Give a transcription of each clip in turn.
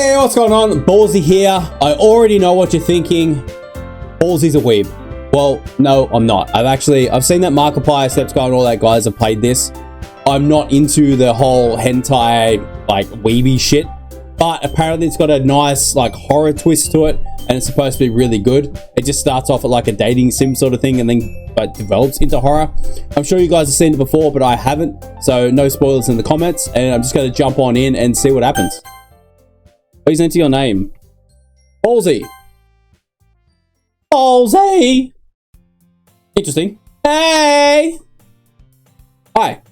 Hey, what's going on? Ballzy here. I already know what you're thinking. Ballzy's a weeb. Well, no, I'm not. I've seen that Markiplier, Stepsky, and all that guys have played this. I'm not into the whole hentai, like, weeby shit. But apparently it's got a nice, like, horror twist to it. And it's supposed to be really good. It just starts off at, like, a dating sim sort of thing. And then develops into horror. I'm sure you guys have seen it before, but I haven't. So, no spoilers in the comments. And I'm just going to jump on in and see what happens. Please enter your name. Ballzy. Ballzy. Interesting. Hey. Hi.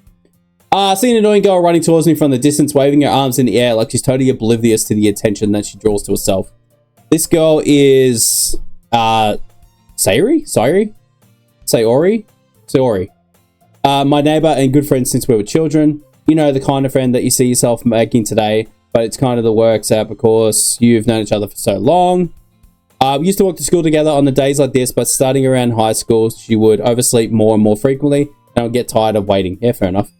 See an annoying girl running towards me from the distance, waving her arms in the air like she's totally oblivious to the attention that she draws to herself. This girl is Sayori? My neighbor and good friend since we were children. You know, the kind of friend that you see yourself making today, but it's kind of the works out because you've known each other for so long. We used to walk to school together on the days like this, but starting around high school, she would oversleep more and more frequently, and I would get tired of waiting. Yeah, fair enough.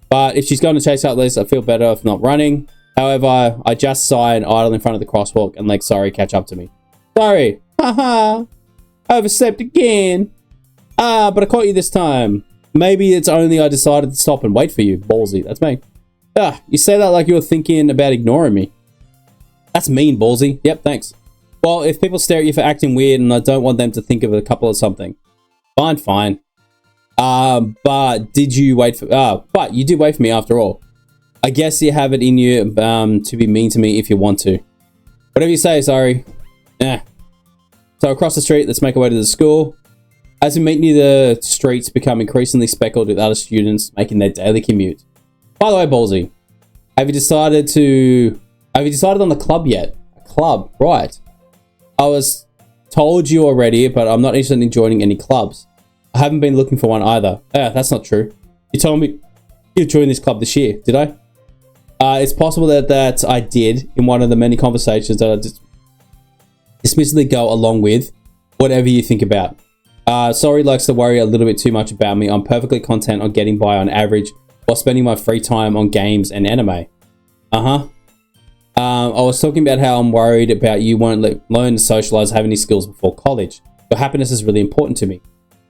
But if she's going to chase out this, I feel better if not running. However, I just sigh and idle in front of the crosswalk and like, sorry, catch up to me. Sorry. Haha. Overslept again. But I caught you this time. Maybe it's only I decided to stop and wait for you. Ballsy. That's me. You say that like you were thinking about ignoring me. That's mean, Ballsy. Yep, thanks. Well, if people stare at you for acting weird and I don't want them to think of a couple of something. Fine. But did you wait for... but you did wait for me after all. I guess you have it in you to be mean to me if you want to. Whatever you say, sorry. So across the street, let's make our way to the school. As we meet near the streets become increasingly speckled with other students making their daily commute. By the way, Ballsy, have you decided on the club yet? A club, right. I was told you already, but I'm not interested in joining any clubs. I haven't been looking for one either. That's not true. You told me you joined this club this year, did I? It's possible that I did in one of the many conversations that I just dismissively go along with whatever you think about. Sorry likes to worry a little bit too much about me. I'm perfectly content on getting by on average while spending my free time on games and anime. I was talking about how I'm worried about you won't learn to socialize, have any skills before college. Your happiness is really important to me.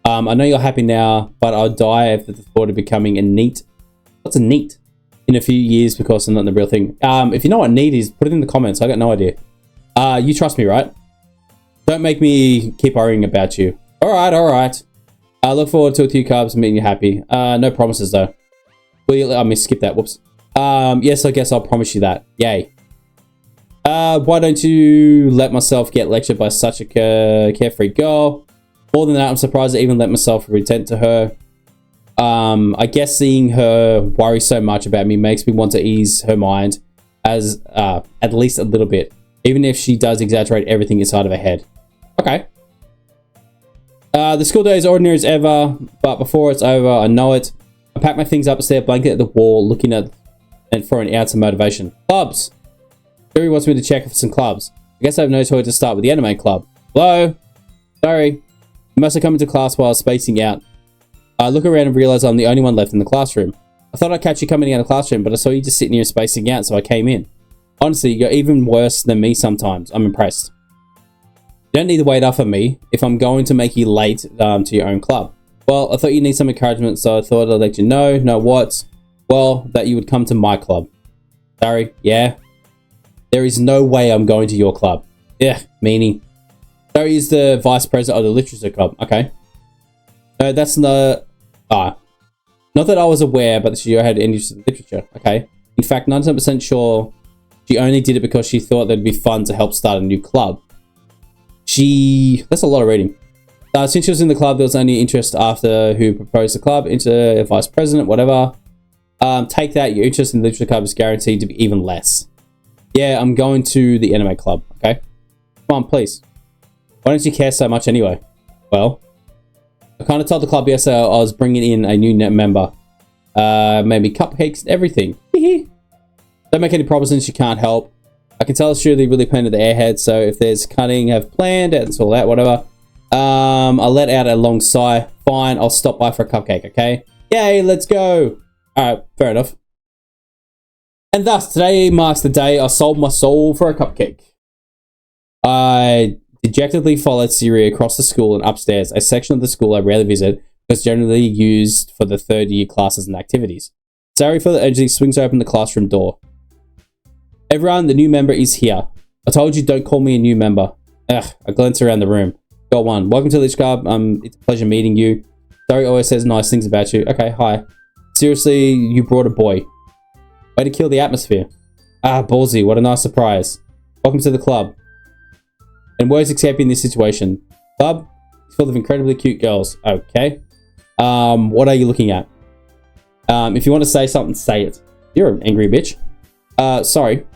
I know you're happy now, but I'll die after the thought of becoming a NEET. What's a NEET? In a few years because I'm not the real thing. If you know what NEET is, put it in the comments. I got no idea. You trust me, right? Don't make me keep worrying about you. Alright. I look forward to a few carbs and meeting you happy. No promises though. Skip that, whoops. Yes, I guess I'll promise you that. Yay. Why don't you let myself get lectured by such a carefree girl? More than that, I'm surprised I even let myself pretend to her. I guess seeing her worry so much about me makes me want to ease her mind as at least a little bit, even if she does exaggerate everything inside of her head. Okay. The school day is ordinary as ever, but before it's over, I know it. I pack my things up and stare blanket at the wall, looking at and for an ounce of motivation. Clubs! Yuri wants me to check for some clubs. I guess I have no choice to start with the anime club. Hello? Sorry. You must have come into class while I was spacing out. I look around and realize I'm the only one left in the classroom. I thought I'd catch you coming out of the classroom, but I saw you just sitting here spacing out, so I came in. Honestly, you're even worse than me sometimes. I'm impressed. You don't need to wait up for me if I'm going to make you late to your own club. Well, I thought you need some encouragement, so I thought I'd let you know. Know what? Well, that you would come to my club. Sorry, yeah? There is no way I'm going to your club. Yeah, meanie. Sorry is the vice president of the literature club. Okay. No, that's not... not that I was aware, but she had interest in literature. Okay. In fact, 99% sure she only did it because she thought that'd be fun to help start a new club. That's a lot of reading. Since she was in the club, there was only interest after who proposed the club, into vice president, whatever. Take that, your interest in the literature club is guaranteed to be even less. Yeah, I'm going to the anime club, okay? Come on, please. Why don't you care so much anyway? Well, I kind of told the club yesterday I was bringing in a new member. Maybe cupcakes and everything. Don't make any promises you can't help. I can tell it's really painted the airhead, so if there's cutting I've planned, it's all that, whatever. I'll let out a long sigh. Fine, I'll stop by for a cupcake, okay? Yay, let's go! Alright, fair enough. And thus, today marks the day I sold my soul for a cupcake. I dejectedly followed Sayori across the school and upstairs, a section of the school I rarely visit because generally used for the third year classes and activities. Sayori felt the urgency swings open the classroom door. Everyone, the new member is here. I told you don't call me a new member. Ugh, I glance around the room. Got one. Welcome to Lich Club. It's a pleasure meeting you. Sayori always says nice things about you. Okay, hi. Seriously, you brought a boy. Way to kill the atmosphere. Ah, Ballzy, what a nice surprise. Welcome to the club. And words escaping this situation. Club is full of incredibly cute girls. Okay. What are you looking at? If you want to say something, say it. You're an angry bitch. Sorry.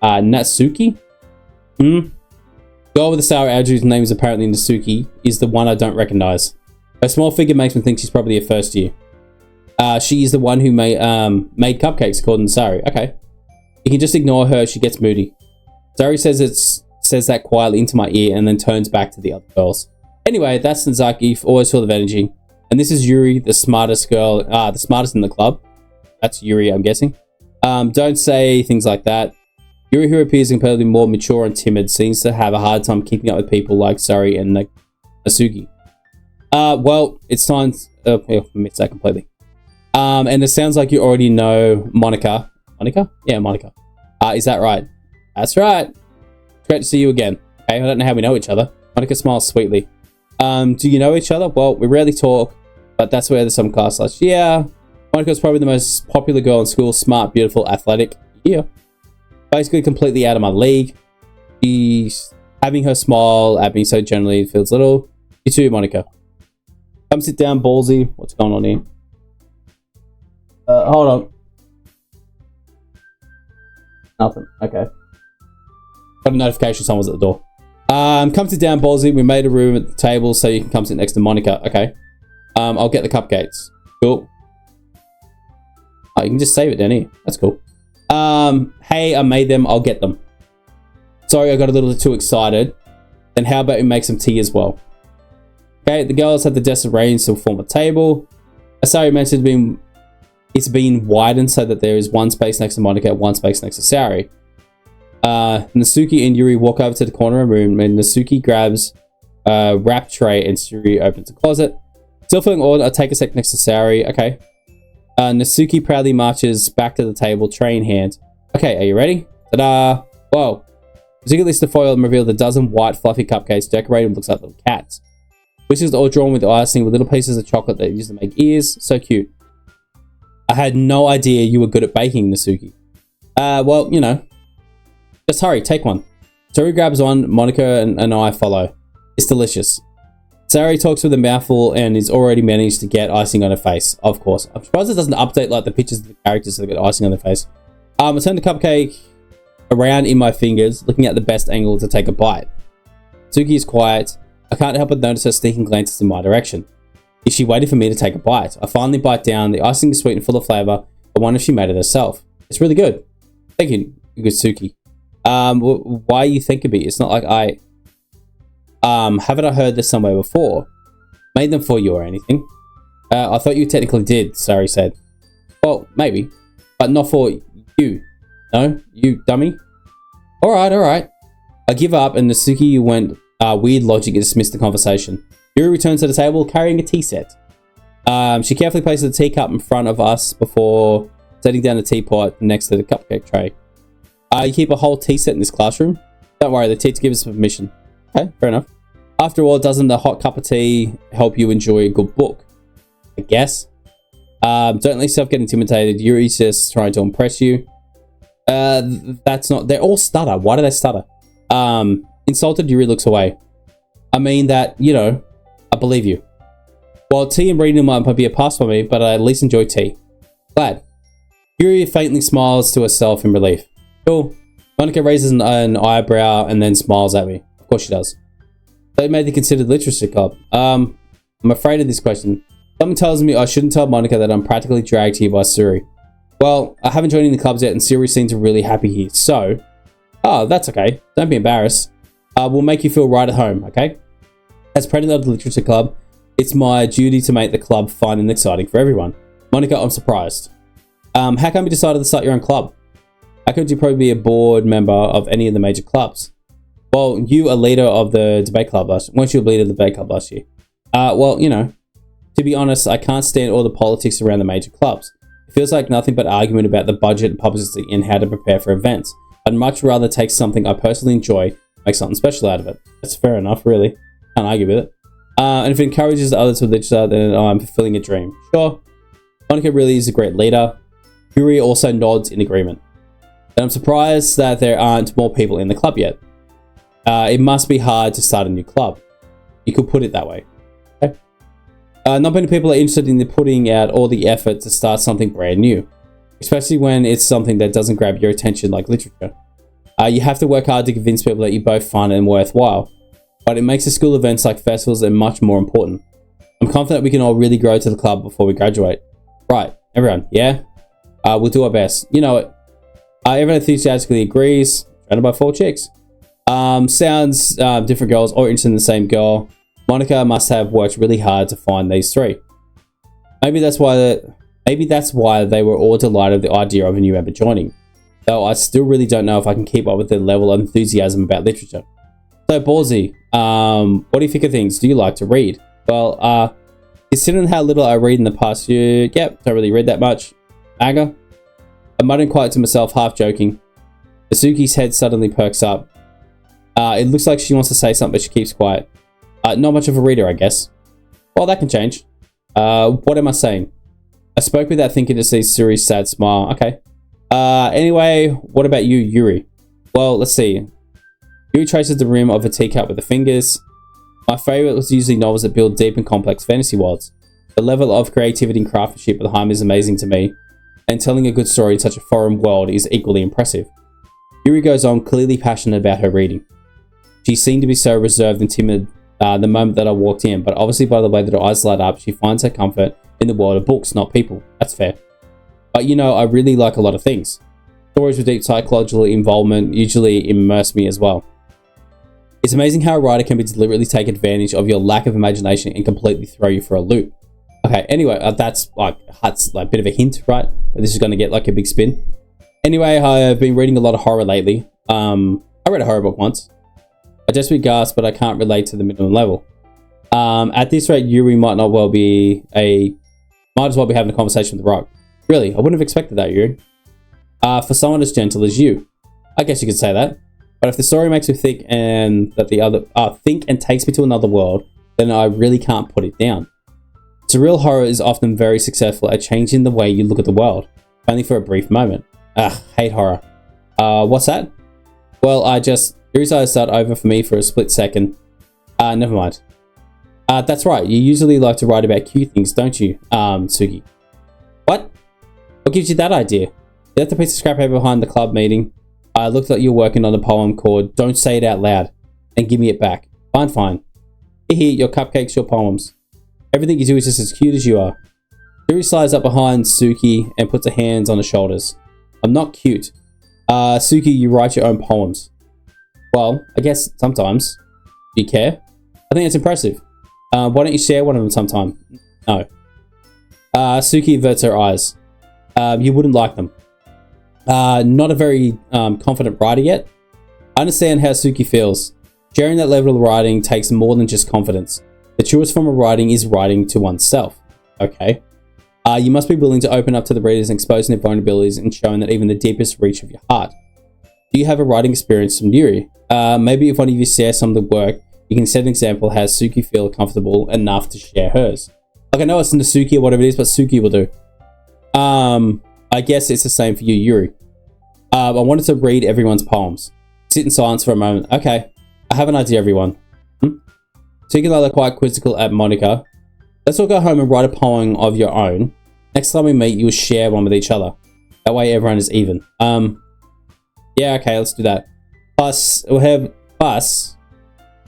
Natsuki? Girl with the sour edge whose name is apparently Natsuki is the one I don't recognize. Her small figure makes me think she's probably a first year. She is the one who made cupcakes according to Sayori. Okay. You can just ignore her, she gets moody. Sayori says that quietly into my ear and then turns back to the other girls. Anyway, that's Natsuki, always full of energy. And this is Yuri, the smartest girl, the smartest in the club. That's Yuri, I'm guessing. Don't say things like that. Yuri, who appears incredibly more mature and timid, seems to have a hard time keeping up with people like Sayori and Natsuki. Well, it's time... I missed that completely. And it sounds like you already know Monika. Monika? Yeah, Monika. Is that right? That's right. It's great to see you again. Okay, I don't know how we know each other. Monika smiles sweetly. Do you know each other? Well, we rarely talk, but that's where there's some class slash. Yeah. Monika's probably the most popular girl in school. Smart, beautiful, athletic. Yeah. Basically completely out of my league. She's having her smile at me so generally it feels little. You too, Monika. Come sit down, Ballzy. What's going on here? Hold on. Nothing. Okay. Got a notification someone's at the door. Come sit down, Ballzy. We made a room at the table so you can come sit next to Monika. Okay. I'll get the cupcakes. Cool. Oh, you can just save it down here. That's cool. Hey, I made them. I'll get them. Sorry, I got a little too excited. Then how about we make some tea as well? Okay, the girls have the desk arranged to form a table. Sayori mentioned it's been widened so that there is one space next to Monika and one space next to Sayori. Natsuki and Yuri walk over to the corner of the room and Natsuki grabs a wrap tray and Yuri opens a closet. Still feeling odd, I take a sec next to Sayori. Okay. Natsuki proudly marches back to the table, tray in hand. Okay, are you ready? Ta-da! Whoa. Natsuki lifts the foil and reveals a dozen white fluffy cupcakes decorated and looks like little cats. Which is all drawn with icing with little pieces of chocolate that used to make ears. So cute. I had no idea you were good at baking, Natsuki. Well, you know. Just hurry, take one. Sayori grabs one, Monika and I follow. It's delicious. Sayori talks with a mouthful and is already managed to get icing on her face. Of course. I'm surprised it doesn't update like the pictures of the characters so they get icing on their face. I turn the cupcake around in my fingers, looking at the best angle to take a bite. Natsuki is quiet. I can't help but notice her sneaking glances in my direction. Is she waiting for me to take a bite? I finally bite down. The icing is sweet and full of flavor. I wonder if she made it herself. It's really good. Thank you, Natsuki. Why you think of me? It's not like haven't I heard this somewhere before? Made them for you or anything? I thought you technically did, Sayori said. Well, maybe. But not for you. No? You dummy? Alright. I give up and Natsuki went weird logic and dismissed the conversation. Yuri returns to the table carrying a tea set. She carefully places the teacup in front of us before setting down the teapot next to the cupcake tray. You keep a whole tea set in this classroom? Don't worry, the teacher gives us permission. Okay, fair enough. After all, doesn't the hot cup of tea help you enjoy a good book? I guess. Don't let yourself get intimidated. Yuri's just trying to impress you. That's not... They all stutter. Why do they stutter? Insulted, Yuri looks away. I mean that, you know, I believe you. Well, tea and reading might be a pass for me, but I at least enjoy tea. Glad. Yuri faintly smiles to herself in relief. Cool. Monika raises an eyebrow and then smiles at me. Of course she does. They made the considered literature club. I'm afraid of this question. Something tells me I shouldn't tell Monika that I'm practically dragged here by Sayori. Well, I haven't joined any clubs yet and Sayori seems really happy here, so... Oh, that's okay. Don't be embarrassed. We'll make you feel right at home, okay? As president of the literature club, it's my duty to make the club fun and exciting for everyone. Monika, I'm surprised. How come you decided to start your own club? How could you probably be a board member of any of the major clubs? Well, you a leader of the debate club last year. Weren't you a leader of the debate club last year? Well, you know, to be honest, I can't stand all the politics around the major clubs. It feels like nothing but argument about the budget and publicity and how to prepare for events. I'd much rather take something I personally enjoy, make something special out of it. That's fair enough, really. Can't argue with it. And if it encourages others with each other, then I'm fulfilling a dream. Sure. Monika really is a great leader. Yuri also nods in agreement. And I'm surprised that there aren't more people in the club yet. It must be hard to start a new club. You could put it that way. Okay. Not many people are interested in putting out all the effort to start something brand new, especially when it's something that doesn't grab your attention like literature. You have to work hard to convince people that you're both fun and worthwhile, but it makes the school events like festivals much more important. I'm confident we can all really grow to the club before we graduate. Right, everyone, yeah? We'll do our best. You know it. Everyone enthusiastically agrees. Surrounded by 4 chicks. Sounds different girls all interested in the same girl. Monika must have worked really hard to find these 3. Maybe that's why they were all delighted with the idea of a new member joining. Though I still really don't know if I can keep up with their level of enthusiasm about literature. So Ballzy, what do you think of things? Do you like to read? Well, considering how little I read in the past year, don't really read that much. Manga? I'm muttering quiet to myself, half joking. Natsuki's head suddenly perks up. It looks like she wants to say something, but she keeps quiet. Not much of a reader, I guess. Well, that can change. What am I saying? I spoke without thinking to see Suri's sad smile. Okay. Anyway, what about you, Yuri? Well, let's see. Yuri traces the rim of a teacup with the fingers. My favorite was usually novels that build deep and complex fantasy worlds. The level of creativity and craftsmanship behind is amazing to me, and telling a good story in such a foreign world is equally impressive. Yuri goes on, clearly passionate about her reading. She seemed to be so reserved and timid the moment that I walked in, but obviously by the way that her eyes light up, she finds her comfort in the world of books, not people. That's fair. But you know, I really like a lot of things. Stories with deep psychological involvement usually immerse me as well. It's amazing how a writer can deliberately take advantage of your lack of imagination and completely throw you for a loop. Okay, anyway, that's a bit of a hint, right? That this is going to get like a big spin. Anyway, I've been reading a lot of horror lately. I read a horror book once. I just gasp, but I can't relate to the minimum level. At this rate, Yuri might as well be having a conversation with the rock. Really, I wouldn't have expected that, Yuri. For someone as gentle as you. I guess you could say that. But if the story makes me think and takes me to another world, then I really can't put it down. Surreal horror is often very successful at changing the way you look at the world, only for a brief moment. Hate horror. What's that? Well, Yuri's eyes start over for me for a split second. Never mind. That's right, you usually like to write about cute things, don't you, Sugi? What? What gives you that idea? You left the piece of scrap paper behind the club meeting. I looked like you were working on a poem called Don't Say It Out Loud, and give me it back. Fine. Here, your cupcakes, your poems. Everything you do is just as cute as you are. Yuri slides up behind Suki and puts her hands on her shoulders. I'm not cute. Suki, you write your own poems. Well, I guess sometimes. Do you care? I think it's impressive. Why don't you share one of them sometime? No. Suki averts her eyes. You wouldn't like them. Not a very confident writer yet. I understand how Suki feels. Sharing that level of writing takes more than just confidence. The truest form of writing is writing to oneself. Okay. You must be willing to open up to the readers and exposing their vulnerabilities and showing that even the deepest reach of your heart. Do you have a writing experience from Yuri? Maybe if one of you shares some of the work, you can set an example how Suki feel comfortable enough to share hers. Like I know it's Natsuki or whatever it is, but Suki will do. I guess it's the same for you, Yuri. I wanted to read everyone's poems. Sit in silence for a moment. Okay, I have an idea, everyone. Suki and I are quite quizzical at Monika. Let's all go home and write a poem of your own. Next time we meet, you'll share one with each other. That way everyone is even. Yeah, okay, let's do that. Plus,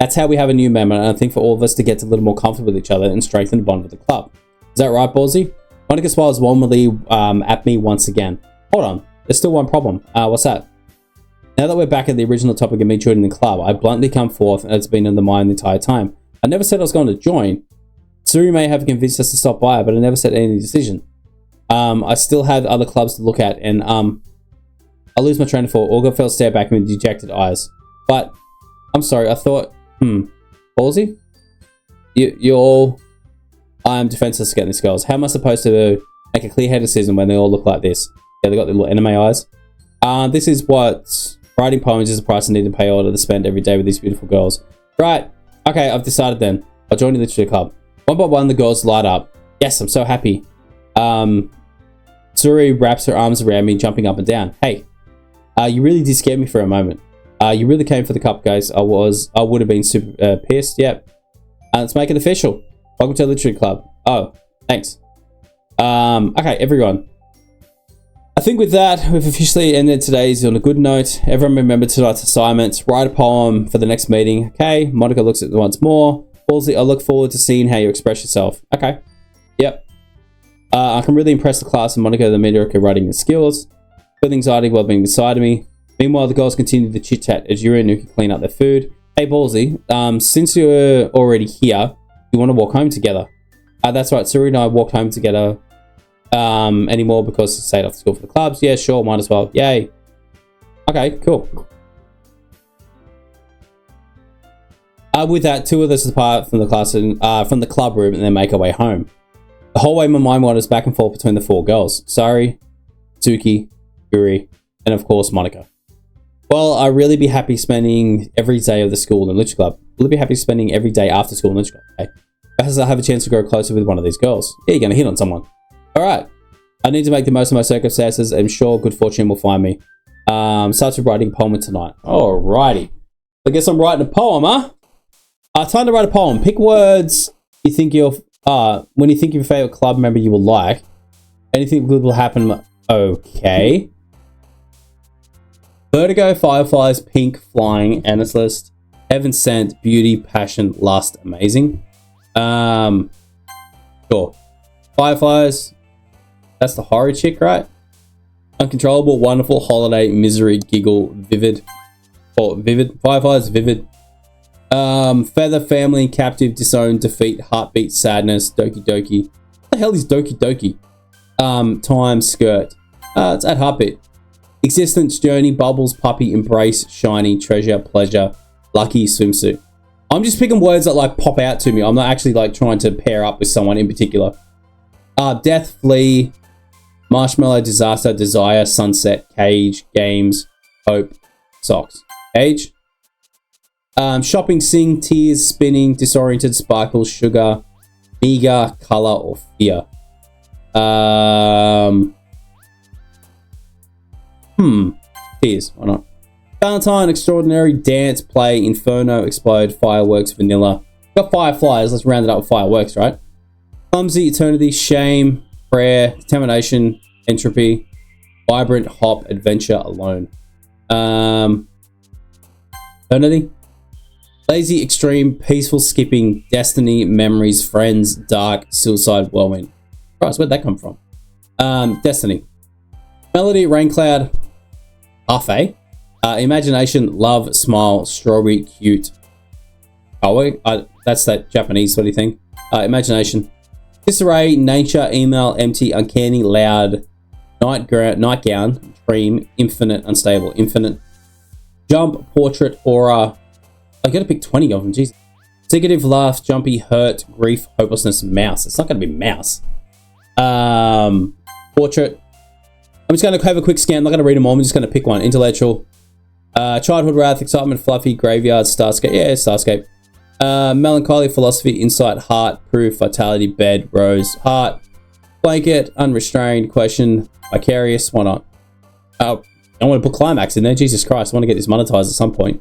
that's how we have a new member, and I think for all of us to get a little more comfortable with each other and strengthen the bond with the club. Is that right, Ballzy? Monika smiles warmly at me once again. Hold on, there's still one problem. What's that? Now that we're back at the original topic of me joining the club, I bluntly come forth and it's been in the mind the entire time. I never said I was going to join. Suri may have convinced us to stop by, but I never said any decision. I still had other clubs to look at, and I lose my train of thought. Olga fell stare back with dejected eyes. But I'm sorry, I thought, Ballzy? You all... I am defenseless against these girls. How am I supposed to make a clear-headed decision when they all look like this? Yeah, they got the little anime eyes. This is what writing poems is the price I need to pay order to spend every day with these beautiful girls. Right. Okay, I've decided then. I'll join the literature club. One by one, the girls light up. Yes, I'm so happy. Sayori wraps her arms around me, jumping up and down. Hey, you really did scare me for a moment. You really came for the cup, guys. I would have been super pissed. Yep. Let's make it official. Welcome to the literature club. Oh, thanks. Okay, everyone. I think with that, we've officially ended today's on a good note. Everyone remember tonight's assignments. Write a poem for the next meeting. Okay, Monika looks at it once more. Ballzy, I look forward to seeing how you express yourself. Okay. Yep. I can really impress the class and Monika the mediocre writing and skills. Feel anxiety while being beside me. Meanwhile, the girls continue to chit-chat as Yuri and Natsuki clean up their food. Hey, Ballzy, since you're already here, you want to walk home together? That's right, Sayori and I walked home together anymore because he stayed off school for the clubs. Yeah, sure, might as well. Yay. Okay, cool. With that, two of us apart from the class and from the club room and then make our way home. The whole way my mind wanders back and forth between the four girls. Sayori, Natsuki, Yuri, and of course Monika. Well, I'd really be happy spending every day of the school in Literature Club. Will be happy spending every day after school in Literature Club. Okay. Perhaps I'll have a chance to grow closer with one of these girls. Yeah, you're going to hit on someone. Alright. I need to make the most of my circumstances. I'm sure good fortune will find me. Starts with writing a poem tonight. Alrighty. I guess I'm writing a poem, huh? Time to write a poem. Pick words you think you'll... when you think of your favourite club member you will like. Anything good will happen. Okay. Vertigo, fireflies, pink, flying, endless list. Heaven sent, beauty, passion, lust, amazing. Sure. Fireflies. That's the horror chick, right? Uncontrollable, wonderful, holiday, misery, giggle, vivid. Or vivid. Fireflies, vivid. Feather, family, captive, disowned, defeat, heartbeat, sadness, Doki Doki. What the hell is Doki Doki? Time, skirt. It's at heartbeat. Existence, journey, bubbles, puppy, embrace, shiny, treasure, pleasure, lucky, swimsuit. I'm just picking words that like pop out to me. I'm not actually like trying to pair up with someone in particular. Death, flee, marshmallow, disaster, desire, sunset, cage, games, hope, socks. Age. Shopping, sing, tears, spinning, disoriented, sparkles, sugar, meager, color, or fear. Tears, why not? Valentine, extraordinary, dance, play, inferno, explode, fireworks, vanilla. Got fireflies, let's round it up with fireworks, right? Clumsy, eternity, shame, prayer, determination, entropy, vibrant, hop, adventure, alone. Eternity. Lazy, extreme, peaceful, skipping, destiny, memories, friends, dark, suicide, whirlwind. Christ, where'd that come from? Destiny. Melody, rain cloud, parfait. Imagination, love, smile, strawberry, cute. That's that Japanese sort of thing. Imagination. Disarray, nature, email, empty, uncanny, loud, nightgown, dream, infinite, unstable, infinite. Jump, portrait, aura. I gotta pick 20 of them, jeez. Secretive, laugh, jumpy, hurt, grief, hopelessness, mouse. It's not gonna be mouse. Portrait. I'm just gonna have a quick scan. I'm not gonna read them all. I'm just gonna pick one. Intellectual. Childhood, wrath, excitement, fluffy, graveyard, starscape. Yeah, starscape. Melancholy, philosophy, insight, heart, proof, vitality, bed, rose, heart, blanket, unrestrained, question, vicarious. Why not? I want to put climax in there. Jesus Christ, I want to get this monetized at some point.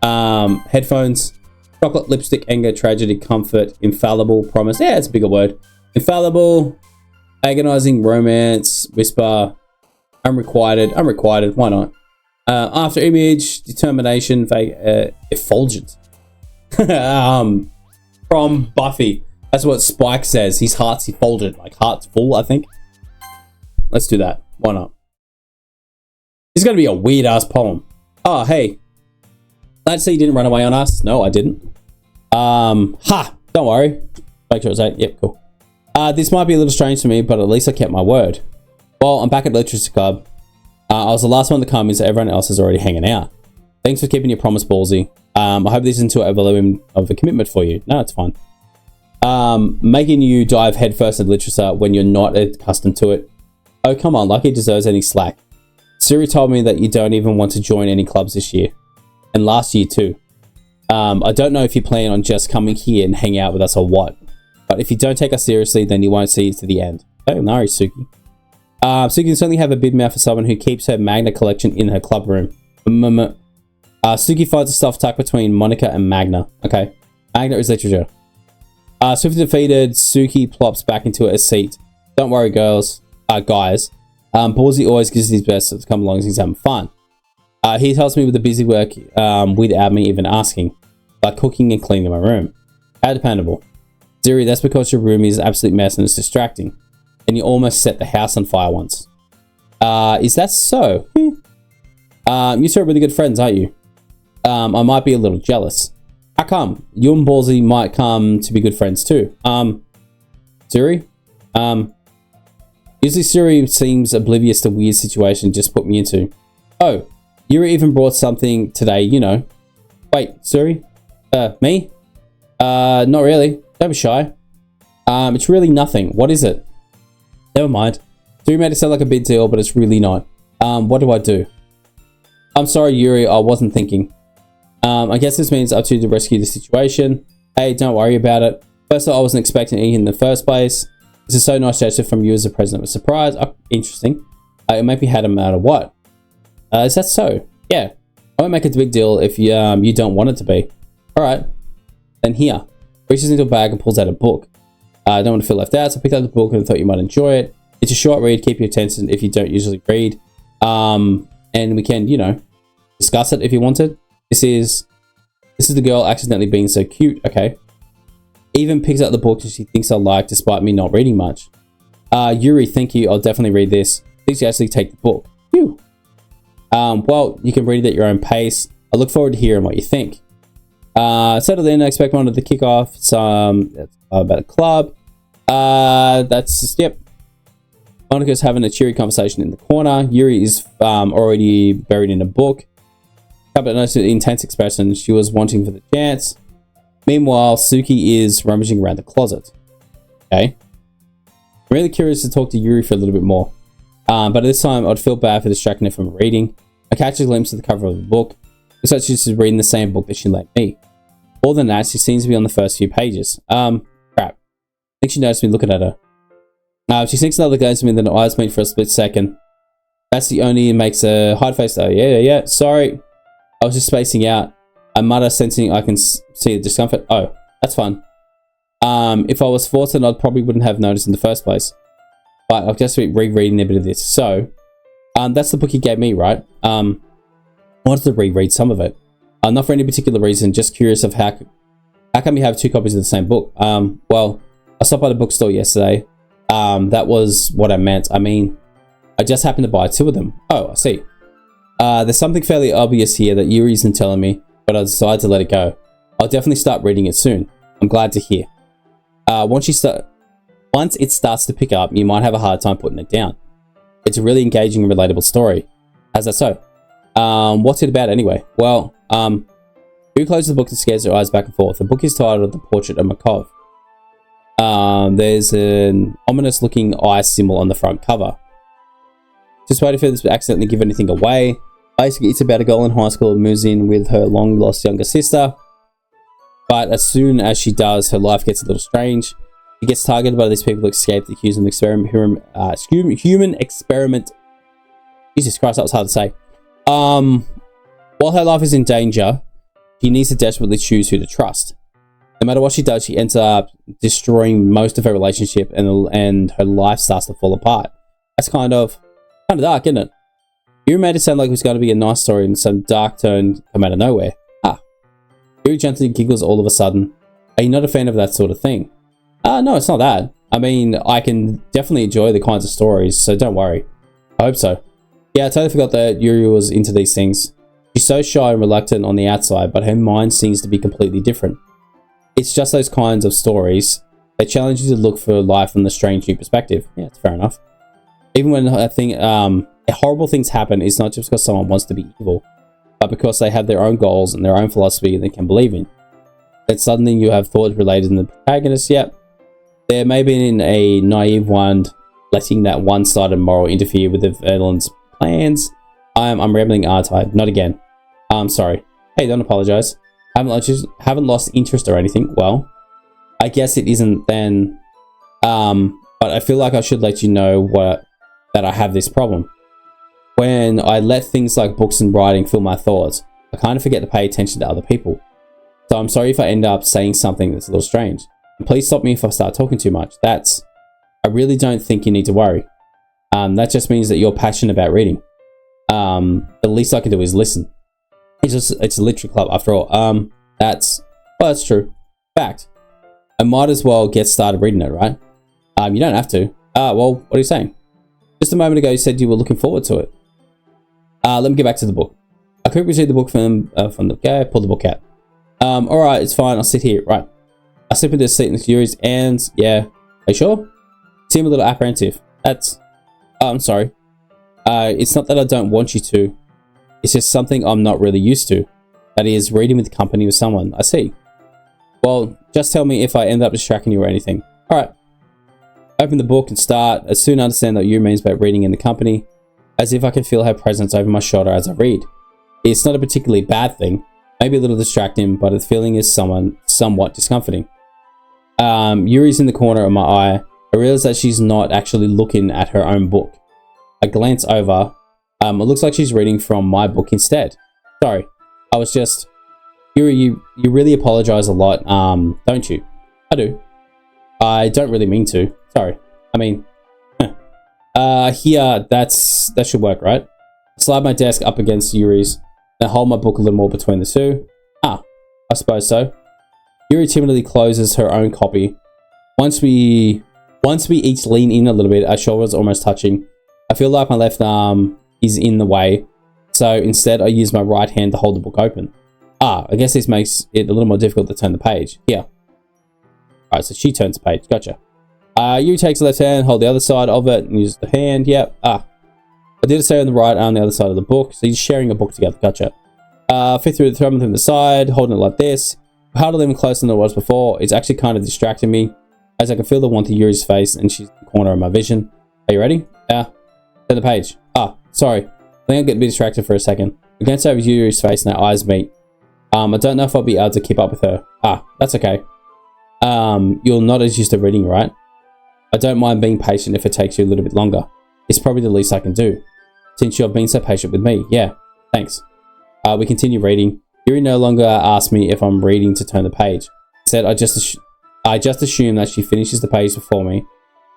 Headphones, chocolate, lipstick, anger, tragedy, comfort, infallible, promise. Yeah, it's a bigger word. Infallible, agonizing, romance, whisper, unrequited. Why not? After image, determination, effulgent. From Buffy. That's what Spike says. His heart's effulgent, like heart's full, I think. Let's do that. Why not? It's gonna be a weird ass poem. Oh, hey. Let's say you didn't run away on us. No, I didn't. Don't worry. Make sure it's 8. Yep, cool. This might be a little strange to me, but at least I kept my word. Well, I'm back at Literature Club. I was the last one to come in, so everyone else is already hanging out. Thanks for keeping your promise, Ballzy. I hope this isn't too overwhelming of a commitment for you. No, it's fine. Making you dive headfirst into literature when you're not accustomed to it. Oh, come on, like he deserves any slack. Sayori told me that you don't even want to join any clubs this year. And last year too. I don't know if you plan on just coming here and hang out with us or what. But if you don't take us seriously, then you won't see it to the end. Oh, no, Suki. Suki can certainly have a big mouth for someone who keeps her Magna collection in her club room. Suki finds the stuff tucked between Monika and Magna. Okay. Magna is literature. Swiftly defeated, Suki plops back into a seat. Don't worry, guys. Ballzy always gives his best to come along as he's having fun. He helps me with the busy work without me even asking, like cooking and cleaning my room. How dependable. Yuri, that's because your room is an absolute mess and it's distracting. And you almost set the house on fire once. Is that so? You two are really good friends, aren't you? I might be a little jealous. How come? You and Ballzy might come to be good friends too. Yuri? Usually Sayori seems oblivious to weird situations just put me into. Oh, Yuri even brought something today, you know. Wait, Sayori? Me? Not really. Don't be shy. It's really nothing. What is it? Never mind. Sayori made it sound like a big deal, but it's really not. What do I do? I'm sorry, Yuri, I wasn't thinking. I guess this means up to you to rescue the situation. Hey, don't worry about it. First of all, I wasn't expecting it in the first place. This is so nice gesture from you as the president of a surprise. Oh, interesting. It might be had no matter what. Is that so? Yeah. I won't make it a big deal if you don't want it to be. Alright. Then here. Reaches into a bag and pulls out a book. I don't want to feel left out, so I picked up the book and thought you might enjoy it. It's a short read, keep your attention if you don't usually read. And we can, you know, discuss it if you wanted. This is the girl accidentally being so cute. Okay. Even picks up the book that she thinks I like despite me not reading much. Yuri, thank you. I'll definitely read this. Please actually take the book. Phew. Well, you can read it at your own pace. I look forward to hearing what you think. Settle in. I expect one of the kick off some about a club. That's just, yep. Monika's having a cheery conversation in the corner. Yuri is already buried in a book. But noticed the intense expression she was wanting for the chance. Meanwhile, Suki is rummaging around the closet. Okay. I'm really curious to talk to Yuri for a little bit more. But at this time, I'd feel bad for distracting her from reading. I catch a glimpse of the cover of the book. Looks like she's reading the same book that she lent me. More than that, she seems to be on the first few pages. Crap. I think she noticed me looking at her. She sneaks another glance at me, then her eyes meet for a split second. That's the only makes a hard face. Oh, yeah. Sorry. I was just spacing out. I mutter, sensing I can see the discomfort. Oh, that's fun. If I was forced, then I probably wouldn't have noticed in the first place. But I've just been rereading a bit of this. So, that's the book you gave me, right? I wanted to reread some of it. Not for any particular reason, just curious of how come you have two copies of the same book? Well, I stopped by the bookstore yesterday. That was what I meant. I mean, I just happened to buy two of them. Oh, I see. There's something fairly obvious here that Yuri isn't telling me, but I decided to let it go. I'll definitely start reading it soon. I'm glad to hear. Once it starts to pick up, you might have a hard time putting it down. It's a really engaging and relatable story. How's that so? What's it about anyway? Well, Yuri closes the book and scares her eyes back and forth. The book is titled The Portrait of Makov. There's an ominous looking eye symbol on the front cover. Just waiting for this to accidentally give anything away. Basically, it's about a girl in high school who moves in with her long-lost younger sister. But as soon as she does, her life gets a little strange. She gets targeted by these people who escape the human experiment. Jesus Christ, that was hard to say. While her life is in danger, she needs to desperately choose who to trust. No matter what she does, she ends up destroying most of her relationship, and her life starts to fall apart. That's kind of dark, isn't it? You made it sound like it was going to be a nice story and some dark turn come out of nowhere. Yuri gently giggles all of a sudden. Are you not a fan of that sort of thing? No, it's not that. I mean, I can definitely enjoy the kinds of stories, so don't worry. I hope so. Yeah, I totally forgot that Yuri was into these things. She's so shy and reluctant on the outside, but her mind seems to be completely different. It's just those kinds of stories that challenge you to look for life from the strange new perspective. Yeah, it's fair enough. Even when I think horrible things happen, it's not just because someone wants to be evil, but because they have their own goals and their own philosophy they can believe in. Then suddenly you have thoughts related to the protagonist. Yep, there may be a naive one letting that one-sided moral interfere with the villain's plans. I'm rambling, aren't I? Not again. I'm sorry. Hey, don't apologize. Haven't lost interest or anything. Well, I guess it isn't then. But I feel like I should let you know that I have this problem. When I let things like books and writing fill my thoughts, I kind of forget to pay attention to other people. So I'm sorry if I end up saying something that's a little strange. And please stop me if I start talking too much. I really don't think you need to worry. That just means that you're passionate about reading. The least I can do is listen. It's a literary club after all. That's true. Fact. I might as well get started reading it, right? You don't have to. Well, what are you saying? Just a moment ago you said you were looking forward to it. Let me get back to the book. I quickly read the book from the guy, pull the book out. Alright, it's fine, I'll sit here. Right. I slip into the seat next to Yuri's and yeah. Are you sure? Seem a little apprehensive. I'm sorry. It's not that I don't want you to. It's just something I'm not really used to. That is, reading with company with someone. I see. Well, just tell me if I end up distracting you or anything. Alright. Open the book and start. I soon understand what Yuri means by reading in the company, as if I can feel her presence over my shoulder as I read. It's not a particularly bad thing, maybe a little distracting, but the feeling is somewhat discomforting. Yuri's in the corner of my eye. I realize that she's not actually looking at her own book. I glance over. It looks like she's reading from my book instead. Sorry, I was just... Yuri, you really apologize a lot, don't you? I do. I don't really mean to. Sorry. I mean... Here, that should work, right? Slide my desk up against Yuri's, then hold my book a little more between the two. I suppose so. Yuri timidly closes her own copy. Once we each lean in a little bit, our shoulders almost touching. I feel like my left arm is in the way, so instead I use my right hand to hold the book open. I guess this makes it a little more difficult to turn the page. Here. Alright, so she turns the page. Gotcha. Yuri takes the left hand, hold the other side of it, and use the hand. Yep. I did it say on the right on the other side of the book, so you're sharing a book together. Gotcha. Fit through the thumb from the side, holding it like this. Harder even closer than it was before. It's actually kind of distracting me, as I can feel the warmth of Yuri's face, and she's in the corner of my vision. Are you ready? Turn the page. Sorry. I think I'll get a bit distracted for a second. I glance over Yuri's face and our eyes meet. I don't know if I'll be able to keep up with her. That's okay. You're not as used to reading, right? I don't mind being patient if it takes you a little bit longer. It's probably the least I can do. Since you have been so patient with me. Yeah, thanks. We continue reading. Yuri no longer asks me if I'm reading to turn the page. Instead, I just assume that she finishes the page before me,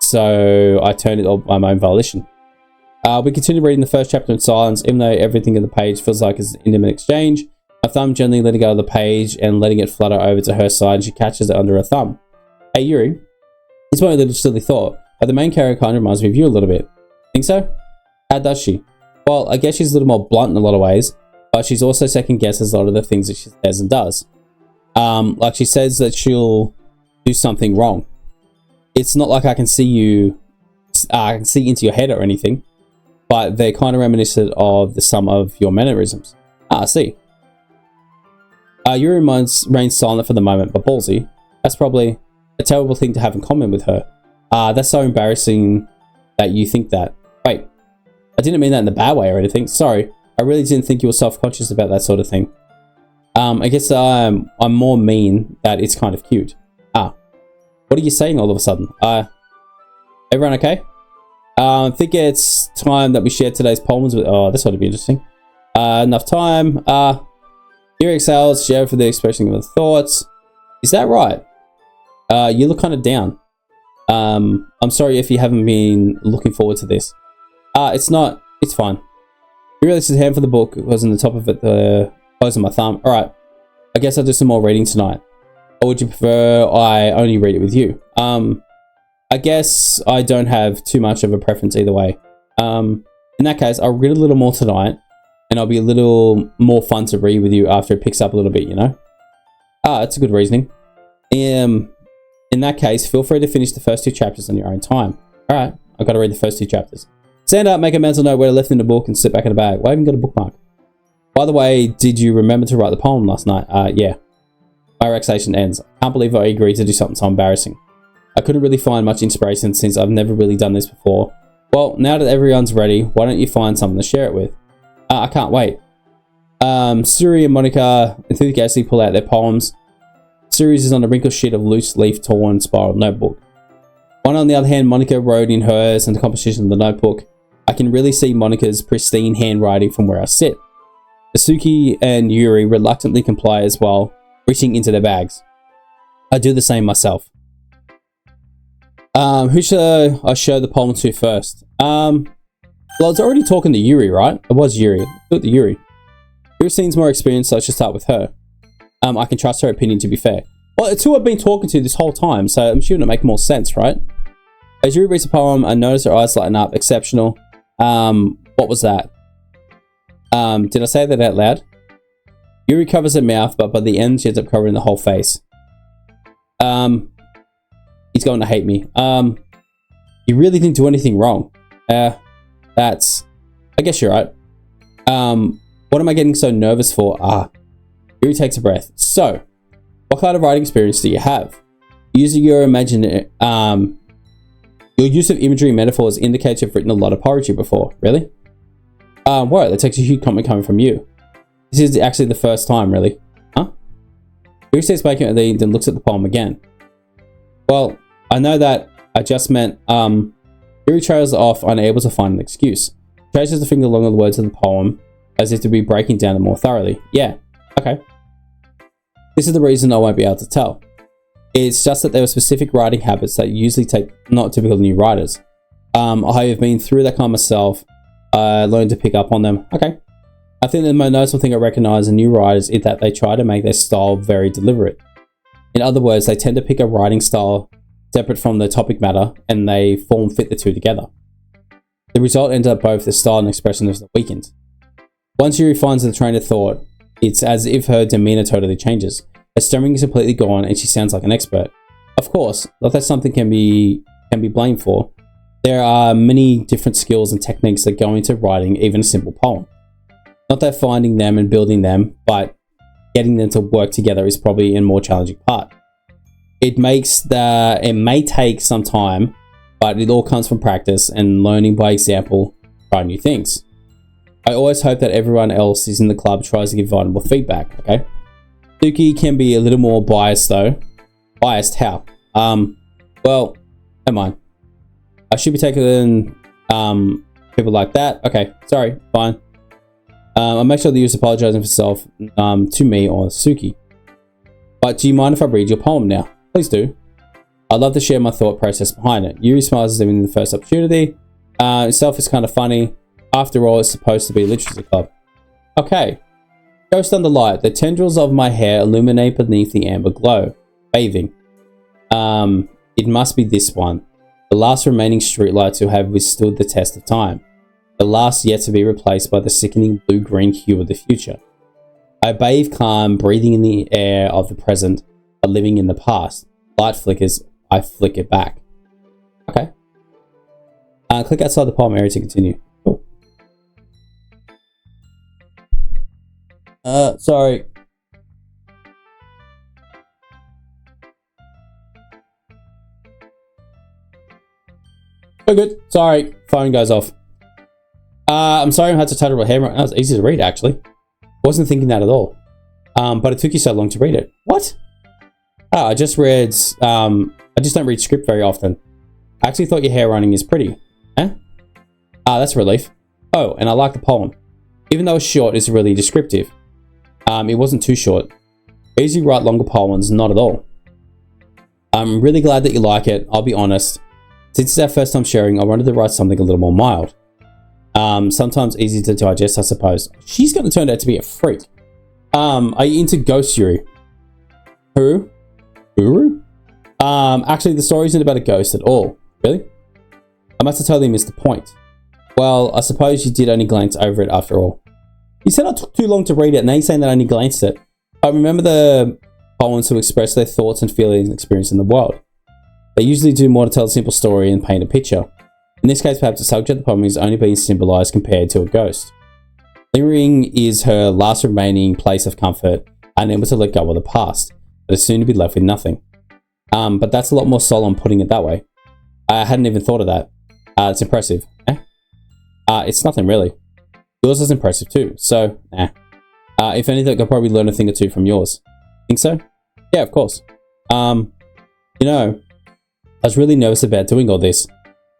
so I turn it on by my own volition. We continue reading the first chapter in silence, even though everything in the page feels like it's an intimate exchange. My thumb gently letting go of the page and letting it flutter over to her side, and she catches it under her thumb. Hey Yuri, it's my little silly thought, but the main character kind of reminds me of you a little bit. Think so? How does she? Well, I guess she's a little more blunt in a lot of ways, but she's also second guesses a lot of the things that she says and does. Like she says that she'll do something wrong. It's not like I can see into your head or anything, but they're kind of reminiscent of the sum of your mannerisms. I see. Yuri remains silent for the moment, but Ballzy, that's probably a terrible thing to have in common with her. That's so embarrassing that you think that. Wait, I didn't mean that in a bad way or anything. Sorry, I really didn't think you were self-conscious about that sort of thing. I guess I'm more mean that it's kind of cute. What are you saying all of a sudden? Everyone okay? I think it's time that we share today's poems with... Oh, this ought to be interesting. Enough time. Yuri exhales, share for the expression of her thoughts. Is that right? You look kind of down. I'm sorry if you haven't been looking forward to this. It's not. It's fine. He releases his hand for the book. It was on the top of it, the close of my thumb. Alright. I guess I'll do some more reading tonight. Or would you prefer I only read it with you? I guess I don't have too much of a preference either way. In that case, I'll read a little more tonight, and I'll be a little more fun to read with you after it picks up a little bit, you know? That's a good reasoning. In that case, feel free to finish the first two chapters on your own time. Alright, I've got to read the first two chapters. Stand up, make a mental note where to left in the book, and sit back in the bag. Why even got a bookmark? By the way, did you remember to write the poem last night? Yeah. My relaxation ends. I can't believe I agreed to do something so embarrassing. I couldn't really find much inspiration since I've never really done this before. Well, now that everyone's ready, why don't you find someone to share it with? I can't wait. Sayori and Monika enthusiastically pull out their poems. Sayori's is on a wrinkled sheet of loose leaf torn spiral notebook. One on the other hand, Monika wrote in hers and the composition of the notebook. I can really see Monika's pristine handwriting from where I sit. Natsuki and Yuri reluctantly comply as well, reaching into their bags. I do the same myself. Who should I show the poem to first? Well, I was already talking to Yuri, right? It was Yuri. Let's do it to Yuri. Yuri seems more experienced, so I should start with her. I can trust her opinion, to be fair. Well, it's who I've been talking to this whole time, so I'm sure it'll make more sense, right? As Yuri reads the poem, I notice her eyes lighten up. Exceptional. What was that? Did I say that out loud? Yuri covers her mouth, but by the end, she ends up covering the whole face. He's going to hate me. You really didn't do anything wrong. I guess you're right. What am I getting so nervous for? Yuri takes a breath. So, what kind of writing experience do you have? Using your your use of imagery and metaphors indicates you've written a lot of poetry before. Really? Whoa, that takes a huge comment coming from you. This is actually the first time, really. Huh? Yuri says making it then looks at the poem again. Well, I know that I just meant, Yuri trails off, unable to find an excuse. Traces the finger along the words of the poem, as if to be breaking down it more thoroughly. Yeah, okay. This is the reason I won't be able to tell. It's just that there are specific writing habits that usually take not typical new writers. I have been through that kind of myself. I learned to pick up on them. Okay. I think the most noticeable thing I recognize in new writers is that they try to make their style very deliberate. In other words, they tend to pick a writing style separate from the topic matter, and they form fit the two together. The result ends up both the style and expression is weakened. Once Yuri finds the train of thought, it's as if her demeanor totally changes. Her stammering is completely gone, and she sounds like an expert. Of course, not that something can be blamed for. There are many different skills and techniques that go into writing even a simple poem. Not that finding them and building them, but getting them to work together is probably a more challenging part. It may take some time, but it all comes from practice and learning by example, try new things. I always hope that everyone else is in the club tries to give valuable feedback, okay? Doki can be a little more biased though. Biased how? Well, never mind. I should be taking people like that. Okay, sorry, fine. I'll make sure that you're apologizing for yourself to me or Suki. But do you mind if I read your poem now? Please do. I'd love to share my thought process behind it. Yuri smiles as in the first opportunity. Itself is kind of funny. After all, it's supposed to be a literature club. Okay. Ghost under light. The tendrils of my hair illuminate beneath the amber glow. Bathing. It must be this one. The last remaining streetlights who have withstood the test of time. The last yet to be replaced by the sickening blue-green hue of the future. I bathe calm, breathing in the air of the present, but living in the past. Light flickers, I flick it back. Okay. Click outside the poem area to continue. Cool. Sorry. Oh, good. Sorry. Phone goes off. I'm sorry I had to title a hammer. That was easy to read, actually. Wasn't thinking that at all. But it took you so long to read it. What? Oh, I just read... I just don't read script very often. I actually thought your hair running is pretty. Eh? That's a relief. Oh, and I like the poem. Even though it's short, it's really descriptive. It wasn't too short. I usually write longer poems, not at all. I'm really glad that you like it, I'll be honest. Since it's our first time sharing, I wanted to write something a little more mild. Sometimes easy to digest, I suppose. She's going to turn out to be a freak. Are you into ghost Yuri? Who? Uru? Actually, the story isn't about a ghost at all. Really? I must have totally missed the point. Well, I suppose you did only glance over it after all. You said I took too long to read it, and now you're saying that I only glanced at it. I remember the poems who express their thoughts and feelings and experience in the world. They usually do more to tell a simple story and paint a picture. In this case, perhaps the subject of the poem is only being symbolized compared to a ghost. Lingering is her last remaining place of comfort, unable to let go of the past, but is soon to be left with nothing. But that's a lot more solemn putting it that way. I hadn't even thought of that. It's impressive. It's nothing really. Yours is impressive too, so if anything, I could probably learn a thing or two from yours. Think so? Yeah, of course. You know, I was really nervous about doing all this,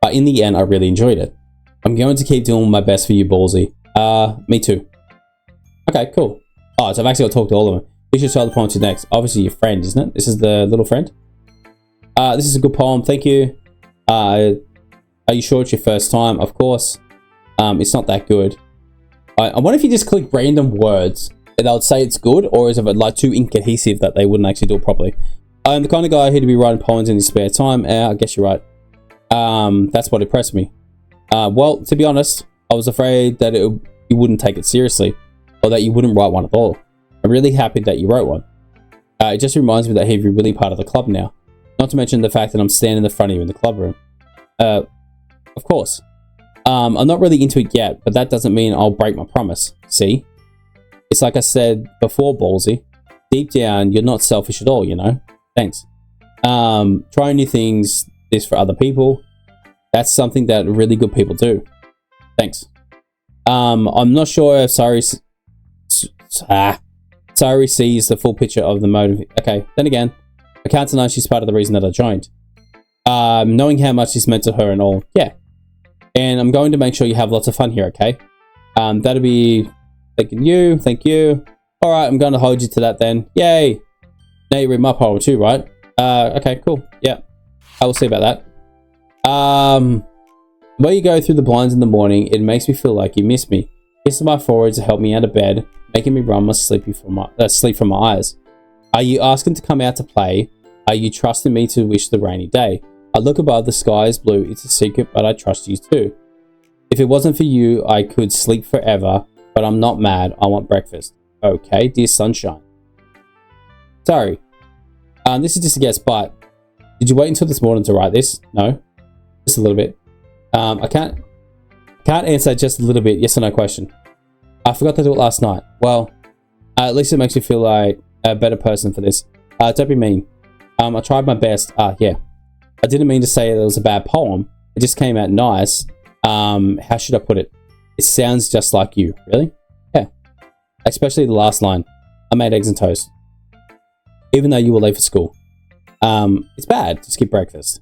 but in the end, I really enjoyed it. I'm going to keep doing my best for you, Ballzy. Me too. Okay, cool. Oh, so I've actually got to talk to all of them. You should tell the poem to next. Obviously your friend, isn't it? This is the little friend. This is a good poem, thank you. Are you sure it's your first time? Of course. It's not that good. I wonder if you just click random words and they'll say it's good, or is it like too incohesive that they wouldn't actually do it properly? I'm the kind of guy who'd be writing poems in his spare time. I guess you're right. That's what impressed me. Well, to be honest, I was afraid that you wouldn't take it seriously, or that you wouldn't write one at all. I'm really happy that you wrote one. It just reminds me that you're really part of the club now. Not to mention the fact that I'm standing in the front of you in the club room. Of course. I'm not really into it yet, but that doesn't mean I'll break my promise. See? It's like I said before, Ballzy. Deep down, you're not selfish at all, you know? Thanks. Trying new things, this for other people, that's something that really good people do. Thanks. I'm not sure if Sayori sees the full picture of the motive. Okay, then again, I can't deny she's part of the reason that I joined. Knowing how much this meant to her and all, yeah. And I'm going to make sure you have lots of fun here, okay? That'll be thank you. Alright, I'm going to hold you to that then. Yay! Now you read my poem too, right? Okay, cool. Yeah. I will see about that. When you go through the blinds in the morning, it makes me feel like you miss me. Kissing my forehead to help me out of bed, making me run my sleep from my eyes. Are you asking to come out to play? Are you trusting me to wish the rainy day? I look above, the sky is blue, it's a secret, but I trust you too. If it wasn't for you, I could sleep forever, but I'm not mad, I want breakfast. Okay, dear sunshine. Sorry. This is just a guess, but did you wait until this morning to write this? No? Just a little bit. I can't answer just a little bit, yes or no question. I forgot to do it last night. Well, at least it makes me feel like a better person for this. Don't be mean. I tried my best. Yeah. I didn't mean to say it was a bad poem. It just came out nice. How should I put it? It sounds just like you. Really? Yeah. Especially the last line. I made eggs and toast. Even though you were late for school. It's bad to skip breakfast.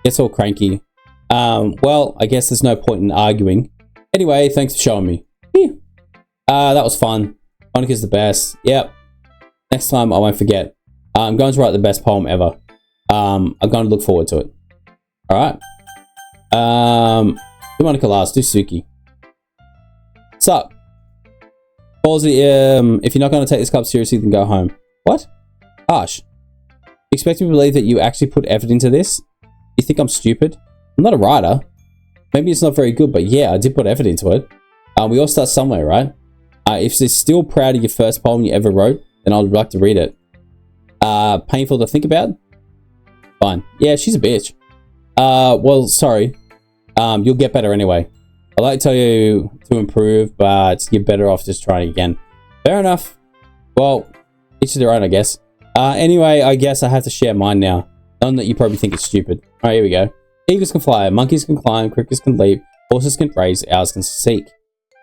It's all cranky. Well, I guess there's no point in arguing. Anyway, thanks for showing me. That was fun. Monika's the best. Yep. Next time I won't forget. I'm going to write the best poem ever. I'm going to look forward to it. Alright. Do Monika last. Do Suki. Sup? Ballzy, if you're not going to take this club seriously, then go home. What? Harsh. You expect me to believe that you actually put effort into this? You think I'm stupid? I'm not a writer. Maybe it's not very good, but yeah, I did put effort into it. We all start somewhere, right? If you're still proud of your first poem you ever wrote, then I'd like to read it. Painful to think about? Fine. Yeah, she's a bitch. Well, sorry. You'll get better anyway. I'd like to tell you to improve, but you're better off just trying again. Fair enough. Well, each to their own, I guess. Anyway, I guess I have to share mine now. None that you probably think is stupid. Alright, here we go. Eagles can fly, monkeys can climb, crickets can leap, horses can race, owls can seek.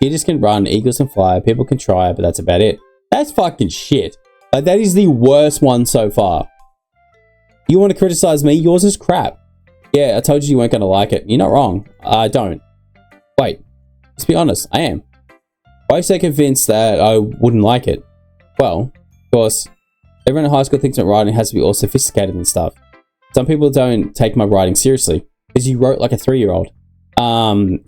Cheetahs can run, eagles can fly, people can try, but that's about it. That's fucking shit. Like, that is the worst one so far. You want to criticize me? Yours is crap. Yeah, I told you weren't going to like it. You're not wrong. I don't. Wait, let's be honest, I am. Why are you so convinced that I wouldn't like it? Well, of course, everyone in high school thinks that writing has to be all sophisticated and stuff. Some people don't take my writing seriously, because you wrote like a 3-year-old.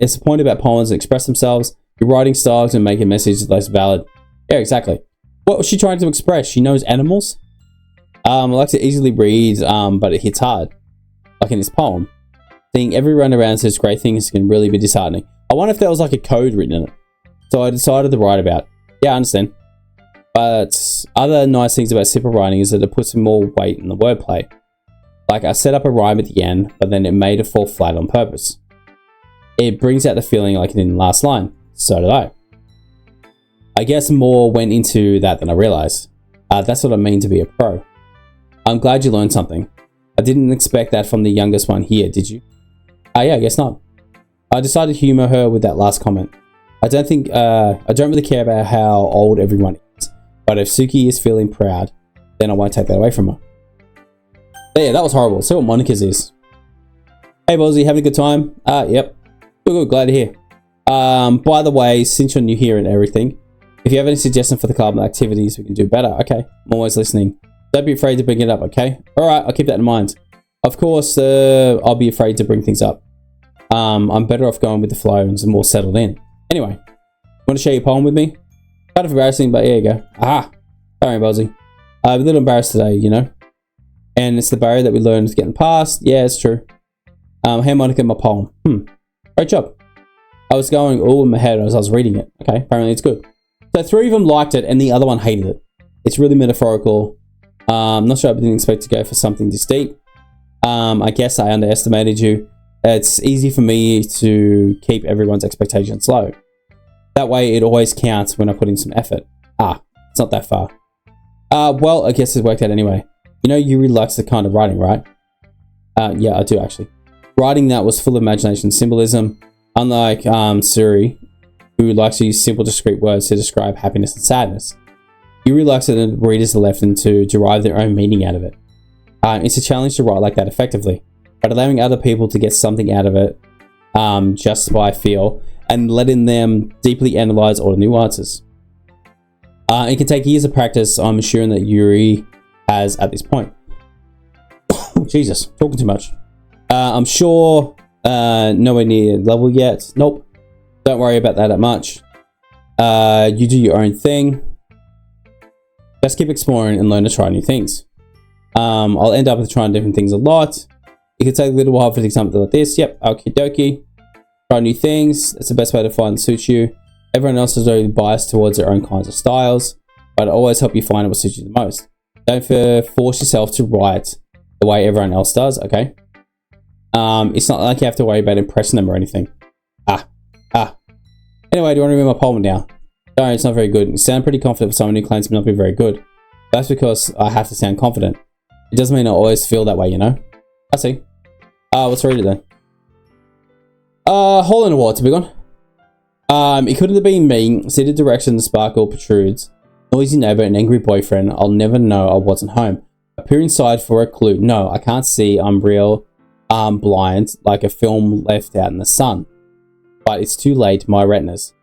It's the point about poems that express themselves. Your writing styles and make a message less valid. Yeah, exactly. What was she trying to express? She knows animals? I like to easily read, but it hits hard. Like in this poem. Seeing everyone around says great things can really be disheartening. I wonder if there was like a code written in it. So I decided to write about. Yeah, I understand. But other nice things about simple writing is that it puts more weight in the wordplay. Like I set up a rhyme at the end, but then it made it fall flat on purpose. It brings out the feeling like it didn't last line. So did I. I guess more went into that than I realized. That's what I mean to be a pro. I'm glad you learned something. I didn't expect that from the youngest one here, did you? Yeah, I guess not. I decided to humor her with that last comment. I don't really care about how old everyone is, but if Suki is feeling proud, then I won't take that away from her. But yeah, that was horrible. See what Monika's is. Hey, Ballzy, having a good time? Yep. Good, glad to hear. By the way, since you're new here and everything, if you have any suggestions for the club and activities we can do better, okay, I'm always listening. Don't be afraid to bring it up, okay? Alright, I'll keep that in mind. Of course, I'll be afraid to bring things up. I'm better off going with the flow and more settled in. Anyway, want to share your poem with me? Kind of embarrassing, but here you go. Aha! Sorry, Ballzy. I'm a little embarrassed today, you know? And it's the barrier that we learned getting past. Yeah, it's true. Hey, Monika, my poem. Great job. I was going all in my head as I was reading it. Okay, apparently it's good. So 3 of them liked it and the other one hated it. It's really metaphorical. Not sure I didn't expect to go for something this deep. I guess I underestimated you. It's easy for me to keep everyone's expectations low. That way it always counts when I put in some effort. It's not that far. Well, I guess it worked out anyway. You know Yuri likes the kind of writing, right? Yeah, I do actually. Writing that was full of imagination and symbolism. Unlike Sayori, who likes to use simple discrete words to describe happiness and sadness. Yuri likes it and readers are left to derive their own meaning out of it. It's a challenge to write like that effectively, but allowing other people to get something out of it just by feel and letting them deeply analyze all the nuances. It can take years of practice, I'm assuring that Yuri has at this point. Jesus, talking too much. I'm sure nowhere near level yet. Nope. Don't worry about that much. You do your own thing. Just keep exploring and learn to try new things. I'll end up with trying different things a lot. It can take a little while for something like this. Yep, okie dokie. Try new things. That's the best way to find what suits you. Everyone else is already biased towards their own kinds of styles, but it'll always help you find what suits you the most. Don't force yourself to write the way everyone else does, okay? It's not like you have to worry about impressing them or anything. Anyway, do you want to read my poem now? No, it's not very good. You sound pretty confident for someone who claims to not be very good. That's because I have to sound confident. It doesn't mean I always feel that way, you know? I see. Let's read it then. Hole in the wall, it's a big one. It couldn't have been me. See the direction the sparkle protrudes. Noisy neighbor and angry boyfriend. I'll never know I wasn't home. Appear inside for a clue. No, I can't see. I'm real. Blind, like a film left out in the sun. But it's too late, my retinas.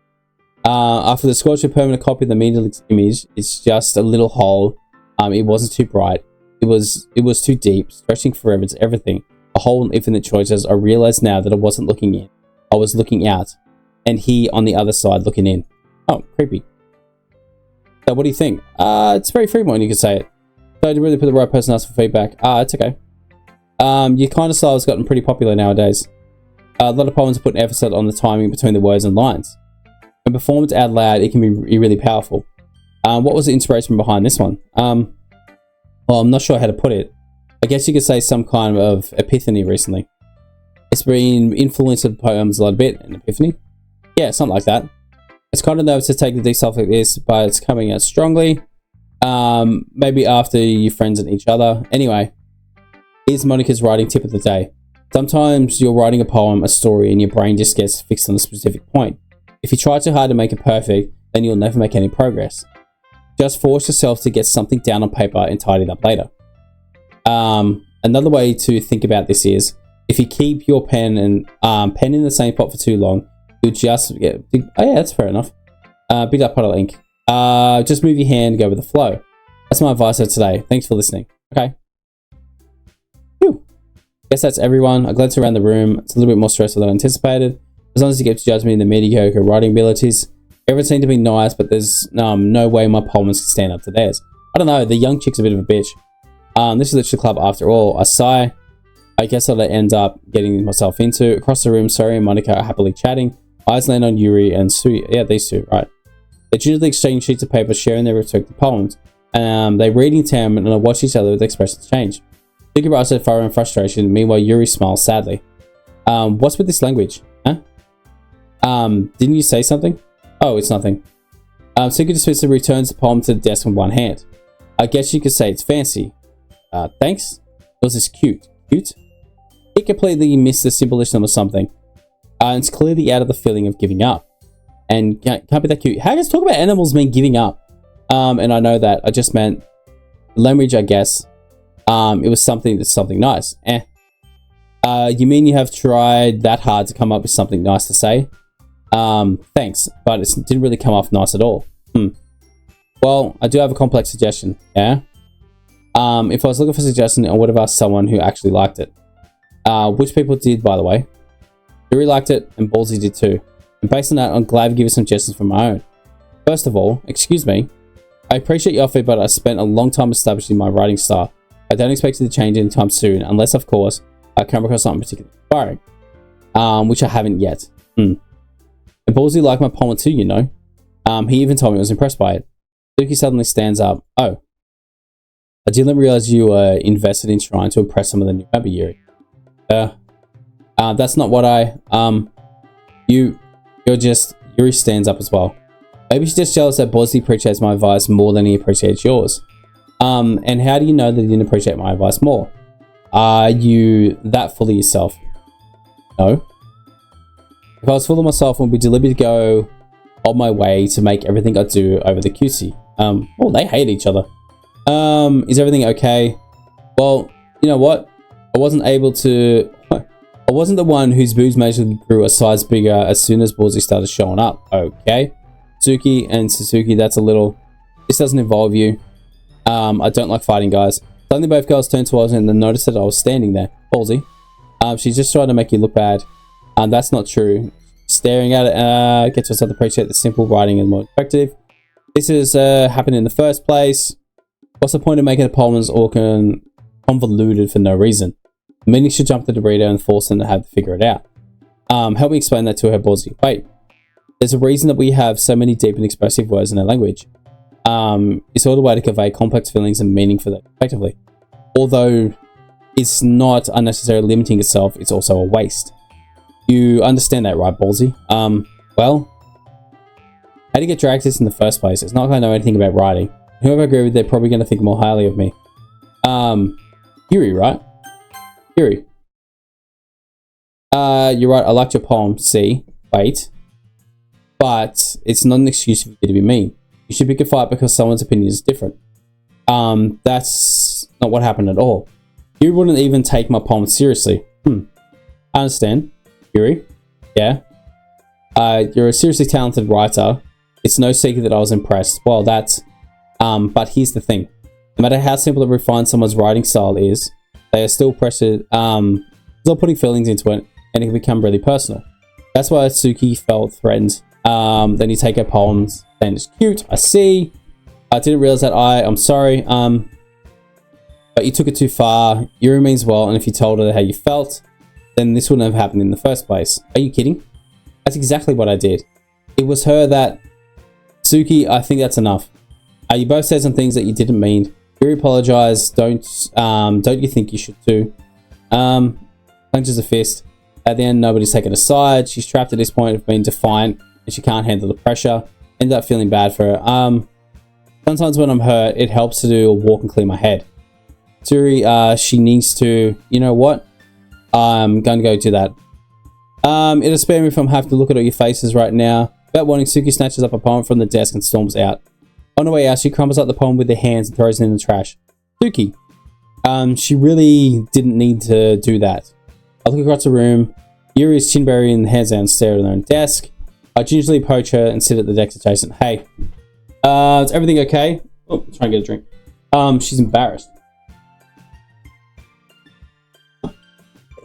After the scorched permanent copy of the media image, it's just a little hole. It wasn't too bright. It was too deep, stretching forever to everything. A whole and infinite choices. I realize now that I wasn't looking in. I was looking out. And he on the other side looking in. Oh, creepy. So what do you think? It's very free one, you could say it. So to really put the right person ask for feedback. It's okay. Your kind of style has gotten pretty popular nowadays. A lot of poems put emphasis on the timing between the words and lines. When performed out loud, it can be really powerful. What was the inspiration behind this one? Well, I'm not sure how to put it. I guess you could say some kind of epiphany recently. It's been influenced the poems a little bit, an epiphany. Yeah, something like that. It's kind of nervous to take the D stuff like this, but it's coming out strongly. Maybe after your friends and each other. Anyway, here's Monika's writing tip of the day. Sometimes you're writing a poem, a story, and your brain just gets fixed on a specific point. If you try too hard to make it perfect, then you'll never make any progress. Just force yourself to get something down on paper and tidy it up later. Another way to think about this is, if you keep your pen and pen in the same spot for too long, you'll just get... Oh yeah, that's fair enough. Big up puddle ink. Just move your hand and go with the flow. That's my advice for today. Thanks for listening. Okay. Phew. Guess that's everyone. I glanced around the room. It's a little bit more stressful than I anticipated. As long as you get to judge me in the mediocre writing abilities. Everyone seemed to be nice, but there's no way my poems can stand up to theirs. I don't know, the young chick's a bit of a bitch. This is literally club after all. I sigh. I guess I'll end up getting myself into. Across the room, Sayori and Monika are happily chatting. Eyes land on Yuri and Sui. Yeah, these two, right. They usually exchange sheets of paper, sharing their respective poems. They read in tandem and watch each other with expressions change. Suki writes her fire and frustration. Meanwhile, Yuri smiles sadly. What's with this language? Huh? Didn't you say something? Oh, it's nothing. Suki dismissively returns the palm to the desk in one hand. I guess you could say it's fancy. Thanks? Was this cute? Cute? He completely missed the symbolism or something. It's clearly out of the feeling of giving up. And can't be that cute. How does talk about animals mean giving up? And I know that. I just meant language, I guess. It was something that's something nice. You mean you have tried that hard to come up with something nice to say? Thanks, but it didn't really come off nice at all. Well, I do have a complex suggestion, yeah? If I was looking for a suggestion, I would have asked someone who actually liked it. Which people did, by the way. Yuri liked it, and Ballzy did too. And based on that, I'm glad to give you some suggestions from my own. First of all, excuse me. I appreciate your offer, but I spent a long time establishing my writing style. I don't expect it to change anytime soon, unless, of course, I come across something particularly inspiring. Which I haven't yet. And Ballzy liked my poem too, you know. He even told me he was impressed by it. Doki suddenly stands up. Oh. I didn't realize you were invested in trying to impress some of the new member, Yuri. That's not what you're just... Yuri stands up as well. Maybe she's just jealous that Ballzy appreciates my advice more than he appreciates yours. And how do you know that he didn't appreciate my advice more? Are you that full of yourself? No. If I was full of myself, I would be deliberate to go on my way to make everything I do over the QC. Oh, they hate each other. Is everything okay? Well, you know what? I wasn't the one whose boobs magically grew a size bigger as soon as Ballzy started showing up. Okay. Suki and Suzuki, that's a little... This doesn't involve you. I don't like fighting, guys. Suddenly both girls turned towards me and then noticed that I was standing there. Ballzy. She's just trying to make you look bad. That's not true. Staring at it, gets herself to appreciate the simple writing and more effective. This has happened in the first place. What's the point of making the poems all convoluted for no reason? The meaning should jump to the reader and force them to have to figure it out. Help me explain that to her, Ballzy. Wait. There's a reason that we have so many deep and expressive words in our language. It's all the way to convey complex feelings and meaning for that effectively. Although it's not unnecessarily limiting itself, it's also a waste. You understand that, right, Ballzy? Well, how do you get dragged to this in the first place? It's not going to know anything about writing. Whoever I agree with, they're probably going to think more highly of me. Yuri, right? Yuri. You're right, I liked your poem. See? Wait. But it's not an excuse for you to be mean. You should pick a fight because someone's opinion is different. That's not what happened at all. You wouldn't even take my poem seriously. I understand. Yuri? Yeah? You're a seriously talented writer. It's no secret that I was impressed. Well, that's... but here's the thing. No matter how simple and refined someone's writing style is, they are still pressured, still putting feelings into it, and it can become really personal. That's why Suki felt threatened. Then you take her poems, and it's cute, I see. I didn't realize that I'm sorry, but you took it too far. Yuri means well, and if you told her how you felt, then this wouldn't have happened in the first place. Are you kidding? That's exactly what I did. It was her that... Suki, I think that's enough. You both said some things that you didn't mean. Yuri apologized. Don't you think you should too? Clenches a fist. At the end, nobody's taken a side. She's trapped at this point of being defiant, and she can't handle the pressure. End up feeling bad for her. Sometimes when I'm hurt, it helps to do a walk and clear my head. Yuri, she needs to... You know what? I'm going to go do that. It'll spare me from having to look at all your faces right now. Without warning, Suki snatches up a poem from the desk and storms out. On her way out, she crumbles up the poem with her hands and throws it in the trash. Suki. She really didn't need to do that. I look across the room. Yuri is chin buried and hands down, stare at her own desk. I gingerly approach her and sit at the desk adjacent. Hey. Is everything okay? Oh, try and get a drink. She's embarrassed. There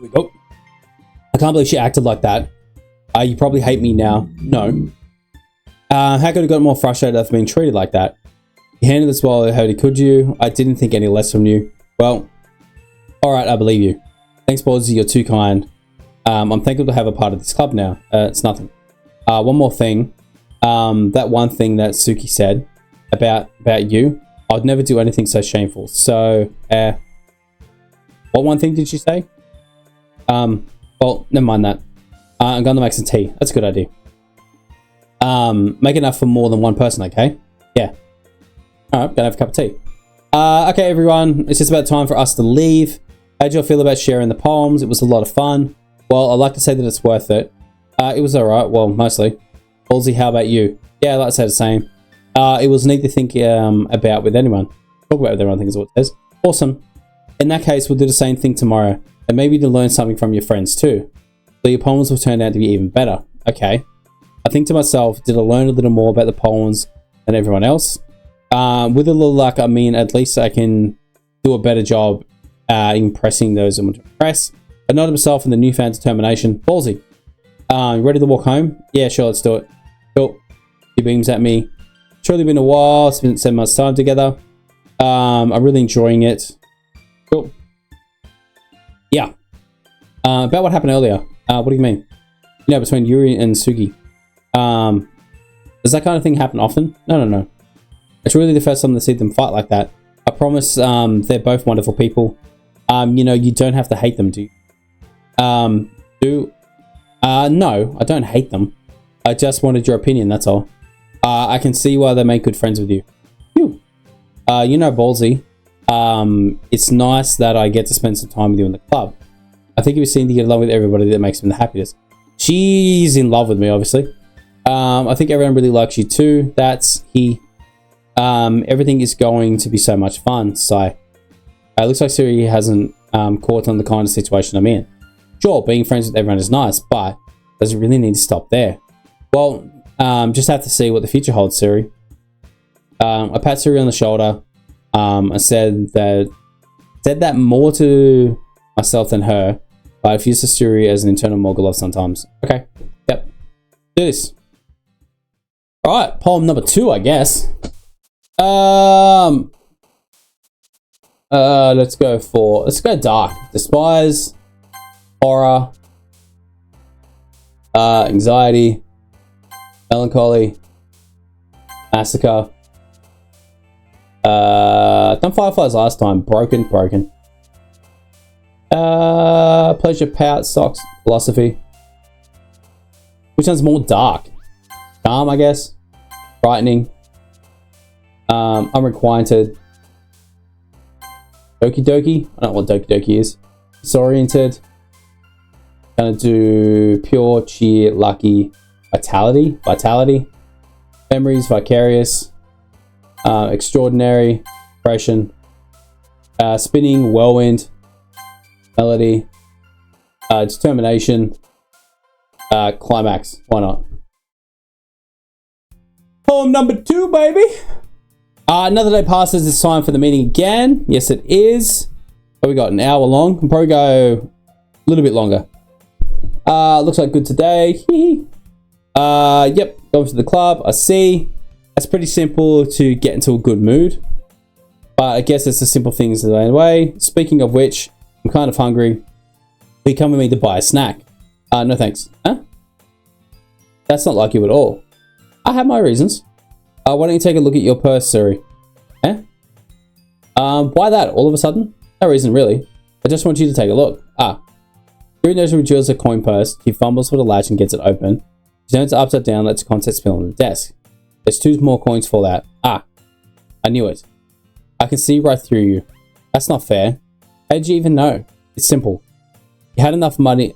we go. I can't believe she acted like that. You probably hate me now. No. How could I have got more frustrated after being treated like that? You handled this well, how could you? I didn't think any less from you. Well, alright, I believe you. Thanks, Ballzy, you're too kind. I'm thankful to have a part of this club now. It's nothing. One more thing. That one thing that Suki said about you, I'd never do anything so shameful. So, what one thing did she say? Well, never mind that. I'm going to make some tea. That's a good idea. Make enough for more than one person, okay? Yeah. Alright, gonna have a cup of tea. Okay, everyone. It's just about time for us to leave. How'd you all feel about sharing the poems? It was a lot of fun. Well, I'd like to say that it's worth it. It was alright. Well, mostly. Ballzy, how about you? Yeah, I'd like to say the same. It was neat to think about with anyone. Talk about with everyone, I think is what it says. Awesome. In that case, we'll do the same thing tomorrow. And maybe to learn something from your friends too. So your poems will turn out to be even better. Okay. I think to myself, did I learn a little more about the poems than everyone else? With a little luck, I mean, at least I can do a better job impressing those I want to impress. I noted myself in the newfound determination. Ballsy. Ready to walk home? Yeah, sure, let's do it. Cool. He beams at me. Surely been a while. It's been so much time together. I'm really enjoying it. Cool. Yeah. About what happened earlier. What do you mean? You know, between Yuri and Sugi. Does that kind of thing happen often? No. It's really the first time to see them fight like that. I promise they're both wonderful people. You know, you don't have to hate them, do you? No, I don't hate them. I just wanted your opinion, that's all. I can see why they make good friends with you. Phew. You know, Ballsy, it's nice that I get to spend some time with you in the club. I think you seem to get along with everybody that makes him the happiest. She's in love with me, obviously. I think everyone really likes you too. That's he. Everything is going to be so much fun. So, it looks like Sayori hasn't caught on the kind of situation I'm in. Sure, being friends with everyone is nice, but does it really need to stop there? Well, just have to see what the future holds, Sayori. I pat Sayori on the shoulder. I said that more to myself than her, but I've used Sayori as an internal Mogulov sometimes. Okay, yep. Do this. Alright, poem number 2, I guess. Let's go dark. Despise, horror, anxiety, melancholy, massacre. Done fireflies last time. Broken. Pleasure, pout, socks, philosophy. Which one's more dark? Calm, I guess. Frightening. Unrequited. Doki Doki. I don't know what Doki Doki is. Disoriented. Gonna do pure, cheer, lucky, vitality. Memories, vicarious. Extraordinary. Depression. Spinning, whirlwind. Melody. Determination. Climax. Why not? Poem number 2, baby. Another day passes. It's time for the meeting again. Yes, it is. What we got? An hour long. Can probably go a little bit longer. Looks like good today. Yep. Going to the club. I see. That's pretty simple to get into a good mood. But I guess it's the simple things that are way. Speaking of which, I'm kind of hungry. Will you come with me to buy a snack? No thanks. Huh? That's not like you at all. I have my reasons. Why don't you take a look at your purse, Sayori? Eh? Why that all of a sudden? No reason really. I just want you to take a look. Yuri knows reveals a coin purse. He fumbles for the latch and gets it open. She turns it upside down, lets the contents spill on the desk. There's 2 more coins fall out. I knew it. I can see right through you. That's not fair. How did you even know? It's simple. You had enough money.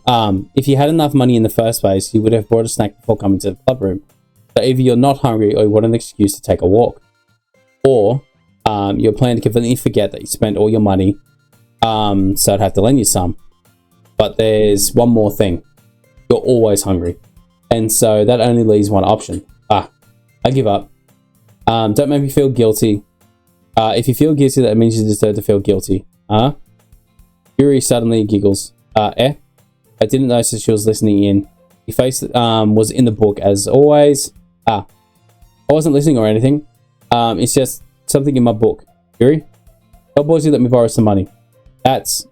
If you had enough money in the first place, you would have bought a snack before coming to the club room. So either you're not hungry or you want an excuse to take a walk. Or you're planning to completely forget that you spent all your money, so I'd have to lend you some. But there's one more thing. You're always hungry. And so that only leaves one option. I give up. Don't make me feel guilty. If you feel guilty, that means you deserve to feel guilty. Yuri suddenly giggles. I didn't notice she was listening in. Your face was in the book as always. I wasn't listening or anything. It's just something in my book. Yuri? Tell Ballzy let me borrow some money. Don't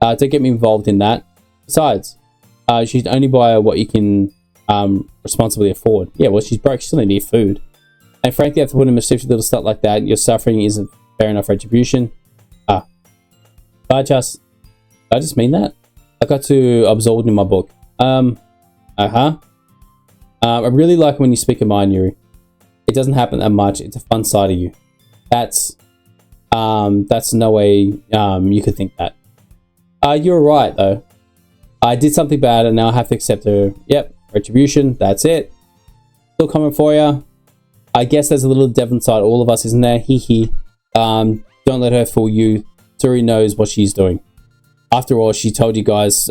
get me involved in that. Besides, you should only buy what you can responsibly afford. Yeah, well, she's broke. She still need food. And frankly, after putting a mischievous little stuff like that, your suffering isn't fair enough retribution. Did I just mean that? I got too absorbed in my book. I really like when you speak your mind, Yuri. It doesn't happen that much. It's a fun side of you. That's no way you could think that. You're right though. I did something bad and now I have to accept her. Yep, retribution. That's it. Still coming for you. I guess there's a little devil inside all of us, isn't there? Hee hee. Don't let her fool you. Sayori knows what she's doing. After all, she told you guys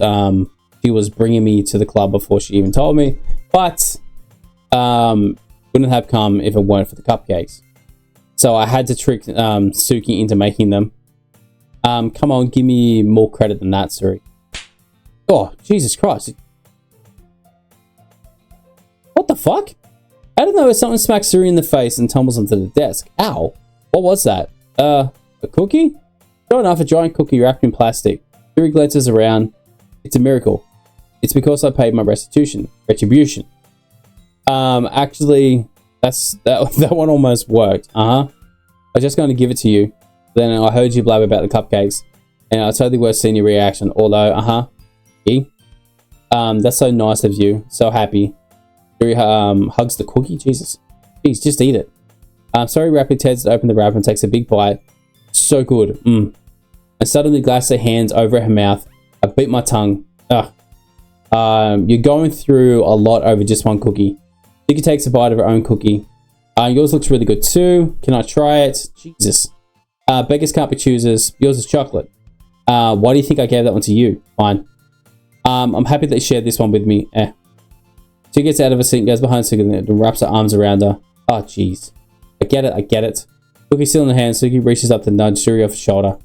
she was bringing me to the club before she even told me. But wouldn't have come if it weren't for the cupcakes. So I had to trick Suki into making them. Come on, give me more credit than that, Sayori. Oh, Jesus Christ. What the fuck? I don't know if someone smacked Sayori in the face and tumbles onto the desk. Ow. What was that? A cookie? Sure enough, a giant cookie wrapped in plastic. Sayori glances around. It's a miracle. It's because I paid my retribution. Actually, that one almost worked. I was just going to give it to you. Then I heard you blab about the cupcakes. And I totally worth seeing your reaction. Although, that's so nice of you. So happy. Yuri hugs the cookie. Jesus. Jeez, just eat it. Sayori rapidly tears to open the wrapper and takes a big bite. So good. And suddenly glasses her hands over her mouth. I beat my tongue. Ugh. You're going through a lot over just one cookie. Suki takes a bite of her own cookie. Yours looks really good too. Can I try it? Jesus. Beggars can't be choosers. Yours is chocolate. Why do you think I gave that one to you? Fine. I'm happy that you shared this one with me. She gets out of her seat and goes behind Suki and wraps her arms around her. Oh, jeez. I get it. Cookie's still in her hand. Suki reaches up to nudge Sayori off her shoulder.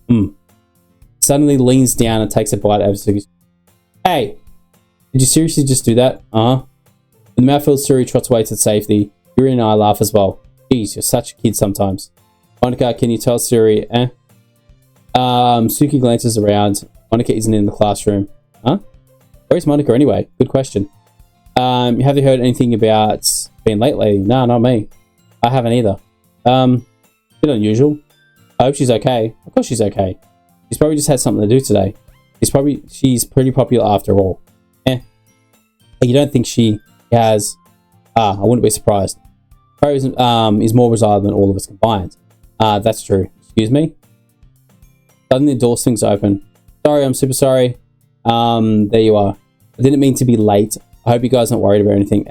Suddenly leans down and takes a bite out of Suki's. Hey! Did you seriously just do that? With the mouth filled, Sayori trots away to safety. Yuri and I laugh as well. Jeez, you're such a kid sometimes. Monika, can you tell Sayori, Suki glances around. Monika isn't in the classroom. Where's Monika anyway? Good question. Have you heard anything about being late lately? No, not me. I haven't either. Bit unusual. I hope she's okay. Of course she's okay. She's probably just had something to do today. She's pretty popular after all. You don't think she has... I wouldn't be surprised. Probably is more resilient than all of us combined. That's true. Excuse me? Suddenly the door swings open. Sorry, I'm super sorry. There you are. I didn't mean to be late. I hope you guys aren't worried about anything.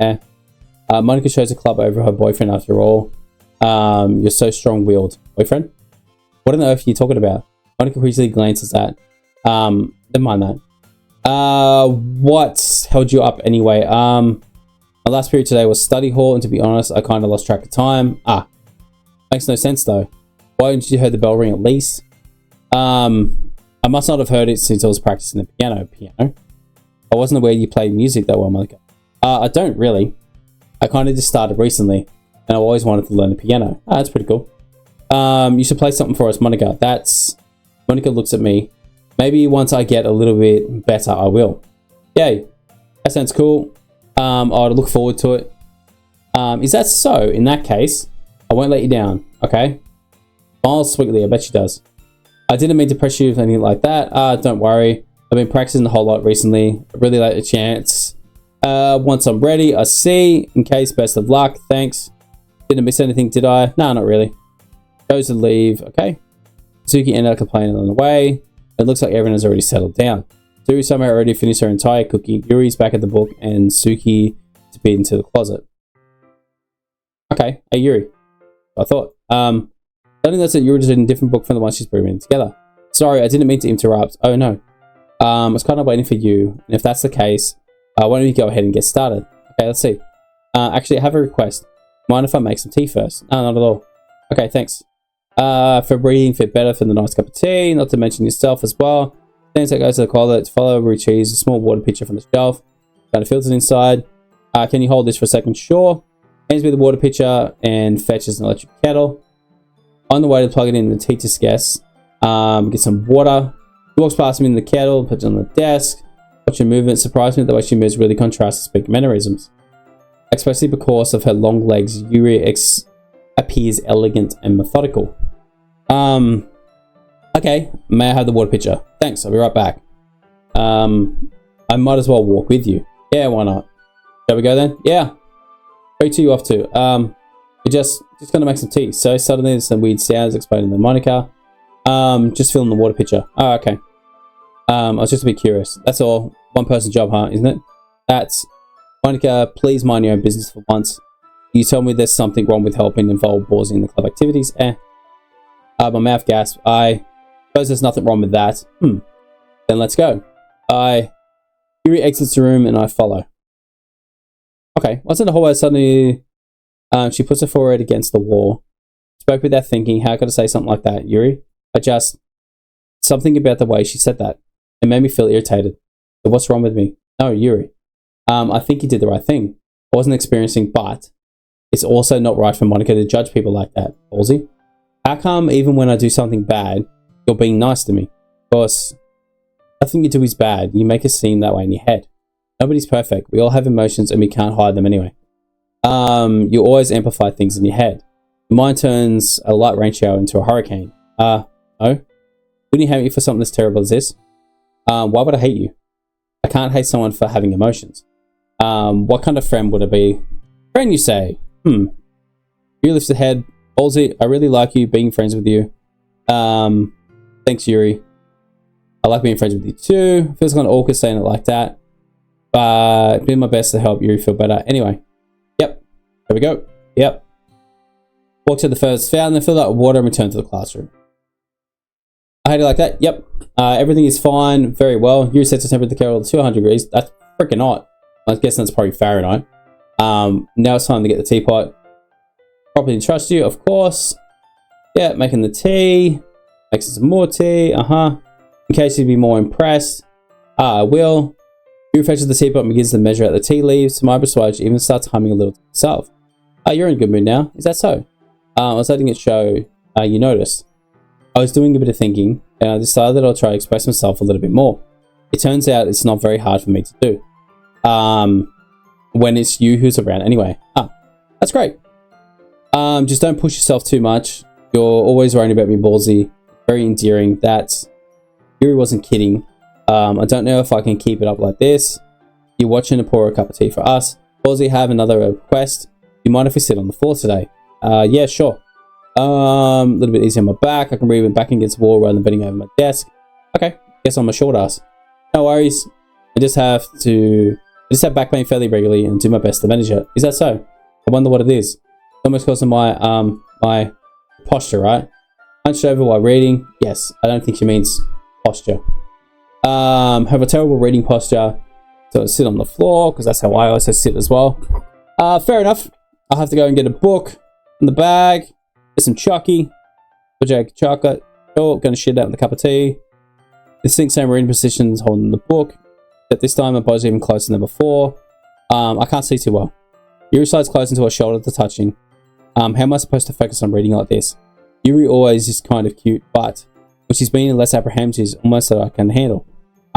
Monika shows a club over her boyfriend after all. You're so strong-willed. Boyfriend? What on earth are you talking about? Monika quickly glances at. Never mind that. What held you up anyway? My last period today was study hall, and to be honest, I kind of lost track of time. Makes no sense though. Why didn't you hear the bell ring at least? I must not have heard it since I was practicing the piano. I wasn't aware you played music that well, Monika. I don't really. I kind of just started recently, and I always wanted to learn the piano. That's pretty cool. You should play something for us, Monika. Monika looks at me. Maybe once I get a little bit better, I will. Yay. That sounds cool. I'd look forward to it. Is that so? In that case, I won't let you down, okay? Smiles sweetly, I bet she does. I didn't mean to pressure you with anything like that. Don't worry. I've been practicing a whole lot recently. I really like the chance. Once I'm ready, I see. In case, best of luck. Thanks. Didn't miss anything, did I? No, not really. Chose to leave, okay? Suki ended up complaining on the way. It looks like everyone has already settled down. Sayori somehow already finished her entire cookie. Yuri's back at the book and Suki disappeared into the closet. Okay, hey Yuri. I thought. Suddenly that's that Yuri just in a different book from the one she's bringing together. Sorry, I didn't mean to interrupt. Oh no. I was kind of waiting for you. And if that's the case, why don't we go ahead and get started? Okay, let's see. Actually, I have a request. Mind if I make some tea first? No, not at all. Okay, thanks. For breathing, fit better for the nice cup of tea, not to mention yourself as well. Things that goes to the closet, follow, retrieve a small water pitcher from the shelf. Kind of filters inside. Can you hold this for a second? Sure. Hands me the water pitcher and fetches an electric kettle. On the way to plug it in the teacher's guest, get some water. She walks past me in the kettle, puts it on the desk. Watch her movement. Surprised me the way she moves really contrasts to speak mannerisms. Especially because of her long legs, Yuri appears elegant and methodical. Okay, may I have the water pitcher? Thanks, I'll be right back. I might as well walk with you. Yeah, why not? Shall we go then? Yeah. Where to you off to? We're just gonna make some tea. So suddenly there's some weird sounds exploding in the Monika. Just filling the water pitcher. Oh, okay. I was just a bit curious. That's all. One person job, huh? Isn't it? That's Monika. Please mind your own business for once. You tell me there's something wrong with helping involve Ballzy in the club activities. My mouth gasped. I suppose there's nothing wrong with that. Then let's go. Yuri exits the room and I follow. Okay, once in the hallway, suddenly she puts her forehead against the wall. Spoke without thinking. How could I say something like that, Yuri? Something about the way she said that. It made me feel irritated. So what's wrong with me? No, Yuri. I think you did the right thing. I wasn't experiencing, but it's also not right for Monika to judge people like that, Ballzy. How come even when I do something bad, you're being nice to me? Of course, nothing you do is bad. You make it seem that way in your head. Nobody's perfect. We all have emotions and we can't hide them anyway. You always amplify things in your head. Your mind turns a light rain shower into a hurricane. No? Wouldn't you hate me for something as terrible as this? Why would I hate you? I can't hate someone for having emotions. What kind of friend would I be? Friend, you say? You lift the head. Ballzy, I really like you, being friends with you. Thanks, Yuri. I like being friends with you too. Feels kind of awkward saying it like that. But doing my best to help Yuri feel better. Anyway. Yep. There we go. Yep. Walk to the first fountain, fill that with water and return to the classroom. I hate it like that. Yep. Everything is fine. Very well. Yuri sets the temperature to carry 200 degrees. That's freaking hot. I guess that's probably Fahrenheit. Now it's time to get the teapot. Properly trust you, of course. Yeah, making the tea. Makes some more tea. In case you'd be more impressed. I will. Yuri fetches the teapot and begins to measure out the tea leaves. To my persuasion, she even starts humming a little to herself. You're in a good mood now. Is that so? I was letting it show you noticed. I was doing a bit of thinking, and I decided that I'll try to express myself a little bit more. It turns out it's not very hard for me to do. When it's you who's around anyway. That's great. Just don't push yourself too much. You're always worrying about me, Ballzy. Very endearing. That Yuri wasn't kidding. I don't know if I can keep it up like this. You're watching to pour a cup of tea for us. Ballzy, have another request. Do you mind if we sit on the floor today? Yeah, sure. A little bit easier on my back. I can breathe back against the wall rather than bending over my desk. Okay, guess I'm a short ass. No worries. I just have back pain fairly regularly and do my best to manage it. Is that so? I wonder what it is. It's almost because of my posture, right? Hunched over while reading. Yes, I don't think she means posture. Have a terrible reading posture. So I sit on the floor because that's how I also sit as well. Fair enough. I'll have to go and get a book in the bag. Get some chucky. Chocolate. Oh, gonna shit out with a cup of tea. Distinct same reading positions holding the book. At this time, my body's even closer than before. I can't see too well. Yuri slides close into her shoulder to touching. How am I supposed to focus on reading like this? Yuri always is kind of cute, but when she's being less apprehensive, is almost that I can handle.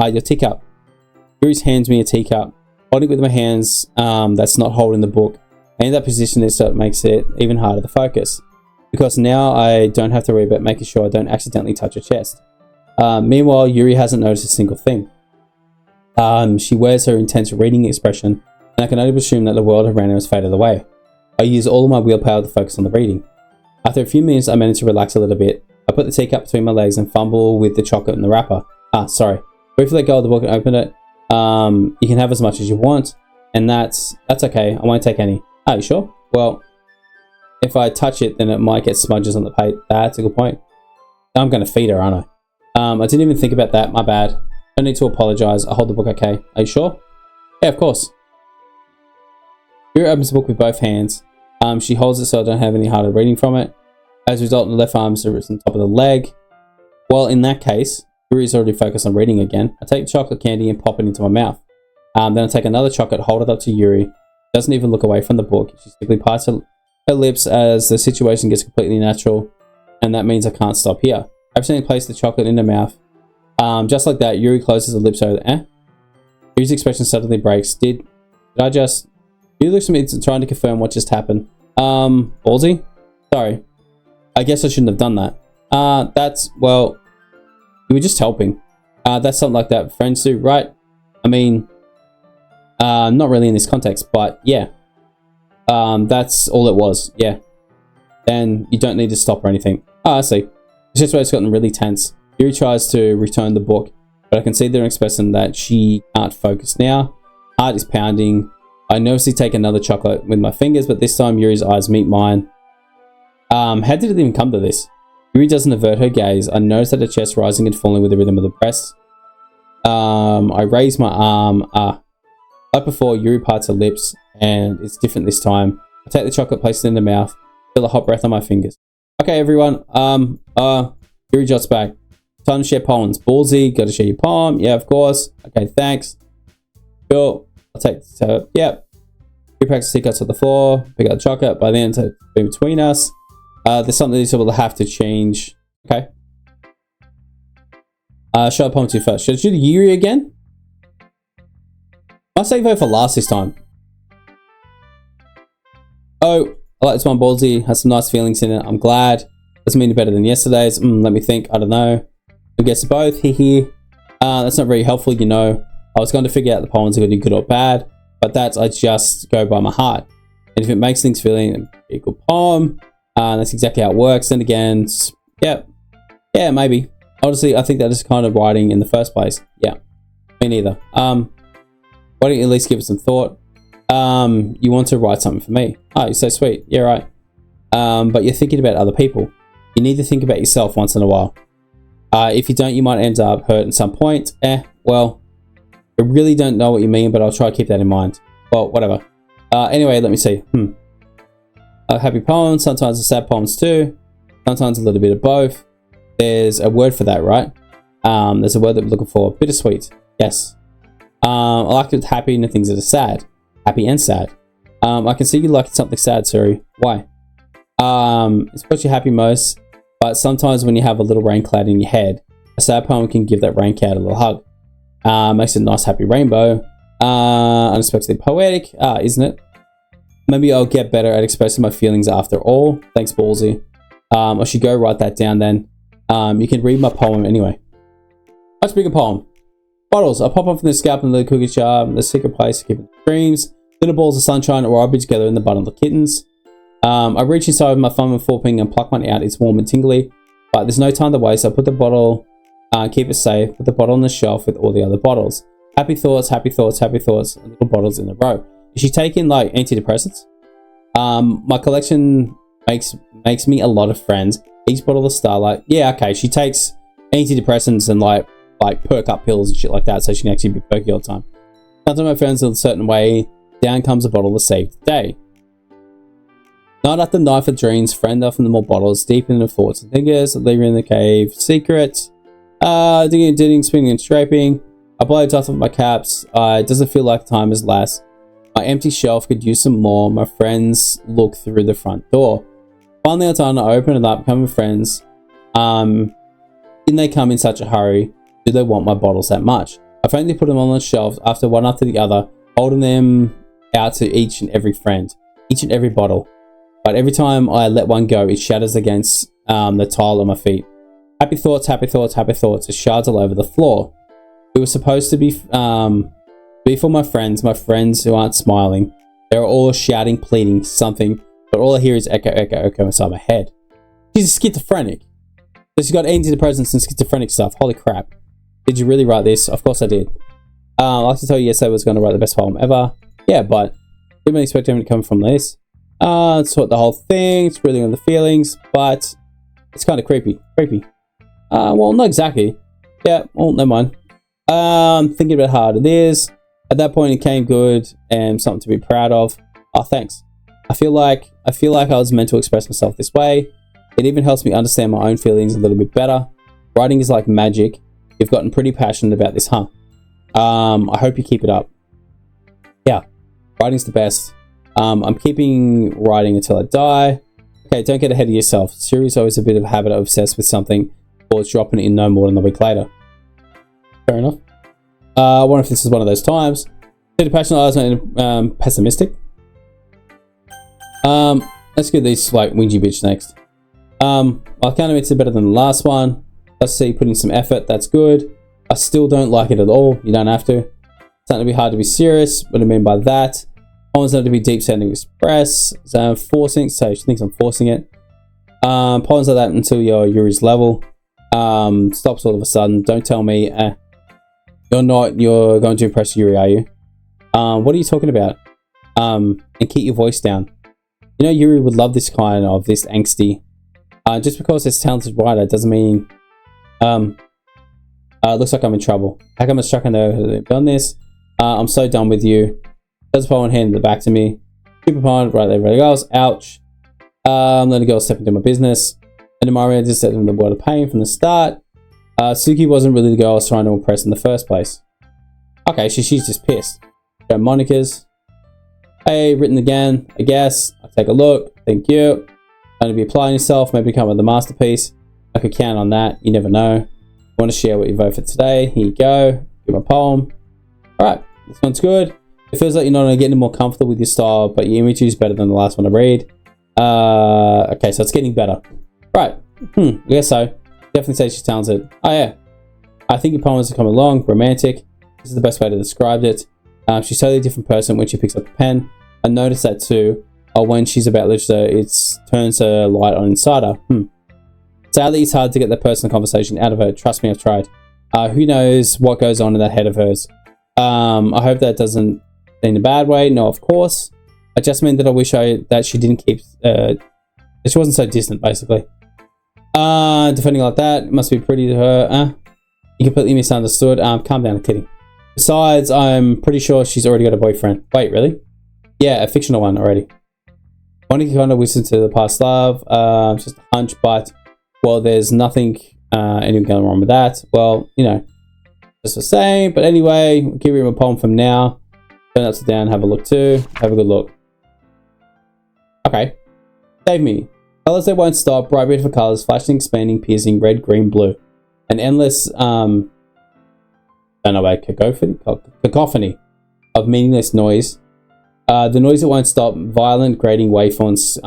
Your teacup. Yuri hands me a teacup. Holding it with my hands, that's not holding the book. And in that position, so it makes it even harder to focus. Because now I don't have to worry about making sure I don't accidentally touch her chest. Meanwhile, Yuri hasn't noticed a single thing. She wears her intense reading expression, and I can only presume that the world around her has faded away. I use all of my willpower to focus on the reading. After a few minutes, I manage to relax a little bit. I put the teacup between my legs and fumble with the chocolate in the wrapper. Sorry. Briefly let go of the book and open it. You can have as much as you want, and that's okay. I won't take any. You sure? Well, if I touch it, then it might get smudges on the plate. That's a good point. I'm going to feed her, aren't I? I didn't even think about that. My bad. No need to apologize. I'll hold the book okay. Are you sure? Yeah, of course. Yuri opens the book with both hands. She holds it so I don't have any harder reading from it. As a result, the left arm is on top of the leg. Well, in that case, Yuri is already focused on reading again. I take the chocolate candy and pop it into my mouth. Then I take another chocolate, hold it up to Yuri. Doesn't even look away from the book. She simply parts her lips as the situation gets completely natural. And that means I can't stop here. I accidentally place the chocolate in her mouth. Just like that, Yuri closes her lips over the Yuri's expression suddenly breaks. Did I just... Yuri looks at me trying to confirm what just happened. Ballzy? Sorry. I guess I shouldn't have done that. Well, you were just helping. That's something like that friends do, right? I mean, not really in this context, but yeah. That's all it was. Yeah. Then you don't need to stop or anything. Oh, I see. It's just where it's gotten really tense. Yuri tries to return the book, but I can see they're expressing that she can't focus now. Heart is pounding. I nervously take another chocolate with my fingers, but this time Yuri's eyes meet mine. How did it even come to this? Yuri doesn't avert her gaze. I notice that her chest rising and falling with the rhythm of the press. I raise my arm. Like before, Yuri parts her lips, and it's different this time. I take the chocolate, place it in the mouth, feel a hot breath on my fingers. Okay, everyone. Yuri jots back. Time to share poems. Ballzy, gotta share your poem. Yeah, of course. Okay, thanks. Cool. I'll take the yep. Yuri packs the secrets on the floor. Pick up the chocolate. By then, to be between us. There's something these people have to change. Okay. Show a poem to you first. Should I do the Yuri again? I say vote for last this time. Oh, I like this one. Ballzy has some nice feelings in it. I'm glad. Doesn't mean it better than yesterday's. Let me think. I don't know. Who gets both? Hee. That's not very helpful, you know. I was going to figure out the poems are going to be good or bad, but that's I just go by my heart. And if it makes things feeling an equal poem, that's exactly how it works. And again, yeah, maybe. Honestly, I think that is kind of writing in the first place. Yeah, me neither. Why don't you at least give it some thought? You want to write something for me? Oh, you're so sweet. Yeah, right. But you're thinking about other people. You need to think about yourself once in a while. If you don't, you might end up hurt at some point. Well, I really don't know what you mean, but I'll try to keep that in mind. Well, whatever. Anyway, let me see. Happy poems, sometimes the sad poems too. Sometimes a little bit of both. There's a word for that, right? There's a word that we're looking for. Bittersweet. Yes. I like it happy and the things that are sad. Happy and sad. I can see you like something sad, Sayori. Why? It's what you're happy most, but sometimes when you have a little rain cloud in your head, a sad poem can give that rain cloud a little hug. Makes a nice happy rainbow. Unexpectedly poetic, isn't it? Maybe I'll get better at expressing my feelings after all. Thanks, Ballzy. I should go write that down then. You can read my poem anyway. Let's pick a poem. Bottles. I pop up from the scalp and the cookie jar, the secret place to keep it dreams. Little balls of sunshine or I'll be together in the bottom of the kittens. I reach inside with my thumb and forefinger and pluck one out. It's warm and tingly, but there's no time to waste. I put the bottle, keep it safe, put the bottle on the shelf with all the other bottles. Happy thoughts, happy thoughts, happy thoughts, and little bottles in a row. Is she taking like antidepressants? My collection makes me a lot of friends. Each bottle of Starlight. Yeah, okay. She takes antidepressants and like perk up pills and shit like that, so she can actually be perky all the time. Sometimes my friends in a certain way. Down comes a bottle to save the day. Night after night for dreams, friend after more bottles, deep in the thoughts and fingers, leaving in the cave, secret. Digging, spinning and scraping. I blow dust off my caps. It doesn't feel like time has last. My empty shelf could use some more. My friends look through the front door. Finally, it's time to open it up, come with friends. Didn't they come in such a hurry? Do they want my bottles that much? I finally put them on the shelves after one after the other, holding them out to each and every friend, each and every bottle. But every time I let one go, it shatters against the tile on my feet. Happy thoughts, happy thoughts, happy thoughts. It shards all over the floor. It was supposed to be for my friends who aren't smiling. They're all shouting, pleading, something, but all I hear is echo, echo, echo inside my head. She's schizophrenic. So she's got antidepressants and schizophrenic stuff. Holy crap. Did you really write this? Of course I did. I like to tell you yesterday I was going to write the best poem ever. Yeah, but didn't really expect anything to come from this. It's what the whole thing. It's really on the feelings, but it's kind of creepy. Well, not exactly. Yeah, well, never mind. Thinking about how hard it is. At that point, it came good and something to be proud of. Oh, thanks. I feel like I was meant to express myself this way. It even helps me understand my own feelings a little bit better. Writing is like magic. You've gotten pretty passionate about this, huh? I hope you keep it up. Yeah, writing's the best. I'm keeping writing until I die. Okay, don't get ahead of yourself. Series always a bit of a habit of obsessed with something, or it's dropping it in no more than a week later. Fair enough. I wonder if this is one of those times. Did a passionate eyes and pessimistic? Let's get these like whingy bitch next. I kind of it's better than the last one. Let's see, put in some effort. That's good. I still don't like it at all. You don't have to. It's starting to be hard to be serious. What do I mean by that? Poems have to be deep sounding express. So I'm forcing, so she thinks I'm forcing it. Poems like that until you're Yuri's level. Stops all of a sudden. Don't tell me you're going to impress Yuri, are you? What are you talking about? And keep your voice down. You know, Yuri would love this kind of, this angsty. Just because it's a talented writer doesn't mean, looks like I'm in trouble. How come I struck a nerve on this? I'm so done with you. Does a poem handed it back to me. Super poem, right there, ready goes. Ouch. Let the girl step into my business. And in my mind, I just set them the word of pain from the start. Suki wasn't really the girl I was trying to impress in the first place. Okay, she's just pissed. Go Monika's. Hey, written again, I guess. I'll take a look. Thank you. Going to be applying yourself, maybe come with a masterpiece. I could count on that. You never know. Want to share what you vote for today? Here you go. Give a poem. Alright, this one's good. It feels like you're not only getting more comfortable with your style, but your image is better than the last one I read. Okay, so it's getting better. Right. I guess so. Definitely say she's talented. Oh yeah. I think your poems have come along. Romantic. This is the best way to describe it. She's a totally different person when she picks up a pen. I noticed that too. When she's about literature, it turns her light on inside her. Sadly, it's hard to get that personal conversation out of her. Trust me, I've tried. Who knows what goes on in that head of hers. I hope that doesn't in a bad way. No, of course. I just mean that I wish that she didn't keep... that she wasn't so distant, basically. Defending like that, it must be pretty to her. You completely misunderstood. Calm down, I'm kidding. Besides, I'm pretty sure she's already got a boyfriend. Wait, really? Yeah, a fictional one already. Monika kind of whispers to the past love. Just a hunch, but... Well, there's nothing anything going wrong with that. Well, you know, just the same. But anyway, we'll give you a poem from now. Turn upside down, have a look too. Have a good look. Okay. Save me. Colors that won't stop, bright beautiful colors, flashing, expanding, piercing, red, green, blue. An endless, don't know about cacophony of meaningless noise. The noise that won't stop, violent, grating waveforms,